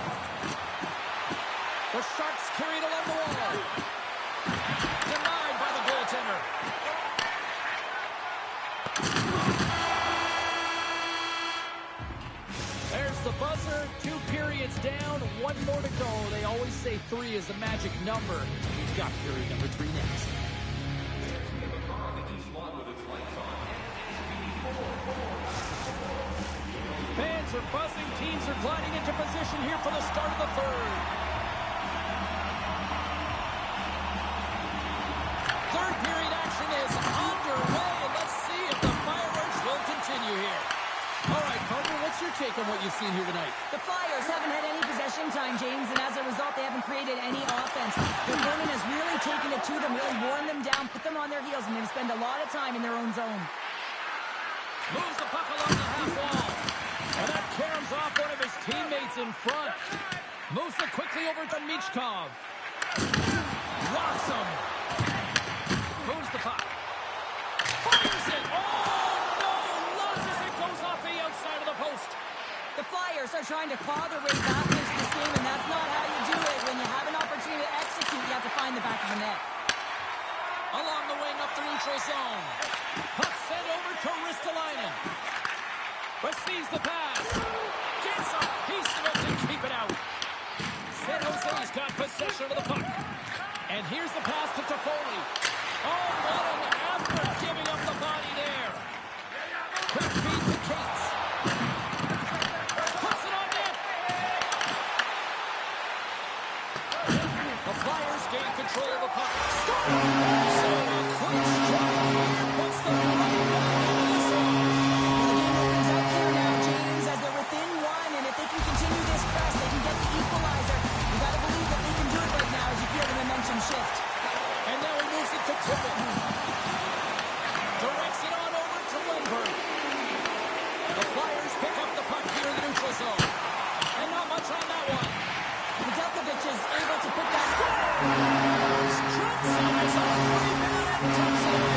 The Sharks carry it along the wall. Denied by the goaltender. There's the buzzer. 2 periods down. 1 more to go. They always say 3 is the magic number. We've got period number 3 next. Fans are buzzing. Teams are gliding into position here for the start of the third. Third period action is underway, and let's see if the fireworks will continue here. All right, partner, what's your take on what you've seen here tonight? The Flyers haven't had any possession time, James, and as a result, they haven't created any offense. Their opponent has really taken it to them, really worn them down, put them on their heels, and they spend a lot of time in their own zone. Moves the puck along the half wall. And that caroms off one of his teammates in front. Moves it quickly over to Michkov. Rocks him. Moves the puck. Fires it. Oh, no. Launches it. Goes off the outside of the post. The Flyers are trying to claw their way back into this game, and that's not how you do it. When you have an opportunity to execute, you have to find the back of the net. Along the wing up the neutral zone. Puck sent over to Ristolainen. Receives the pass. Gets up. He's supposed to keep it out. San Jose's got possession of the puck. And here's the pass to Toffoli. Oh, what an effort giving up the body there. Quick feed to Cates. Puts it on net. The Flyers pick up the puck here in the neutral zone. And not much on that one. Nedeljkovic is able to put that... Johnson is a rebound and tucks it in.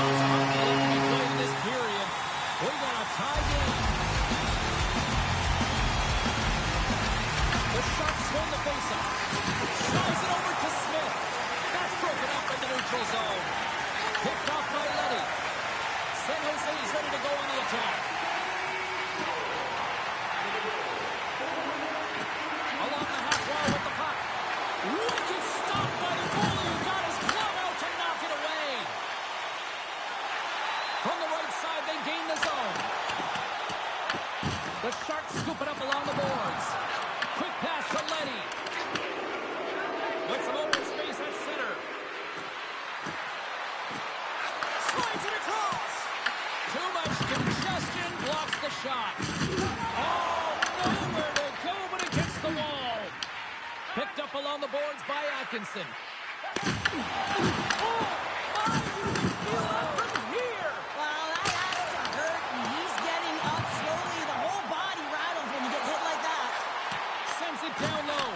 It's hockey left to be played in this period. We got a tie game. The Sharks win the faceoff. Slides it over to Smith. That's broken up in the neutral zone. Picked off by Letty. San Jose is ready to go on the attack. Along the half wall with the puck. Wicked stop by the goalie who got his glove out to knock it away. From the right side, they gain the zone. The Sharks scoop it up along the boards. Quick pass to Letty. With some open space at center. Slides it across. Too much congestion blocks the shot. Oh, nowhere to go but against the wall. Picked up along the boards by Atkinson. Oh, my, you can feel that from here. Well, that has to hurt, and he's getting up slowly. The whole body rattles when you get hit like that. Sends it down low.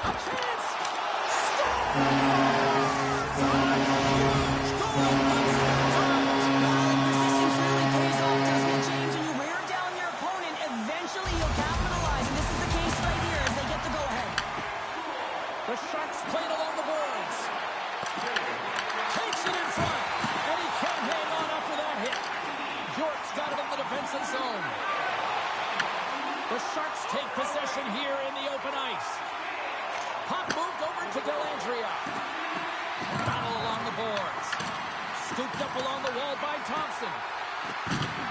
A chance. Persistence really pays off, doesn't it, James? When you wear down your opponent, eventually you'll capitalize, and this is the case right here as they get the go-ahead. The Sharks play it along the boards. Takes it in front, and he can't hang on after that hit. York's got it in the defensive zone. The Sharks take possession here in the open ice. Puck moved over to Dellandrea. Battle along the boards. Scooped up along the wall by Thompson.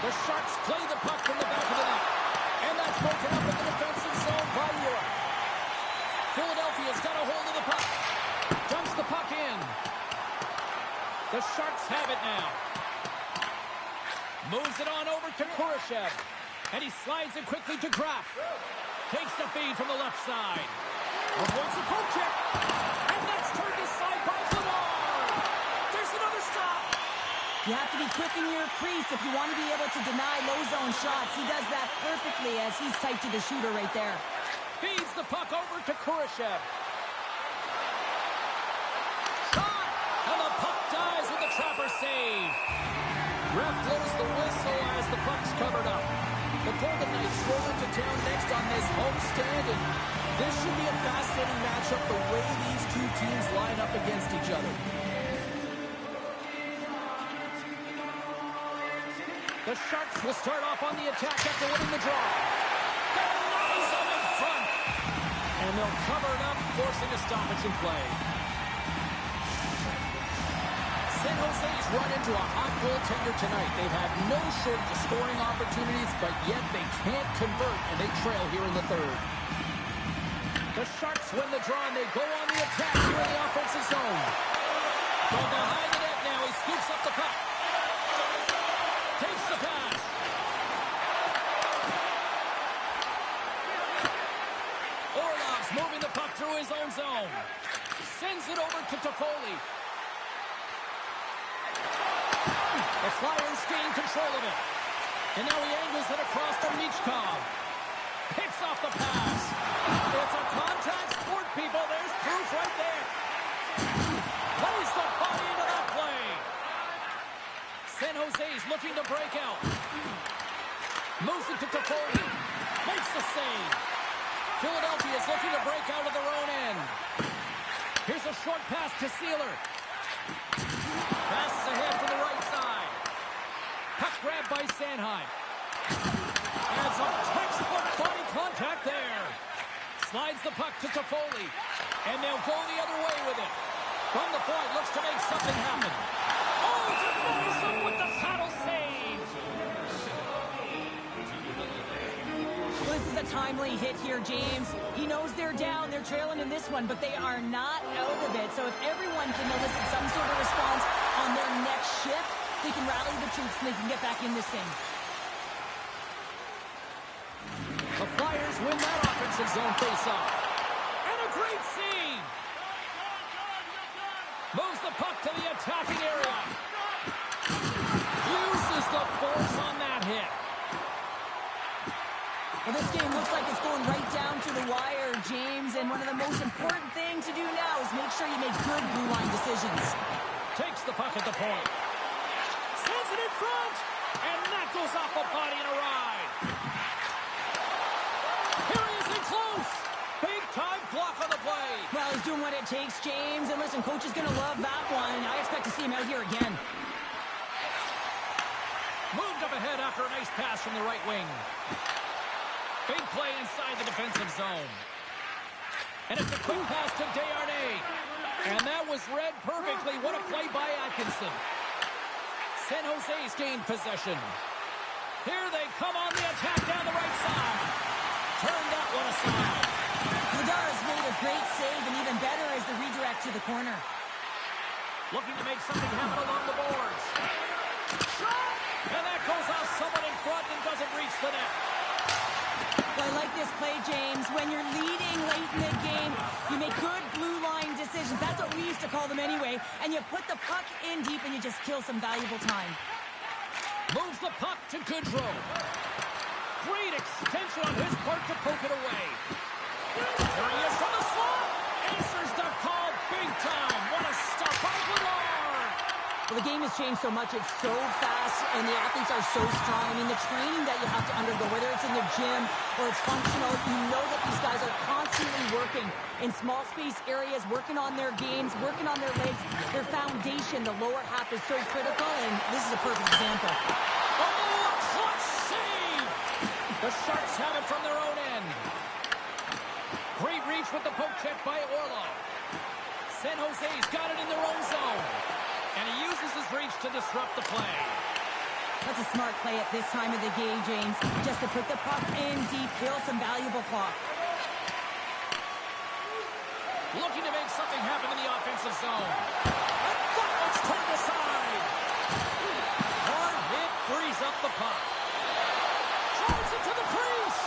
The Sharks play the puck from the back of the net. And that's broken up in the defensive zone by York. Philadelphia's got a hold of the puck. Dumps the puck in. The Sharks have it now. Moves it on over to Kurashev. And he slides it quickly to Graf. Takes the feed from the left side. Avoids the poke check. And that's turned aside by Vladar. There's another stop. You have to be quick in your crease if you want to be able to deny low zone shots. He does that perfectly as he's tight to the shooter right there. Feeds the puck over to Kurashev. Shot! And the puck dies with the trapper save. Ref blows the whistle as the puck's covered up. The Golden Knights roll into town next on this homestand, and this should be a fascinating matchup the way these two teams line up against each other. The Sharks will start off on the attack after winning the draw. Denies them in front. And they'll cover it up, forcing a stoppage in play. San Jose's run into a hot goaltender tonight. They've had no shortage of scoring opportunities, but yet they can't convert, and they trail here in the third. The Sharks win the draw, and they go on the attack here in the offensive zone. From behind the net now, he scoops up the puck. Takes the pass. Orlov's moving the puck through his own zone. Sends it over to Toffoli. The Flyers gain control of it. And now he angles it across to Michkov. Picks off the pass. It's a contact sport, people. There's proof right there. Plays the body into that play. San Jose's looking to break out. Moves it to Toffoli. Makes the save. Philadelphia's looking to break out of their own end. Here's a short pass to Sealer. Passes ahead to the right side. Puck grabbed by Sanheim. And some textbook body contact there. Slides the puck to Toffoli. And they'll go the other way with it. From the point, looks to make something happen. Oh, denies him with the paddle save. Well, this is a timely hit here, James. He knows they're down, they're trailing in this one, but they are not out of it. So if everyone can elicit some sort of response on their next shift, they can rally the troops and they can get back in this thing. The Flyers win that offensive zone faceoff. And a great save. Moves the puck to the attacking area. Uses the force on that Well, this game looks like it's going right down to the wire, James, and one of the most important things to do now is make sure you make good blue line decisions. Takes the puck at the point. Sends it in front, and that goes off a body and a ride. Here he is in close. Big time block on the play. Well, he's doing what it takes, James, and listen, coach is going to love that one. I expect to see him out here again. Moved up ahead after a nice pass from the right wing. Big play inside the defensive zone. And it's a quick pass to Desharnais. And that was read perfectly. What a play by Atkinson. San Jose's gained possession. Here they come on the attack down the right side. Turn that one aside. Vladara's made a great save, and even better is the redirect to the corner. Looking to make something happen along the boards. Shot! And that goes off someone in front and doesn't reach the net. Well, I like this play, James. When you're leading late in the game, you make good blue line decisions. That's what we used to call them anyway. And you put the puck in deep and you just kill some valuable time. Moves the puck to Goodrow. Great extension on his part to poke it away. There he is from the slot. Answers the call big time. What a stop by Vladar. Well, the game has changed so much. It's so fast, and the athletes are so strong. I mean, the training that you have to undergo, whether it's in the gym or it's functional, you know that these guys are constantly working in small space areas, working on their games, working on their legs. Their foundation, the lower half, is so critical, and this is a perfect example. Oh, clutch save! The Sharks have it from their own end. Great reach with the poke check by Orlov. San Jose's got it in their own zone. And he uses his reach to disrupt the play. That's a smart play at this time of the game, James. Just to put the puck in deep, kill some valuable clock. Looking to make something happen in the offensive zone. And that one's turned aside. Hard hit frees up the puck. Drives it to the crease.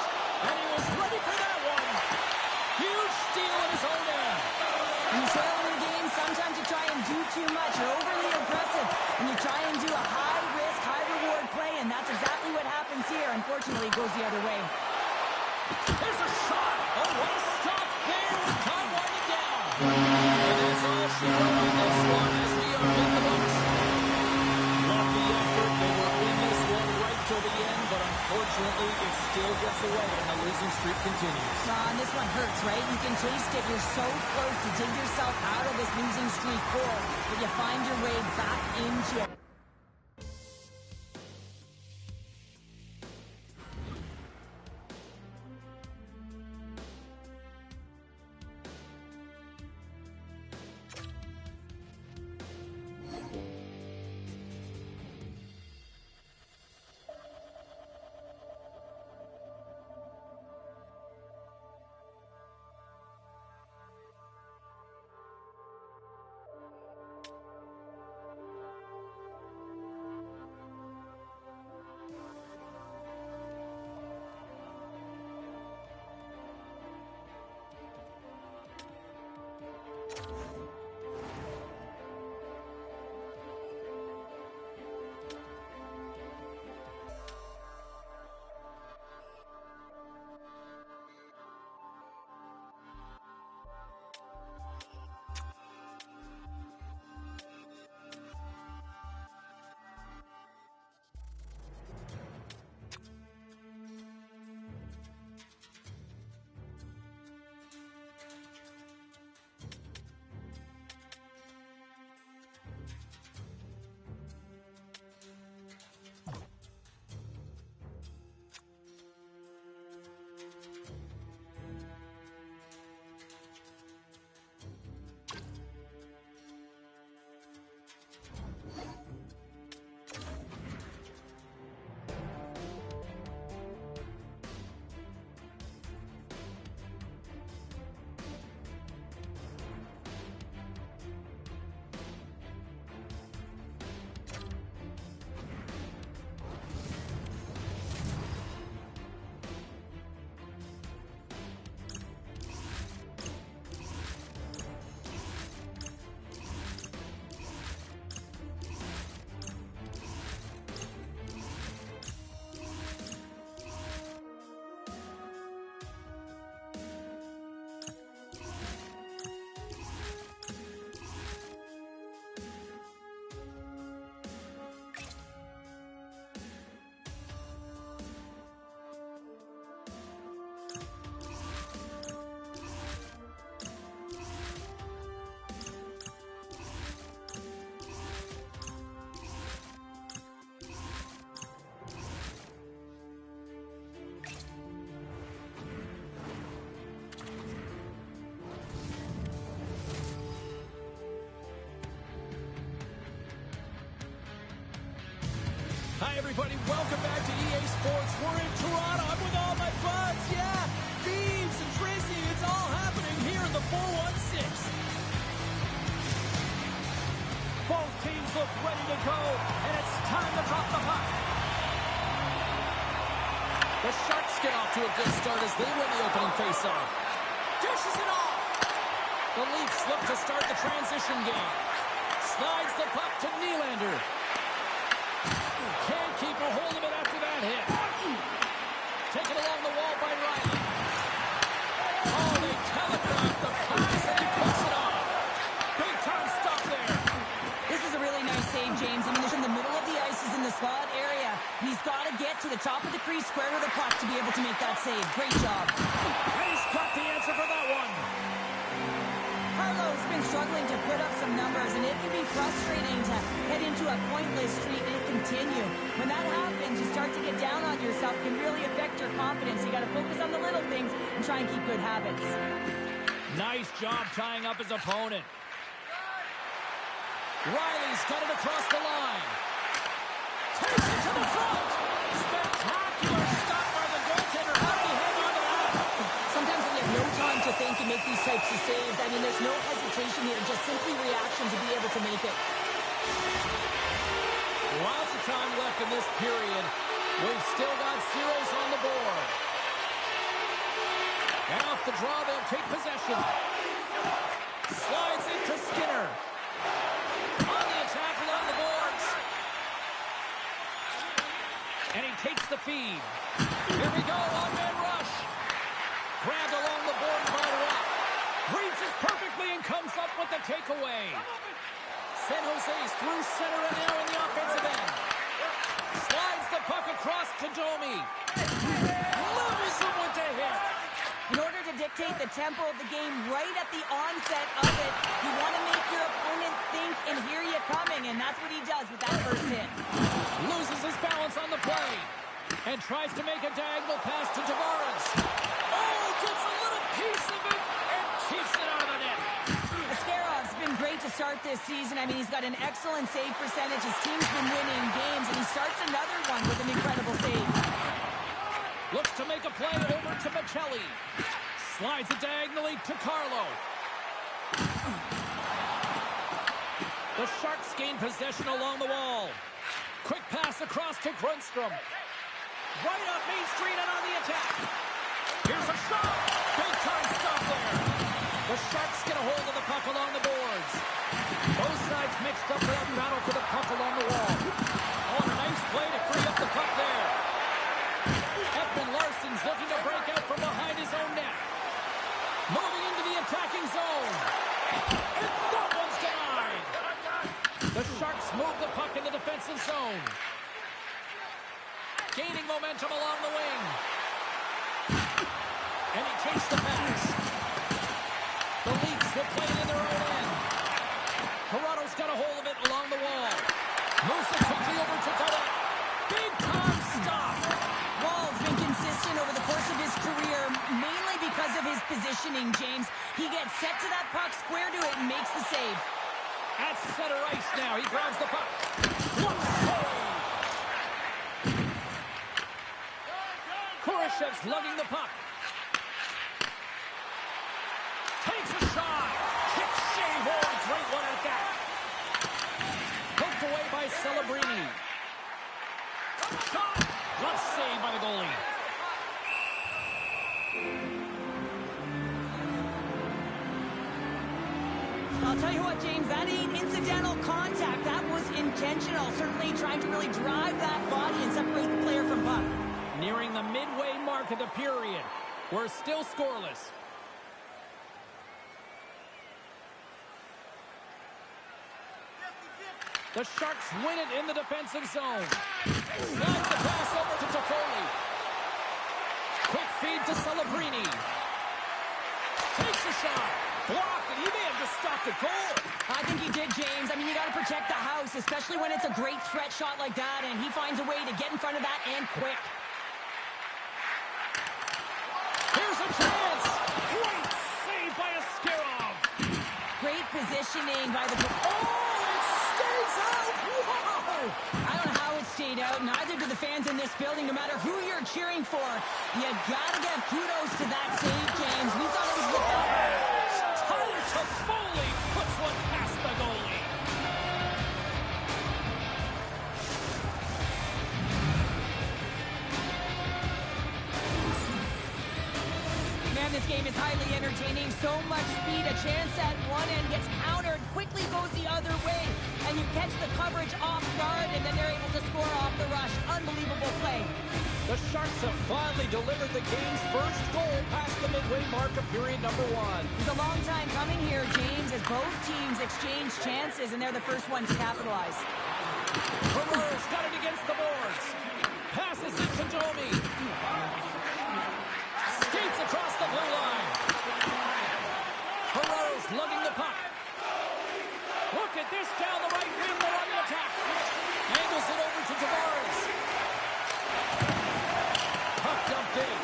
And he was ready for that one. Huge steal in his own end. When you trail in the game, sometimes you try and do too much. You're overly aggressive, and you try and do a high-risk, high-reward play, and that's exactly what happens here. Unfortunately, it goes the other way. There's a shot. Oh, what a stop there with time winding down. And that's all she wrote on this one as we are in the books. Love the effort. They were in this one right till the end, but unfortunately, it still gets away, and the losing streak continues. Ron, this one hurts, right? You can taste it. You're so close to dig yourself out of this losing streak hole, but you find your way back into it. welcome back to EA Sports. We're in Toronto. I'm with all my buds, yeah. Beams and Tracy, it's all happening here in the 416. Both teams look ready to go, and it's time to drop the puck. The Sharks get off to a good start as they win the opening faceoff. Dishes it off. The Leafs look to start the transition game. Slides the puck to Nylander. Can't keep a hold of it after that hit. Taken along the wall by Riley. Oh, they telegraph the pass and he puts it off. Big time stop there. This is a really nice save, James. I mean, he's in the middle of the ice, he's in the slot area. He's got to get to the top of the crease, square to the puck to be able to make that save. Great job. And he's got the answer for that one. Carlo's been struggling to put up some numbers, and it can be frustrating to head into a pointless streak and continue. When that happens, you start to get down on yourself. It can really affect your confidence. You got to focus on the little things and try and keep good habits. Nice job tying up his opponent. Riley's got it across the line. Takes it to the front. Spectacular stop by the goaltender. How did he hang on to that? Sometimes when you have no time to think and make these types of saves, I mean, there's no hesitation here, just simply reaction to be able to make it. Lots of time left in this period. We've still got zeros on the board. And off the draw, they'll take possession. Slides into Skinner. On the attack along the boards. And he takes the feed. Here we go, one-man rush. Grabbed along the board by Rock. Reads it perfectly and comes up with the takeaway. San Jose's through center and now in the offensive end. Slides the puck across to Domi. Moves him with the hit. In order to dictate the tempo of the game right at the onset of it, you want to make your opponent think and hear you coming, and that's what he does with that first hit. Loses his balance on the play. And tries to make a diagonal pass to Tavares. Oh, gets a little piece of it and keeps it out of the net. Ascarov's been great to start this season. I mean, he's got an excellent save percentage. His team's been winning games, and he starts another one with an incredible save. Looks to make a play over to Michelli. Slides it diagonally to Carlo. The Sharks gain possession along the wall. Quick pass across to Grundstrom. Right up Main Street and on the attack. Here's a shot. Big time stop there. The Sharks get a hold of the puck along the boards. Both sides mixed up for that battle for the puck along the wall. Oh, and a nice play to free up the puck there. Edmund Larson's looking to break out from behind his own net. Moving into the attacking zone. And that one's denied. The Sharks move the puck in the defensive zone. Gaining momentum along the wing. And he takes the pass. The Leafs will play it in their own end. Toronto's got a hold of it along the wall. Moves it quickly over to Godet. Big time stop. Wall's been consistent over the course of his career, mainly because of his positioning, James. He gets set to that puck, square to it, and makes the save. At center ice now, he grabs the puck. What save! Kurashev's lugging the puck. Takes a shot. Kick shave. Oh, great one at that. Poked away by Celebrini. Shot. Glove save by the goalie. I'll tell you what, James, that ain't incidental contact. That was intentional. Certainly trying to really drive that body and separate the player from puck. Nearing the midway mark of the period. We're still scoreless. The Sharks win it in the defensive zone. Slides the pass over to Toffoli. Quick feed to Celebrini. Takes a shot. Blocked, and he may have just stopped a goal. I think he did, James. I mean, you got to protect the house, especially when it's a great threat shot like that, and he finds a way to get in front of that and quick. Here's a chance. Great save by Askarov. Great positioning by the... Oh, it stays out. Whoa! I don't know how it stays fade out. Neither do the fans in this building, no matter who you're cheering for. You gotta give kudos to that save, James. We thought it was without. Tyler Toffoli puts one past the goalie. Man, this game is highly entertaining. So much speed. A chance at one end gets countered. Quickly goes the other way. And you catch the coverage off guard, and then they're able to score off the rush. Unbelievable play. The Sharks have finally delivered the game's first goal past the midway mark of period number 1. It's a long time coming here, James, as both teams exchange chances, and they're the first ones to capitalize. Ferrar's got it against the boards. Passes it to Domi. Skates across the blue line. Ferrar's lugging the puck. Look at this down the right wing. They're on the attack. Angles it over to Tavares. Puck dumped in.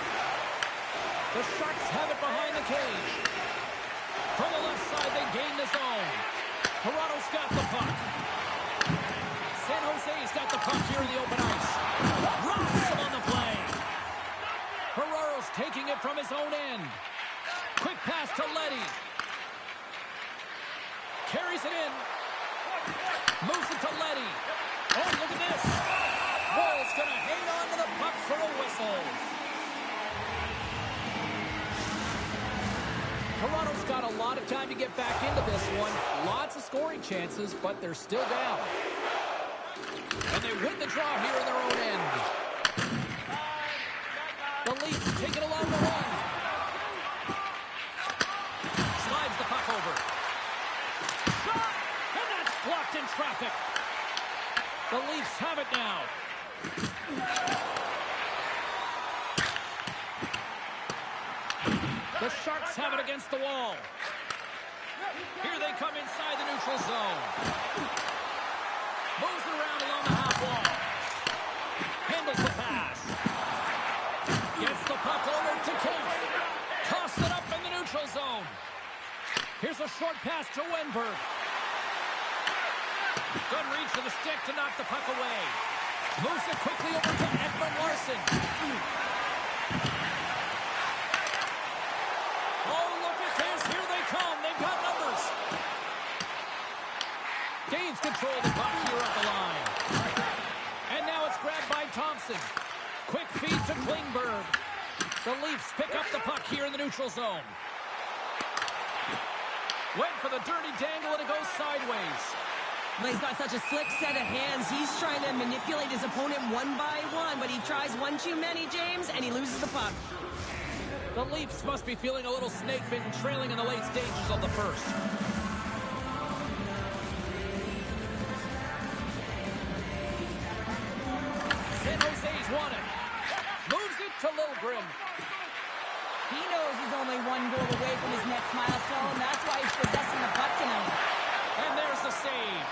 The Sharks have it behind the cage. From the left side, they gain the zone. Toronto's got the puck. San Jose's got the puck here in the open ice. Rocks him on the play. Ferraro's taking it from his own end. Quick pass to Leddy. Carries it in. Moves it to Leddy. Oh, look at this. Wall's going to hang on to the puck for a whistle. Toronto's got a lot of time to get back into this one. Lots of scoring chances, but they're still down. And they win the draw here in their own end. The Leafs take it along the run. Slides the puck over. Shot! And that's blocked in traffic. The Leafs have it now. The Sharks have it against the wall. Here they come inside the neutral zone. Moves it around along the half wall. Handles the pass. Gets the puck over to Kemp. Toss it up in the neutral zone. Here's a short pass to Wenberg. Good reach for the stick to knock the puck away. Moves it quickly over to Edmund Larson. Oh, look at this. Here they come. They've got numbers. Gains control of the puck here up the line. And now it's grabbed by Thompson. Quick feed to Klingberg. The Leafs pick up the puck here in the neutral zone. Went for the dirty dangle and it goes sideways. Well, he's got such a slick set of hands. He's trying to manipulate his opponent one by one, but he tries one too many, James, and he loses the puck. The Leafs must be feeling a little snake-bitten, trailing in the late stages of the first. San Jose's won it. Moves it to Liljegren. He knows he's only one goal away from his next milestone. That's why he's possessing the puck tonight. And there's the save.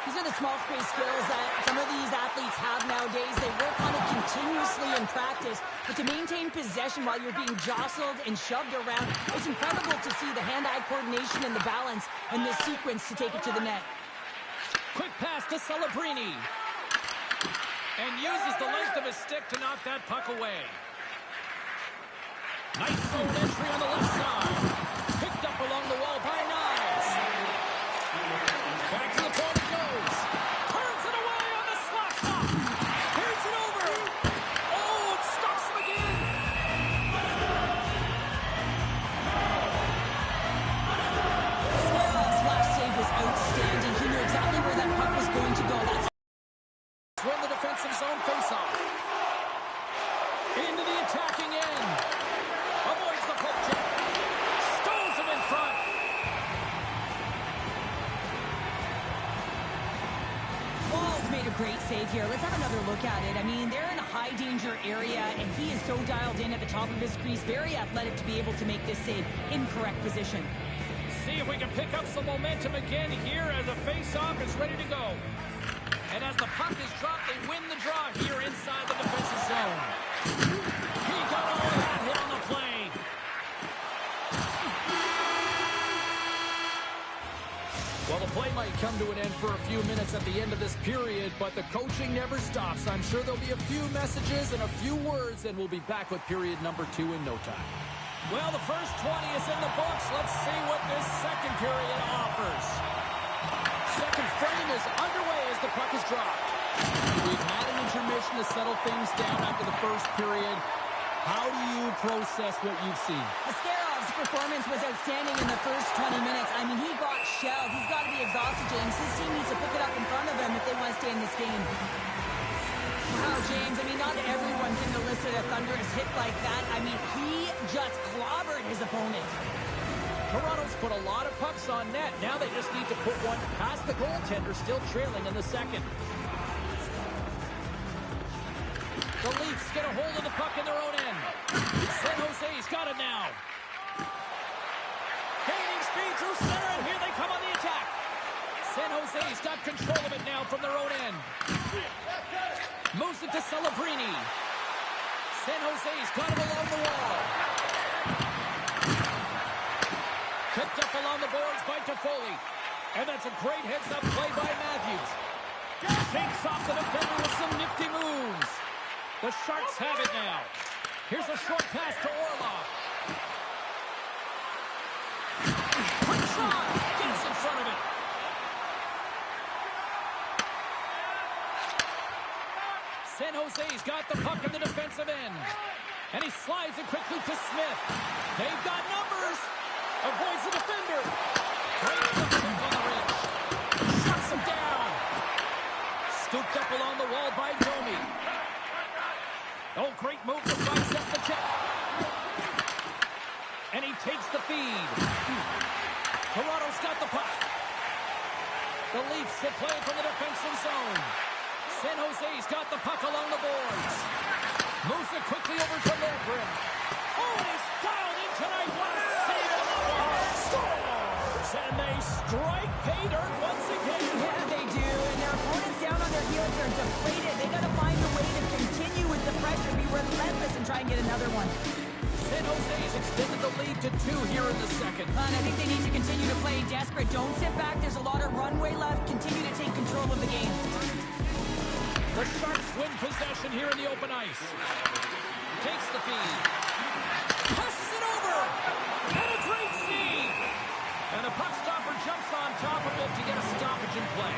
These are the small space skills that some of these athletes have nowadays. They work on it continuously in practice. But to maintain possession while you're being jostled and shoved around, it's incredible to see the hand-eye coordination and the balance in this sequence to take it to the net. Quick pass to Celebrini. And uses the length of his stick to knock that puck away. Nice zone entry on the left side. Picked up along the wall by Niles. Back to the point it goes. Turns it away on the slot shot. Carries it over. Oh, it stops him again. Swarov's last save was outstanding. He knew exactly where that puck was going to go. That's Win the defensive zone faceoff. Into the attacking end. Avoids the poke check. Stows him in front. Wall's made a great save here. Let's have another look at it. I mean, they're in a high danger area, and he is so dialed in at the top of his crease. Very athletic to be able to make this save in correct position. See if we can pick up some momentum again here as the faceoff is ready to go. And as the puck is dropped, they win the draw here inside the defensive zone. He got all of that hit on the play. Well, the play might come to an end for a few few minutes at the end of this period, but the coaching never stops. I'm sure there'll be a few messages and a few words, and we'll be back with period number 2 in no time. Well, the first 20 is in the books. Let's see what this second period offers. Second frame is underway as the puck is dropped. We've had an intermission to settle things down after the first period. How do you process what you've seen? Ascarov's performance was outstanding in the first 20 minutes. I mean, he got shelled. He's got to be exhausted, James. His team needs to pick it up in front of him if they want to stay in this game. Wow, James. I mean, not everyone can elicit a thunderous hit like that. I mean, he just clobbered his opponent. Toronto's put a lot of pucks on net. Now they just need to put one past the goaltender, still trailing in the second. The Leafs get a hold of the puck in their own end. San Jose's got it now. Gaining speed through center, and here they come on the attack. San Jose's got control of it now from their own end. Moves it to Celebrini. San Jose's got it along the wall. Picked up along the boards by Toffoli. And that's a great heads-up play by Matthews. Shakes off the defender with some nifty moves. The Sharks have it now. Here's a short pass to Orlov. Quick shot. Gets in front of it. San Jose's got the puck in the defensive end. And he slides it quickly to Smith. They've got numbers. Avoids the defender. Great puck on the ridge. Shuts him down. Scooped up along the wall by Domi. Oh, great move to sidestep the check. And he takes the feed. Toronto's got the puck. The Leafs will play from the defensive zone. San Jose's got the puck along the boards. Moves it quickly over to Lindgren. Oh, and he's dialed in tonight. What a save on the wall. Scores! And they strike pay dirt once again. Yeah, they do. And their opponents down on their heels are deflated. They got to find a way to continue with the pressure, be relentless, and try and get another one. San Jose's extended the lead to 2 here in the second. And I think they need to continue to play desperate. Don't sit back. There's a lot of runway left. Continue to take control of the game. The Sharks win possession here in the open ice. Takes the feed. Passes it over. And a great save. And the puck stopper jumps on top of it to get a stoppage in play.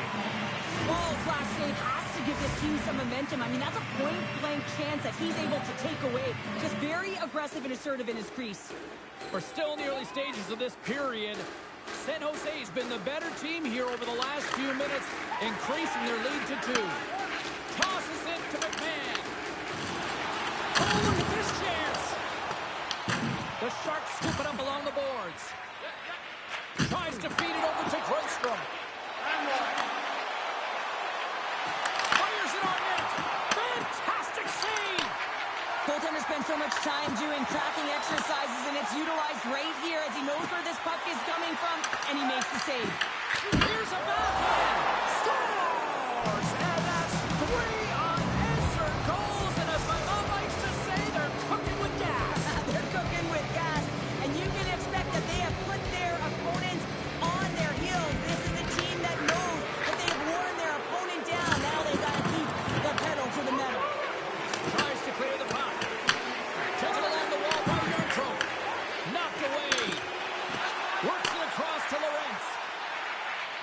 Ball's last save has to give this team some momentum. I mean, that's a point-blank chance that he's able to take away. Just very aggressive and assertive in his crease. We're still in the early stages of this period. San Jose's been the better team here over the last few minutes, increasing their lead to 2. Tosses it to McMahon. Oh, look at this chance. The Sharks scoop it up along the boards. Tries to feed it over to Grundstrom. Fires it on net. Fantastic save. Goaltender spends so much time doing tracking exercises, and it's utilized right here as he knows where this puck is coming from, and he makes the save. Here's a backhand. Scores! And that's 3 unanswered goals, and as my mom likes to say, they're cooking with gas. They're cooking with gas, and you can expect that they have put their opponents on their heels. This is a team that knows that they have worn their opponent down. Now they got to keep the pedal to the metal. Tries to clear the puck. Taken along the wall by Yarntro. Knocked away. Works it across to Lorentz.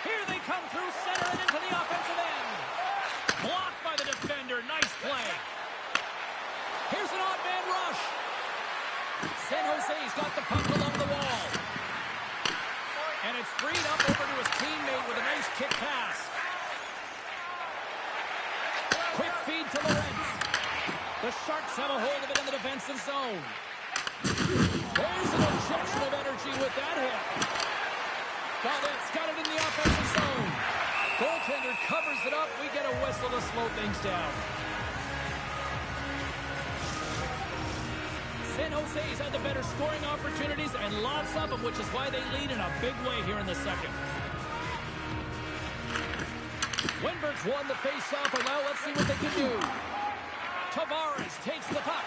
Here they come through center and into the offensive end. Blocked by the defender. Nice play. Here's an odd man rush. San Jose's got the puck along the wall. And it's freed up over to his teammate with a nice kick pass. Quick feed to Lorentz. The Sharks have a hold of it in the defensive zone. There's an injection of energy with that hit. Gaudette's got it in the offensive zone. Goaltender covers it up. We get a whistle to slow things down. San Jose's had the better scoring opportunities and lots of them, which is why they lead in a big way here in the second. Wenberg's won the face-off, and now let's see what they can do. Tavares takes the puck.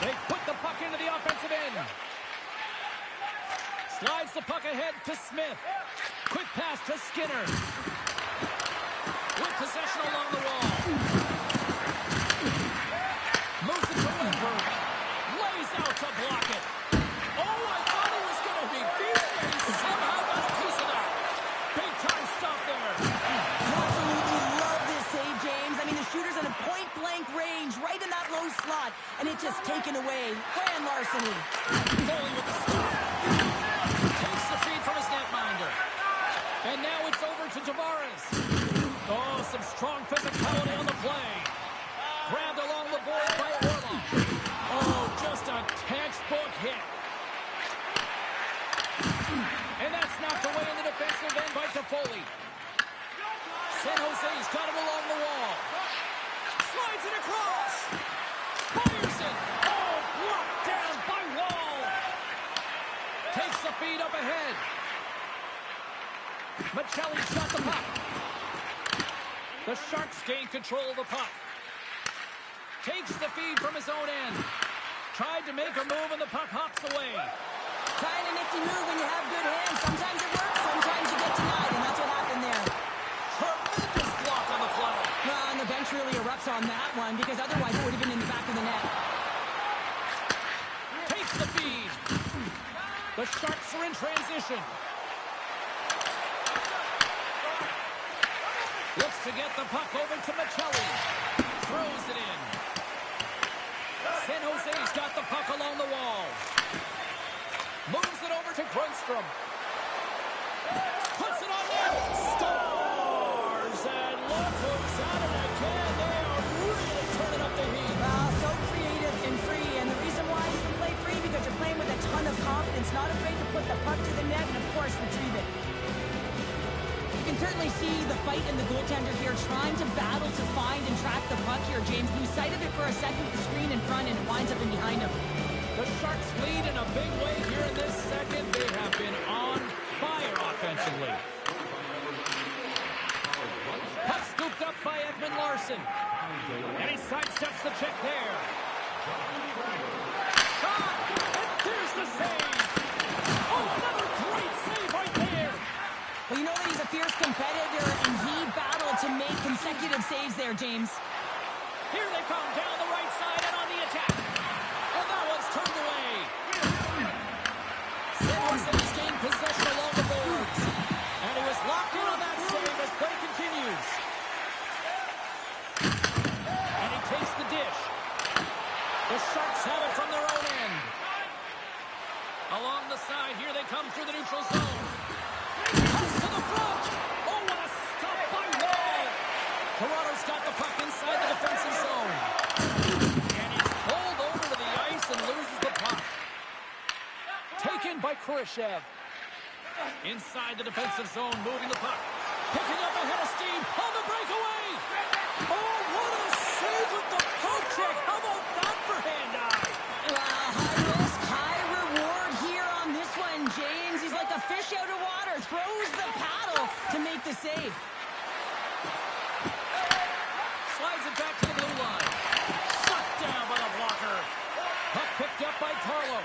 They put the puck into the offensive end. Slides the puck ahead to Smith. Quick pass to Skinner. With possession along the wall. Moves it to Lindbergh. Lays out to block it. Oh, I thought he was going to be beat, and he somehow got a piece of that. Big time stop there. Absolutely love this save, James. I mean, the shooter's in a point-blank range, right in that low slot, and it's just taken away. Grand larceny. Foley with the stop. Takes the feed from his netminder. And now it's over to Tavares. Oh, some strong physicality on the play. Grabbed along the board by Orlov. Oh, just a textbook hit. And that's knocked away in the defensive end by Toffoli. San Jose's got it along the wall. Slides it across. Fires it. Oh, blocked down by Wall. Takes the feed up ahead. Michelli's got the puck. The Sharks gain control of the puck. Takes the feed from his own end. Tried to make a move and the puck hops away. Kind of nifty move when you have good hands. Sometimes it works, sometimes you get denied, and that's what happened there. Tremendous block on the play. Well, and the bench really erupts on that one, because otherwise it would have been in the back of the net. Takes the feed. The Sharks are in transition. Looks to get the puck over to Michelli. Throws it in. San Jose's got the puck along the wall. Moves it over to Grundstrom. Puts it on net. Scores! And look who's at it again. They are really turning up the heat. Well, so creative and free, and the reason why you can play free because you're playing with a ton of confidence, not afraid to put the puck to the net and, of course, retrieve it. You can certainly see the fight in the goaltender here, trying to battle to find and track the puck here. James lose sight of it for a second, the screen in front, and it winds up in behind him. The Sharks lead in a big way here in this second. They have been on fire offensively. Puck scooped up by Ekman-Larsson. And he sidesteps the check there. Shot! And there's the save! Oh, another great save right there! Well, you know that he's a fierce competitor, and he battled to make consecutive saves there, James. Here they come down the right side and on the attack. And that one's turned away. San Jose's gained possession along the boards. And he was locked in on that save as play continues. And he takes the dish. The Sharks have it from their own end. Along the side, here they come through the neutral zone. Cuts to the front. Oh, what a stop by Wall. Toronto's got the puck inside the defensive zone. And he's pulled over to the ice and loses the puck. Taken by Kurashev. Inside the defensive zone, moving the puck. Picking up ahead of steam on the breakaway. Oh, what a save with the poke check. How about that for hand-eye? High risk, high reward here on this one, James. He's like a fish out of water. Throws the paddle to make the save. Slides it back to the blue line. Shut down by the blocker. Puck picked up by Carlo.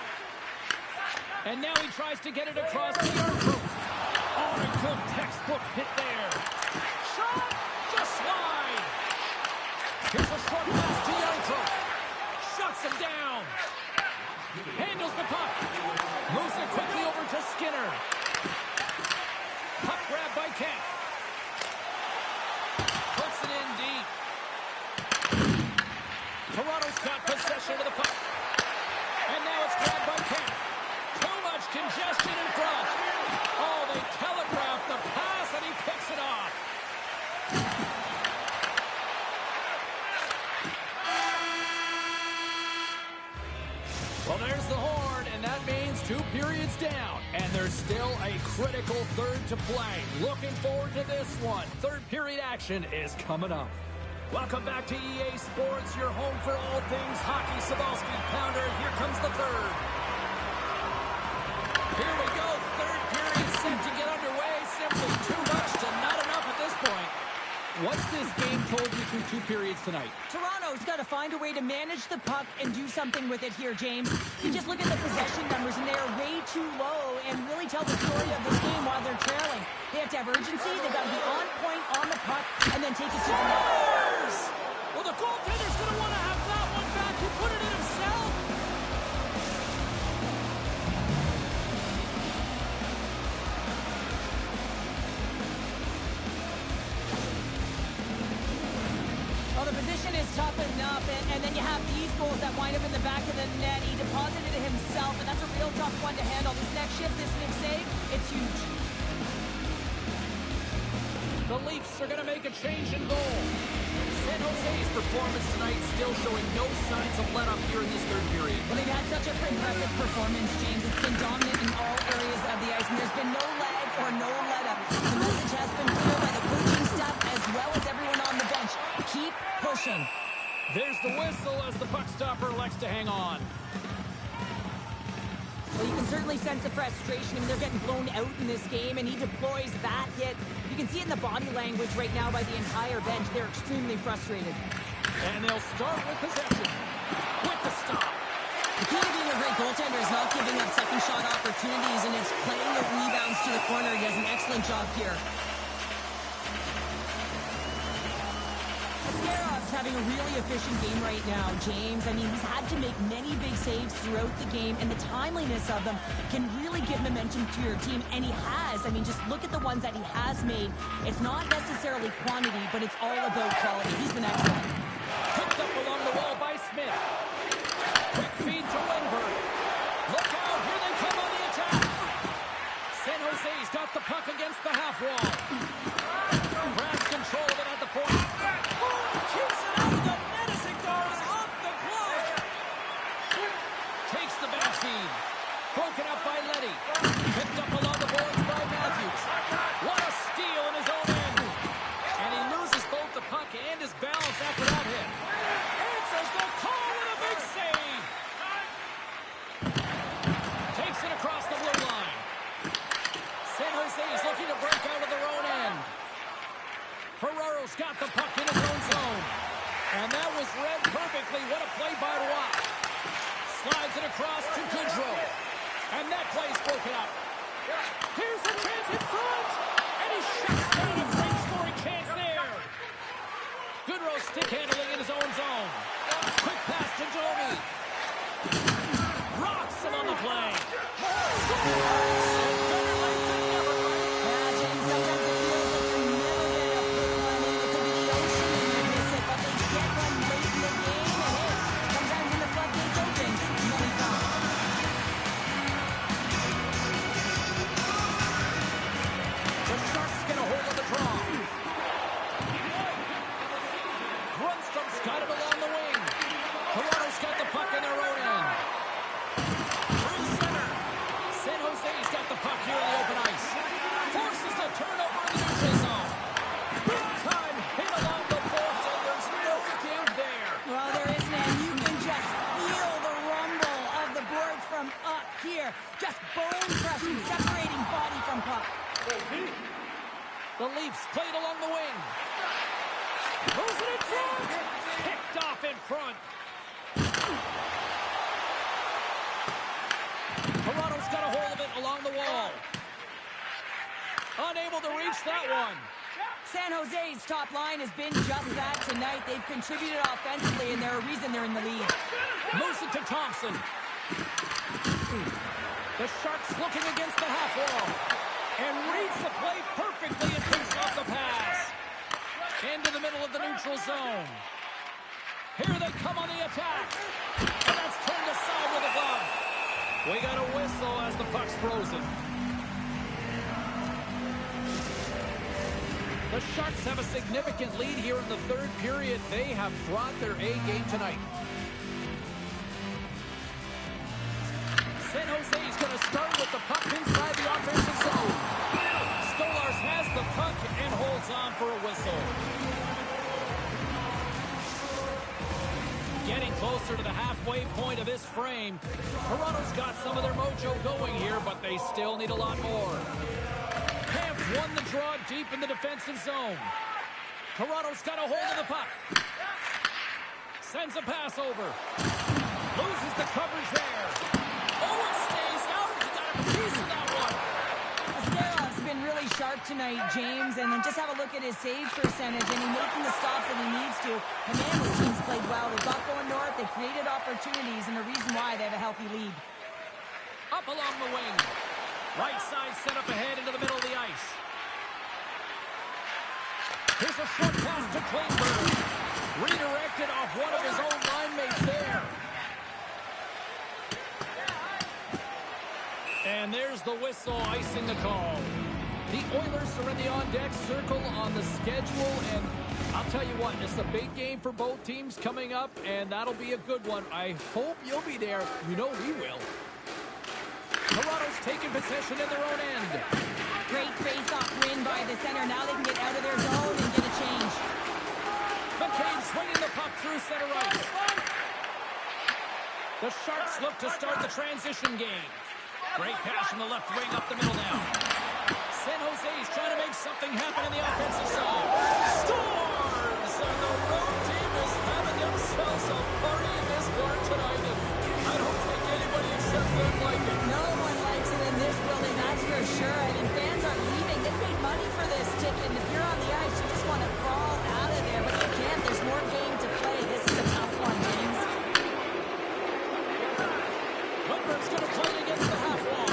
And now he tries to get it across the Arthur. Oh, a good textbook hit there. Shot! Just wide. Here's a short pass to Arthur. Shuts him down. Handles the puck. Moves it quickly over to Skinner. Puck grab by Kent. Puts it in deep. Toronto's got possession of the puck. And now it's grabbed by Kent. Too much congestion in front. Oh, they telegraphed the pass and he picks it off. Well, there's the horn, and that means 2 periods down. And there's still a critical third to play. Looking forward to this one. Third period action is coming up. Welcome back to EA Sports, your home for all things hockey. Sabalski Pounder, here comes the third. Here we go, third period set to get underway. Simply too much to not enough at this point. what's this game told you through 2 periods tonight? Toronto's got to find a way to manage the puck and do something with it here, James. You just look at the possession numbers, and they are way too low and really tell the story of this game while they're trailing. They have to have urgency. They've got to be on point on the puck and then take it to the net. Well, the goaltender's going to want to have that one back. He put it in himself. Well, the position is tough enough, and then you have these goals that wind up in the back of the net. He deposited it himself, and that's a real tough one to handle. This next shift, this next save, it's huge. The Leafs are going to make a change in goal. San Jose's performance tonight still showing no signs of let-up here in this third period. Well, they've had such a impressive performance, James. It's been dominant in all areas of the ice, and there's been no lag or no let-up. The message has been clear by the coaching staff as well as everyone on the bench. Keep pushing. There's the whistle as the puck stopper elects to hang on. Well, you can certainly sense the frustration. I mean, they're getting blown out in this game, and he deploys that hit. You can see it in the body language right now by the entire bench. They're extremely frustrated. And they'll start with possession. With the stop. The key to being a great goaltender is not giving up second shot opportunities, and it's playing the rebounds to the corner. He does an excellent job here. Askerov's having a really efficient game right now, James. I mean, he's had to make many big saves throughout the game, and the timeliness of them can really give momentum to your team, and he has. I mean, just look at the ones that he has made. It's not necessarily quantity, but it's all about quality. He's been excellent. Picked up along the wall by Smith. Quick feed to Lindbergh. Look out, here they come on the attack. San Jose's got the puck against the half wall. Grabs control of it at the point. Keeps it out of the net as it goes off the clock. Takes the back feed. Broken up by Letty. Picked up along the boards by Matthews. What a steal in his own end. And he loses both the puck and his balance after that hit. Answers the call with a big save. Takes it across the blue line. San Jose is looking to break out of their own end. Ferraro's got the puck in his own zone. And that was read perfectly. What a play by Watt. Slides it across to Goodrow. And that play's broken up. Here's a chance in front. And he shuts down a great scoring chance there. Goodrow stick handling in his own zone. Quick pass to Domi. Rocks him on the play. Got it along the wing. Toronto's got the puck in their own end. Through center. San Jose's got the puck here in the open ice. Forces the turnover in the neutral zone. Big time hit along the boards, and there's no give there. Well, there isn't, and you can just feel the rumble of the boards from up here. Just bone crushing, separating body from puck. The Leafs played along the wing. Moves it in front. Picked off in front. Toronto's got a hold of it along the wall. Unable to reach that one. San Jose's top line has been just that tonight. They've contributed offensively, and they're a reason they're in the lead. Moves it to Thompson. The Sharks looking against the half wall. And reads the play perfectly and picks off the pass. Into the middle of the neutral zone. Here they come on the attack. And that's turned aside with a glove. We got a whistle as the puck's frozen. The Sharks have a significant lead here in the third period. They have brought their A game tonight. San Jose's going to start with the puck inside the offensive zone. Stolarz has the puck and holds on for a whistle. Getting closer to the halfway point of this frame. Toronto's got some of their mojo going here, but they still need a lot more. Camp won the draw deep in the defensive zone. Toronto's got a hold of the puck. Sends a pass over. Loses the coverage there. Oh, it stays out. He got a piece of that one. Sterov's been really sharp tonight, James, and then just have a look at his save percentage, and he's making the stops that he needs to. And man, this team's played well. They got going north, they created opportunities, and the reason why they have a healthy lead. Up along the wing. Right side set up ahead into the middle of the ice. Here's a short pass to Klingberg. Redirected off one of his own line mates there. And there's the whistle icing the call. The Oilers are in the on-deck circle on the schedule, and I'll tell you what, it's a big game for both teams coming up, and that'll be a good one. I hope you'll be there. You know we will. Toronto's taking possession in their own end. Great face-off win by the center. Now they can get out of their zone and get a change. McCain swinging the puck through center ice. The Sharks look to start the transition game. Great pass from the left wing up the middle now. San Jose's trying to make something happen in the offensive zone. Scores! And the road team is having themselves a party in this bar tonight. And I don't think anybody except them like it. No one likes it in this building, that's for sure. I mean, fans are leaving. They paid money for this ticket, and if you're on the ice, you just want to crawl out of there. But you can't. There's more game to play. This is a tough one, James. Lundberg's going to play it against the half wall.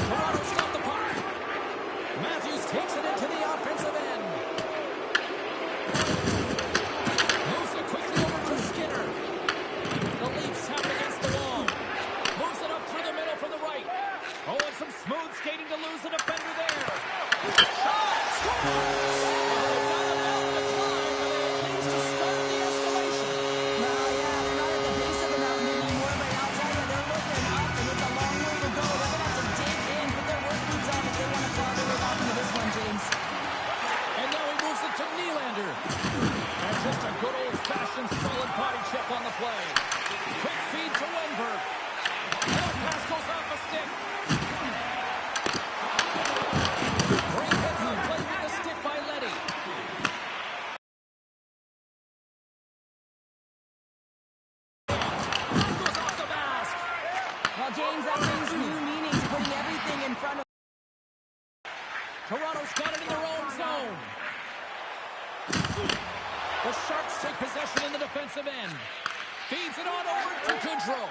Toronto's got the puck. Matthews takes it into the offensive end. Moves it quickly over to Skinner. The Leafs have it against the wall. Moves it up through the middle from the right. Oh, and some smooth skating to lose the defender there. Shot! Scores! Just a good old-fashioned solid body check on the play. Quick feed to Wenberg. That pass goes off a stick. Great hits on play with the stick by Leddy. That goes off the mask. Well, James, that brings new meaning to putting everything in front of... Toronto's got it in their own zone. The Sharks take possession in the defensive end. Feeds it on over to Goodrow.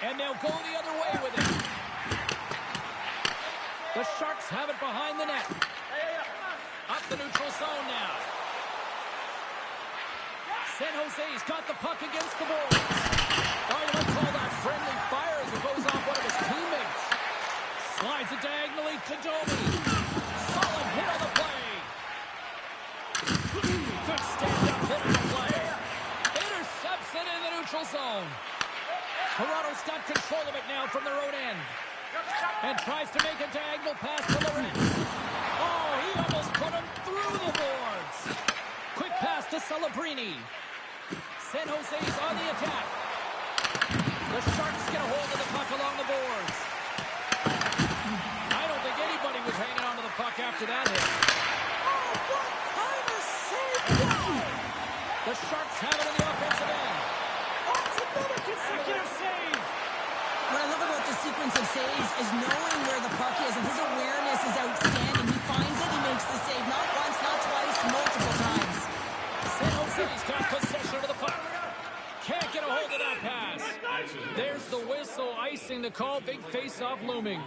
And they'll go the other way with it. The Sharks have it behind the net. Up the neutral zone now. San Jose's got the puck against the boards. Oh, you might call that friendly fire as it goes off one of his teammates. Slides it diagonally to Domi. Solid hit on the play. Good stand-up hit on the play. Intercepts it in the neutral zone. Toronto's got control of it now from their own end. And tries to make a diagonal pass to Lorentz. Oh, he almost put him through the boards. Quick pass to Celebrini. San Jose's on the attack. The Sharks get a hold of the puck along the boards. I don't think anybody was hanging on to the puck after that hit. Oh, what kind of save! The Sharks have it in the offensive end. Oh, it's another consecutive save! What I love about the sequence of saves is knowing where the puck is, and his awareness is outstanding. He finds it, he makes the save not once, not twice, multiple times. San Jose's got possession of the puck. Can't get a hold of that pass. There's the whistle, icing the call. Big face-off looming.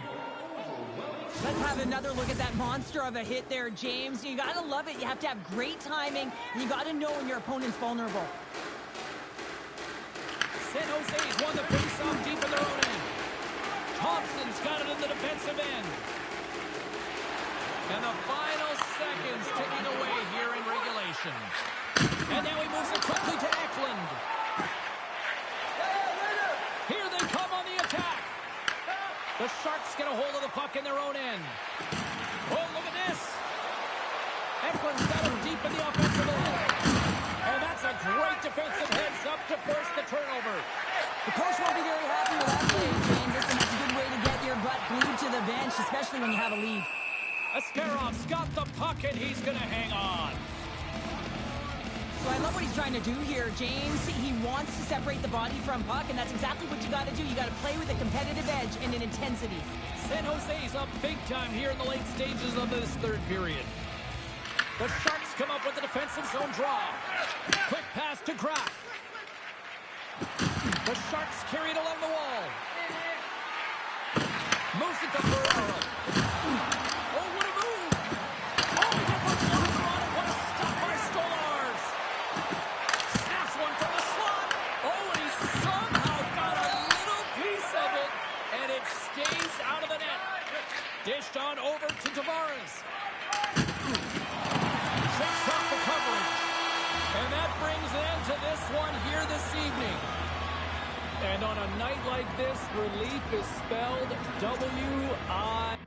Let's have another look at that monster of a hit there, James. You gotta love it. You have to have great timing, and you gotta know when your opponent's vulnerable. San Jose's won the face-off deep in their own end. Thompson's got it in the defensive end. And the final seconds ticking away here in regulation. And now he moves it quickly to Eklund. Here they come on the attack. The Sharks get a hold of the puck in their own end. Oh, look at this. Eklund's got him deep in the offensive end. And that's a great defensive heads-up to force the turnover. The coach won't be very happy with that play, James. Listen, that's a good way to get your butt glued to the bench, especially when you have a lead. Ascarov's got the puck, and he's going to hang on. So I love what he's trying to do here, James. He wants to separate the body from puck, and that's exactly what you got to do. You got to play with a competitive edge and an intensity. San Jose's up big time here in the late stages of this third period. The Sharks come up with the defensive zone draw. Quick pass to Graf. The Sharks carry it along the wall. Moves it to Ferraro. Oh, what a move! Oh, he gets a blocker on it. What a stop by Stolarz. Snaps one from the slot. Oh, and he somehow got a little piece of it, and it stays out of the net. Dished on over to Tavares. Shakes off the coverage. And that brings an end to this one here this evening. And on a night like this, relief is spelled W-I.